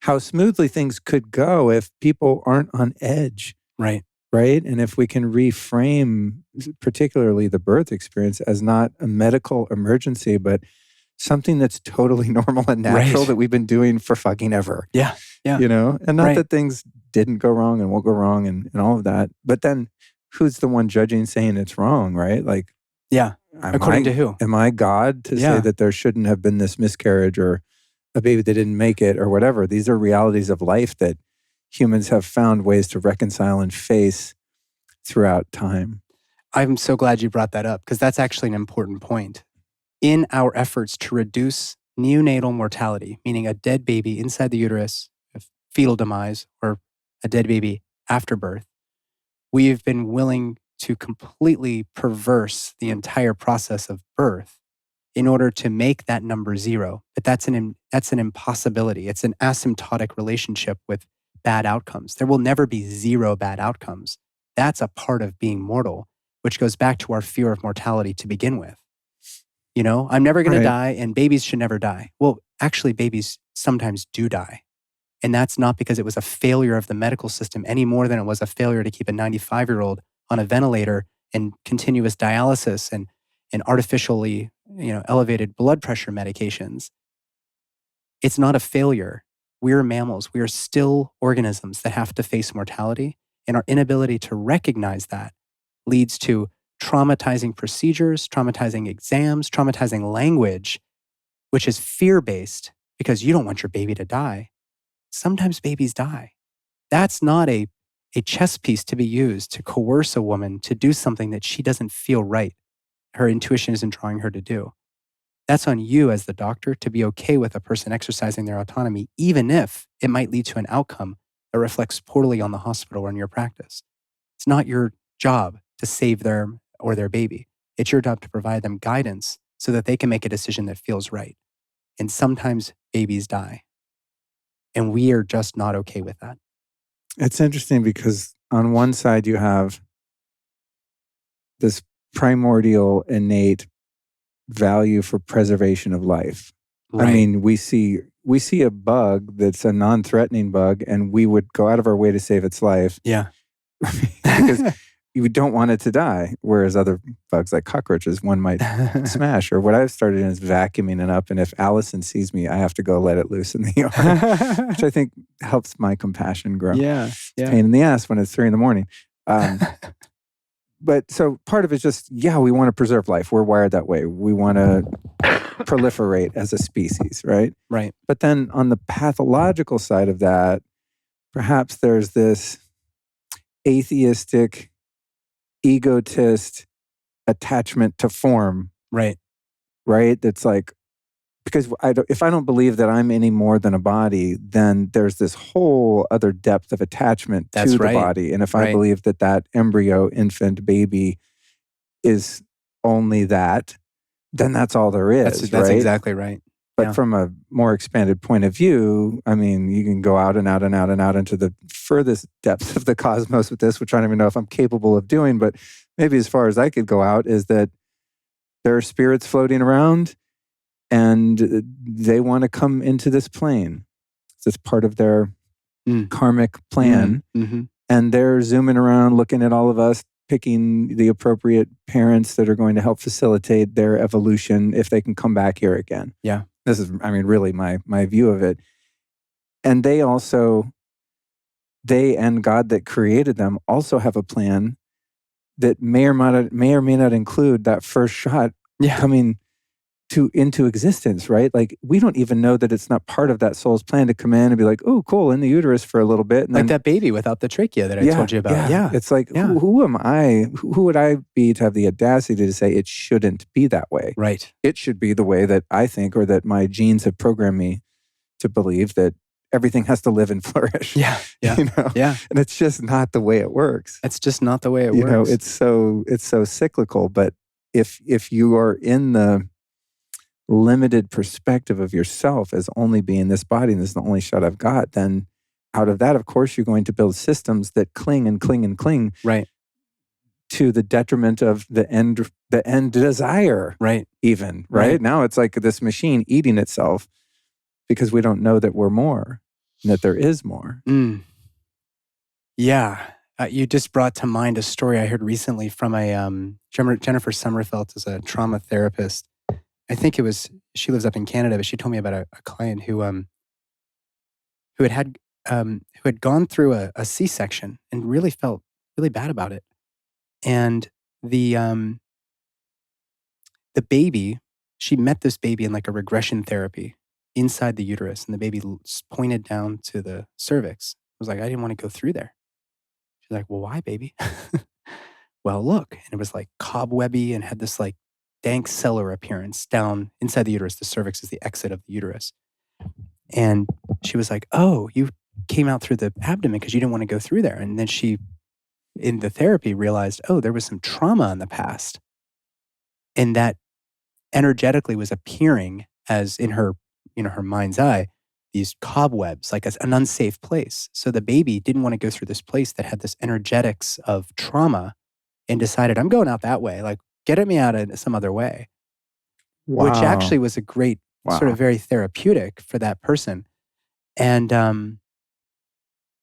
how smoothly things could go if people aren't on edge. Right. And if we can reframe particularly the birth experience as not a medical emergency, but something that's totally normal and natural that we've been doing for fucking ever. Yeah. And not that things didn't go wrong and won't go wrong and all of that. But then who's the one judging saying it's wrong, right? According to who? Am I God to say that there shouldn't have been this miscarriage or a baby that didn't make it or whatever? These are realities of life that humans have found ways to reconcile and face throughout time. I'm so glad you brought that up because that's actually an important point. In our efforts to reduce neonatal mortality, meaning a dead baby inside the uterus, a fetal demise, or a dead baby after birth, we've been willing to completely perverse the entire process of birth in order to make that number zero. But that's an impossibility. It's an asymptotic relationship with bad outcomes. There will never be zero bad outcomes. That's a part of being mortal, which goes back to our fear of mortality to begin with. I'm never going to die and babies should never die. Well, actually, babies sometimes do die. And that's not because it was a failure of the medical system any more than it was a failure to keep a 95-year-old on a ventilator and continuous dialysis and artificially, elevated blood pressure medications. It's not a failure. We're mammals. We are still organisms that have to face mortality. And our inability to recognize that leads to traumatizing procedures, traumatizing exams, traumatizing language, which is fear-based because you don't want your baby to die. Sometimes babies die. That's not a chess piece to be used to coerce a woman to do something that she doesn't feel right. Her intuition isn't drawing her to do. That's on you as the doctor to be okay with a person exercising their autonomy, even if it might lead to an outcome that reflects poorly on the hospital or in your practice. It's not your job to save them or their baby. It's your job to provide them guidance so that they can make a decision that feels right. And sometimes babies die. And we are just not okay with that. It's interesting because on one side you have this primordial innate value for preservation of life. Right. I mean, we see a bug that's a non-threatening bug and we would go out of our way to save its life. Yeah. Because you don't want it to die. Whereas other bugs like cockroaches, one might smash. Or what I've started in is vacuuming it up. And if Allison sees me, I have to go let it loose in the yard, which I think helps my compassion grow. Yeah. It's a pain in the ass when it's 3 a.m. But so part of it's just, we want to preserve life. We're wired that way. We want to proliferate as a species, right? Right. But then on the pathological side of that, perhaps there's this atheistic, egotist attachment to form. Right. That's like, because if I don't believe that I'm any more than a body, then there's this whole other depth of attachment to the body. And if I believe that embryo, infant, baby is only that, then that's all there is. That's exactly right. But from a more expanded point of view, I mean, you can go out and out and out and out into the furthest depths of the cosmos with this, which I don't even know if I'm capable of doing. But maybe as far as I could go out is that there are spirits floating around and they want to come into this plane. It's part of their karmic plan. Mm-hmm. And they're zooming around, looking at all of us, picking the appropriate parents that are going to help facilitate their evolution if they can come back here again. Yeah. This is, I mean, really my view of it. And they and God that created them also have a plan that may or may not include that first shot coming into existence, right? Like, we don't even know that it's not part of that soul's plan to come in and be like, oh, cool, in the uterus for a little bit. And like then, that baby without the trachea that I told you about. Yeah. It's like, who am I? Who would I be to have the audacity to say it shouldn't be that way? Right. It should be the way that I think, or that my genes have programmed me to believe, that everything has to live and flourish. Yeah. You know? Yeah. And it's just not the way it works. It's just not the way it You works. know, it's so cyclical. But if you are in the limited perspective of yourself as only being this body and this is the only shot I've got, then out of that, of course, you're going to build systems that cling and cling and cling, right, to the detriment of the end desire, right, even, right? Now it's like this machine eating itself because we don't know that we're more and that there is more. Yeah. You just brought to mind a story I heard recently from a Jennifer Sommerfeld is a trauma therapist. I think she lives up in Canada, but she told me about a client who had gone through a C-section and really felt really bad about it. And the baby, she met this baby in like a regression therapy inside the uterus, and the baby pointed down to the cervix. I was like, I didn't want to go through there. She's like, well, why, baby? Well, look. And it was like cobwebby and had this like dank cellar appearance down inside the uterus. The cervix is the exit of the uterus. And she was like, oh, you came out through the abdomen because you didn't want to go through there. And then she, in the therapy, realized, oh, there was some trauma in the past. And that energetically was appearing as in her, her mind's eye, these cobwebs, like an unsafe place. So the baby didn't want to go through this place that had this energetics of trauma and decided, I'm going out that way. Like, get me out in some other way. Wow. Which actually was a great sort of very therapeutic for that person. And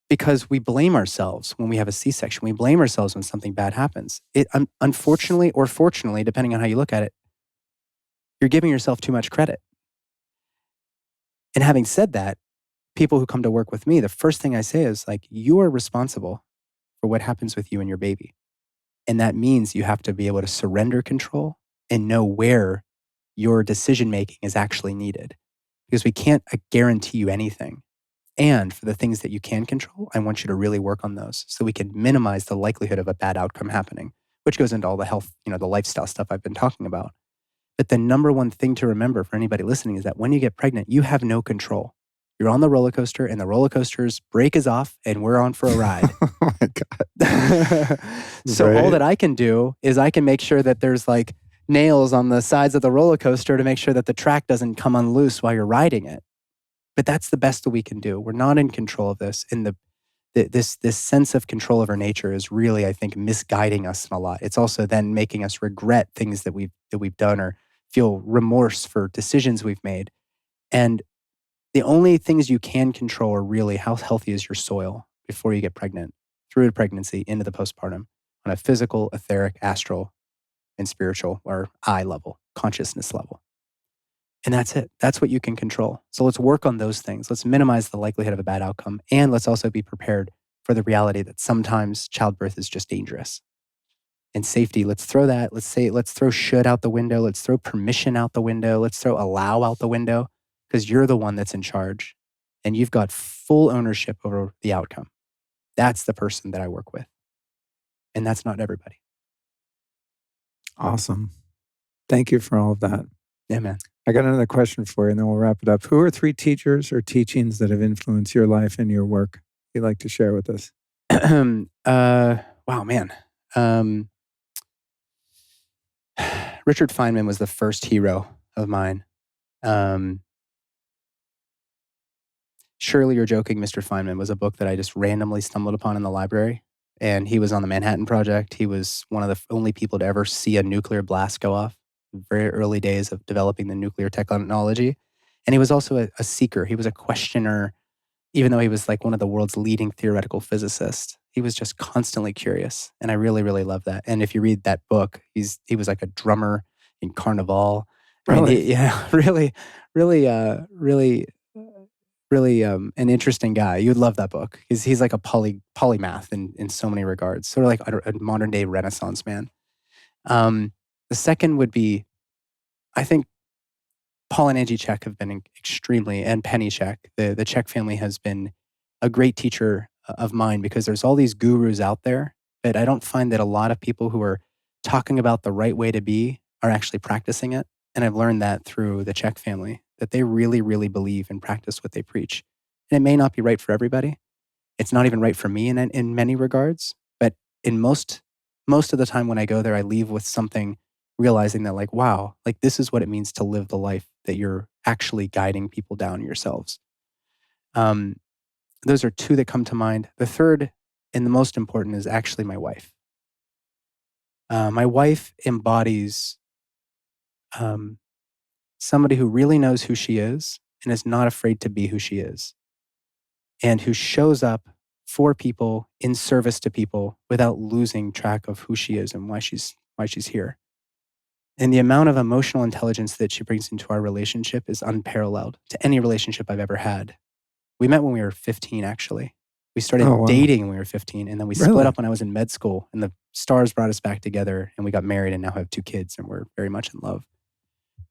because we blame ourselves when we have a C-section, we blame ourselves when something bad happens. It unfortunately or fortunately, depending on how you look at it, you're giving yourself too much credit. And having said that, people who come to work with me, the first thing I say is like, you are responsible for what happens with you and your baby. And that means you have to be able to surrender control and know where your decision-making is actually needed. Because we can't guarantee you anything. And for the things that you can control, I want you to really work on those so we can minimize the likelihood of a bad outcome happening, which goes into all the health, the lifestyle stuff I've been talking about. But the number one thing to remember for anybody listening is that when you get pregnant, you have no control. You're on the roller coaster and the roller coaster's brake is off and we're on for a ride. Oh my God. So all that I can do is I can make sure that there's like nails on the sides of the roller coaster to make sure that the track doesn't come unloose while you're riding it. But that's the best that we can do. We're not in control of this. And this sense of control over nature is really, I think, misguiding us in a lot. It's also then making us regret things that we've done or feel remorse for decisions we've made. And the only things you can control are really how healthy is your soil before you get pregnant, through the pregnancy, into the postpartum, on a physical, etheric, astral, and spiritual or eye level, consciousness level. And that's it. That's what you can control. So let's work on those things. Let's minimize the likelihood of a bad outcome. And let's also be prepared for the reality that sometimes childbirth is just dangerous. And safety, let's throw that. Let's throw should out the window. Let's throw permission out the window. Let's throw allow out the window, because you're the one that's in charge and you've got full ownership over the outcome. That's the person that I work with. And that's not everybody. Awesome. Thank you for all of that. Yeah, man. I got another question for you and then we'll wrap it up. Who are 3 teachers or teachings that have influenced your life and your work you'd like to share with us? Wow, man. Richard Feynman was the first hero of mine. Surely You're Joking, Mr. Feynman was a book that I just randomly stumbled upon in the library. And he was on the Manhattan Project. He was one of the only people to ever see a nuclear blast go off. Very early days of developing the nuclear technology. And he was also a seeker. He was a questioner, even though he was like one of the world's leading theoretical physicists. He was just constantly curious. And I really, really love that. And if you read that book, he was like a drummer in Carnival. Really? I mean, really, really, really an interesting guy. You'd love that book. He's like a polymath in so many regards. Sort of like a modern day Renaissance man. The second would be, I think, Paul and Angie Check have been extremely, and Penny Check, the Check family has been a great teacher of mine, because there's all these gurus out there, but I don't find that a lot of people who are talking about the right way to be are actually practicing it. And I've learned that through the Check family, that they really, really believe and practice what they preach. And it may not be right for everybody. It's not even right for me in many regards, but in most of the time when I go there, I leave with something, realizing that like, wow, like this is what it means to live the life that you're actually guiding people down yourselves. Those are two that come to mind. The third and the most important is actually my wife. My wife embodies somebody who really knows who she is and is not afraid to be who she is, and who shows up for people, in service to people, without losing track of who she is and why she's here. And the amount of emotional intelligence that she brings into our relationship is unparalleled to any relationship I've ever had. We met when we were 15, actually. We started dating when we were 15, and then we split up when I was in med school, and the stars brought us back together, and we got married and now have 2 kids, and we're very much in love.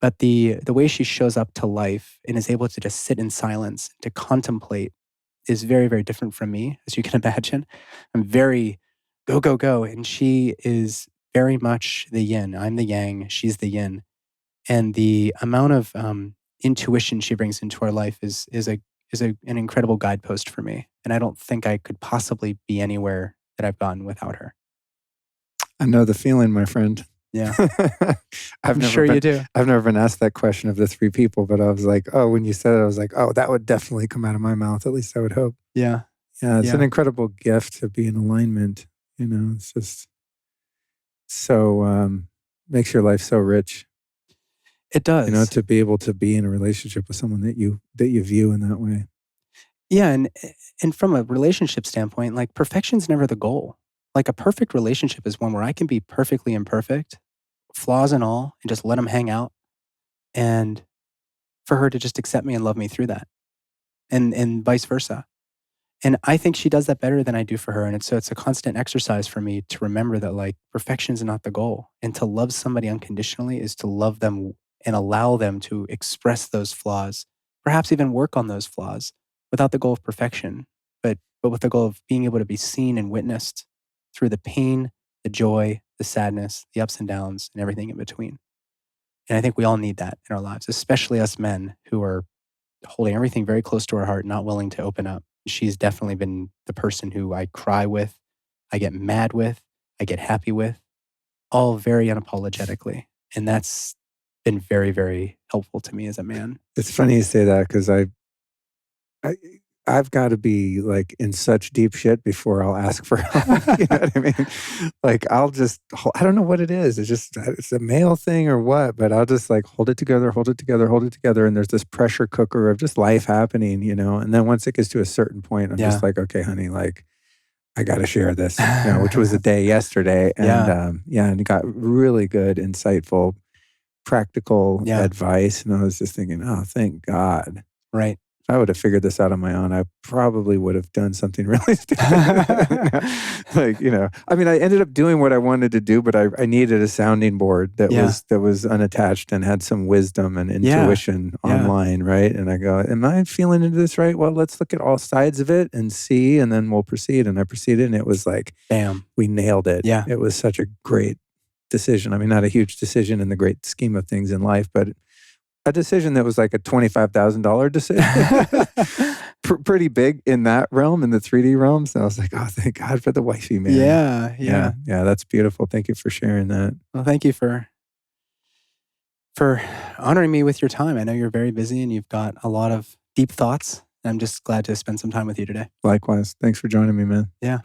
But the way she shows up to life and is able to just sit in silence, to contemplate, is very, very different from me, as you can imagine. I'm very go, go, go. And she is very much the yin. I'm the yang. She's the yin. And the amount of intuition she brings into our life is an incredible guidepost for me. And I don't think I could possibly be anywhere that I've gone without her. I know the feeling, my friend. Yeah. I'm sure you do. I've never been asked that question of the 3 people, but I was like, oh, when you said it, I was like, oh, that would definitely come out of my mouth. At least I would hope. Yeah. Yeah. It's an incredible gift to be in alignment. It's just so, makes your life so rich. It does. To be able to be in a relationship with someone that you view in that way. Yeah. And from a relationship standpoint, like, perfection's never the goal. Like, a perfect relationship is one where I can be perfectly imperfect, flaws and all, and just let them hang out. And for her to just accept me and love me through that. And vice versa. And I think she does that better than I do for her. And it's a constant exercise for me to remember that, like, perfection is not the goal. And to love somebody unconditionally is to love them and allow them to express those flaws, perhaps even work on those flaws, without the goal of perfection, but with the goal of being able to be seen and witnessed through the pain, the joy, the sadness, the ups and downs, and everything in between. And I think we all need that in our lives, especially us men who are holding everything very close to our heart, not willing to open up. She's definitely been the person who I cry with, I get mad with, I get happy with, all very unapologetically. And that's been very, very helpful to me as a man. It's funny you say that, because I've got to be like in such deep shit before I'll ask for help. You know what I mean? Like, I don't know what it is. It's a male thing or what, but I'll just like hold it together. And there's this pressure cooker of just life happening, and then once it gets to a certain point, I'm just like, okay, honey, like, I got to share this, which was a day yesterday. And and got really good, insightful, practical advice. And I was just thinking, oh, thank God. Right. If I would have figured this out on my own, I probably would have done something really stupid. I mean, I ended up doing what I wanted to do, but I needed a sounding board that was unattached and had some wisdom and intuition online, right? And I go, am I feeling into this right? Well, let's look at all sides of it and see, and then we'll proceed. And I proceeded, and it was like, bam, we nailed it. Yeah. It was such a great decision. I mean, not a huge decision in the great scheme of things in life, but a decision that was like a $25,000 decision. Pretty big in that realm, in the 3D realm. So I was like, oh, thank God for the wifey, man. Yeah, that's beautiful. Thank you for sharing that. Well, thank you for honoring me with your time. I know you're very busy and you've got a lot of deep thoughts. I'm just glad to spend some time with you today. Likewise. Thanks for joining me, man. Yeah.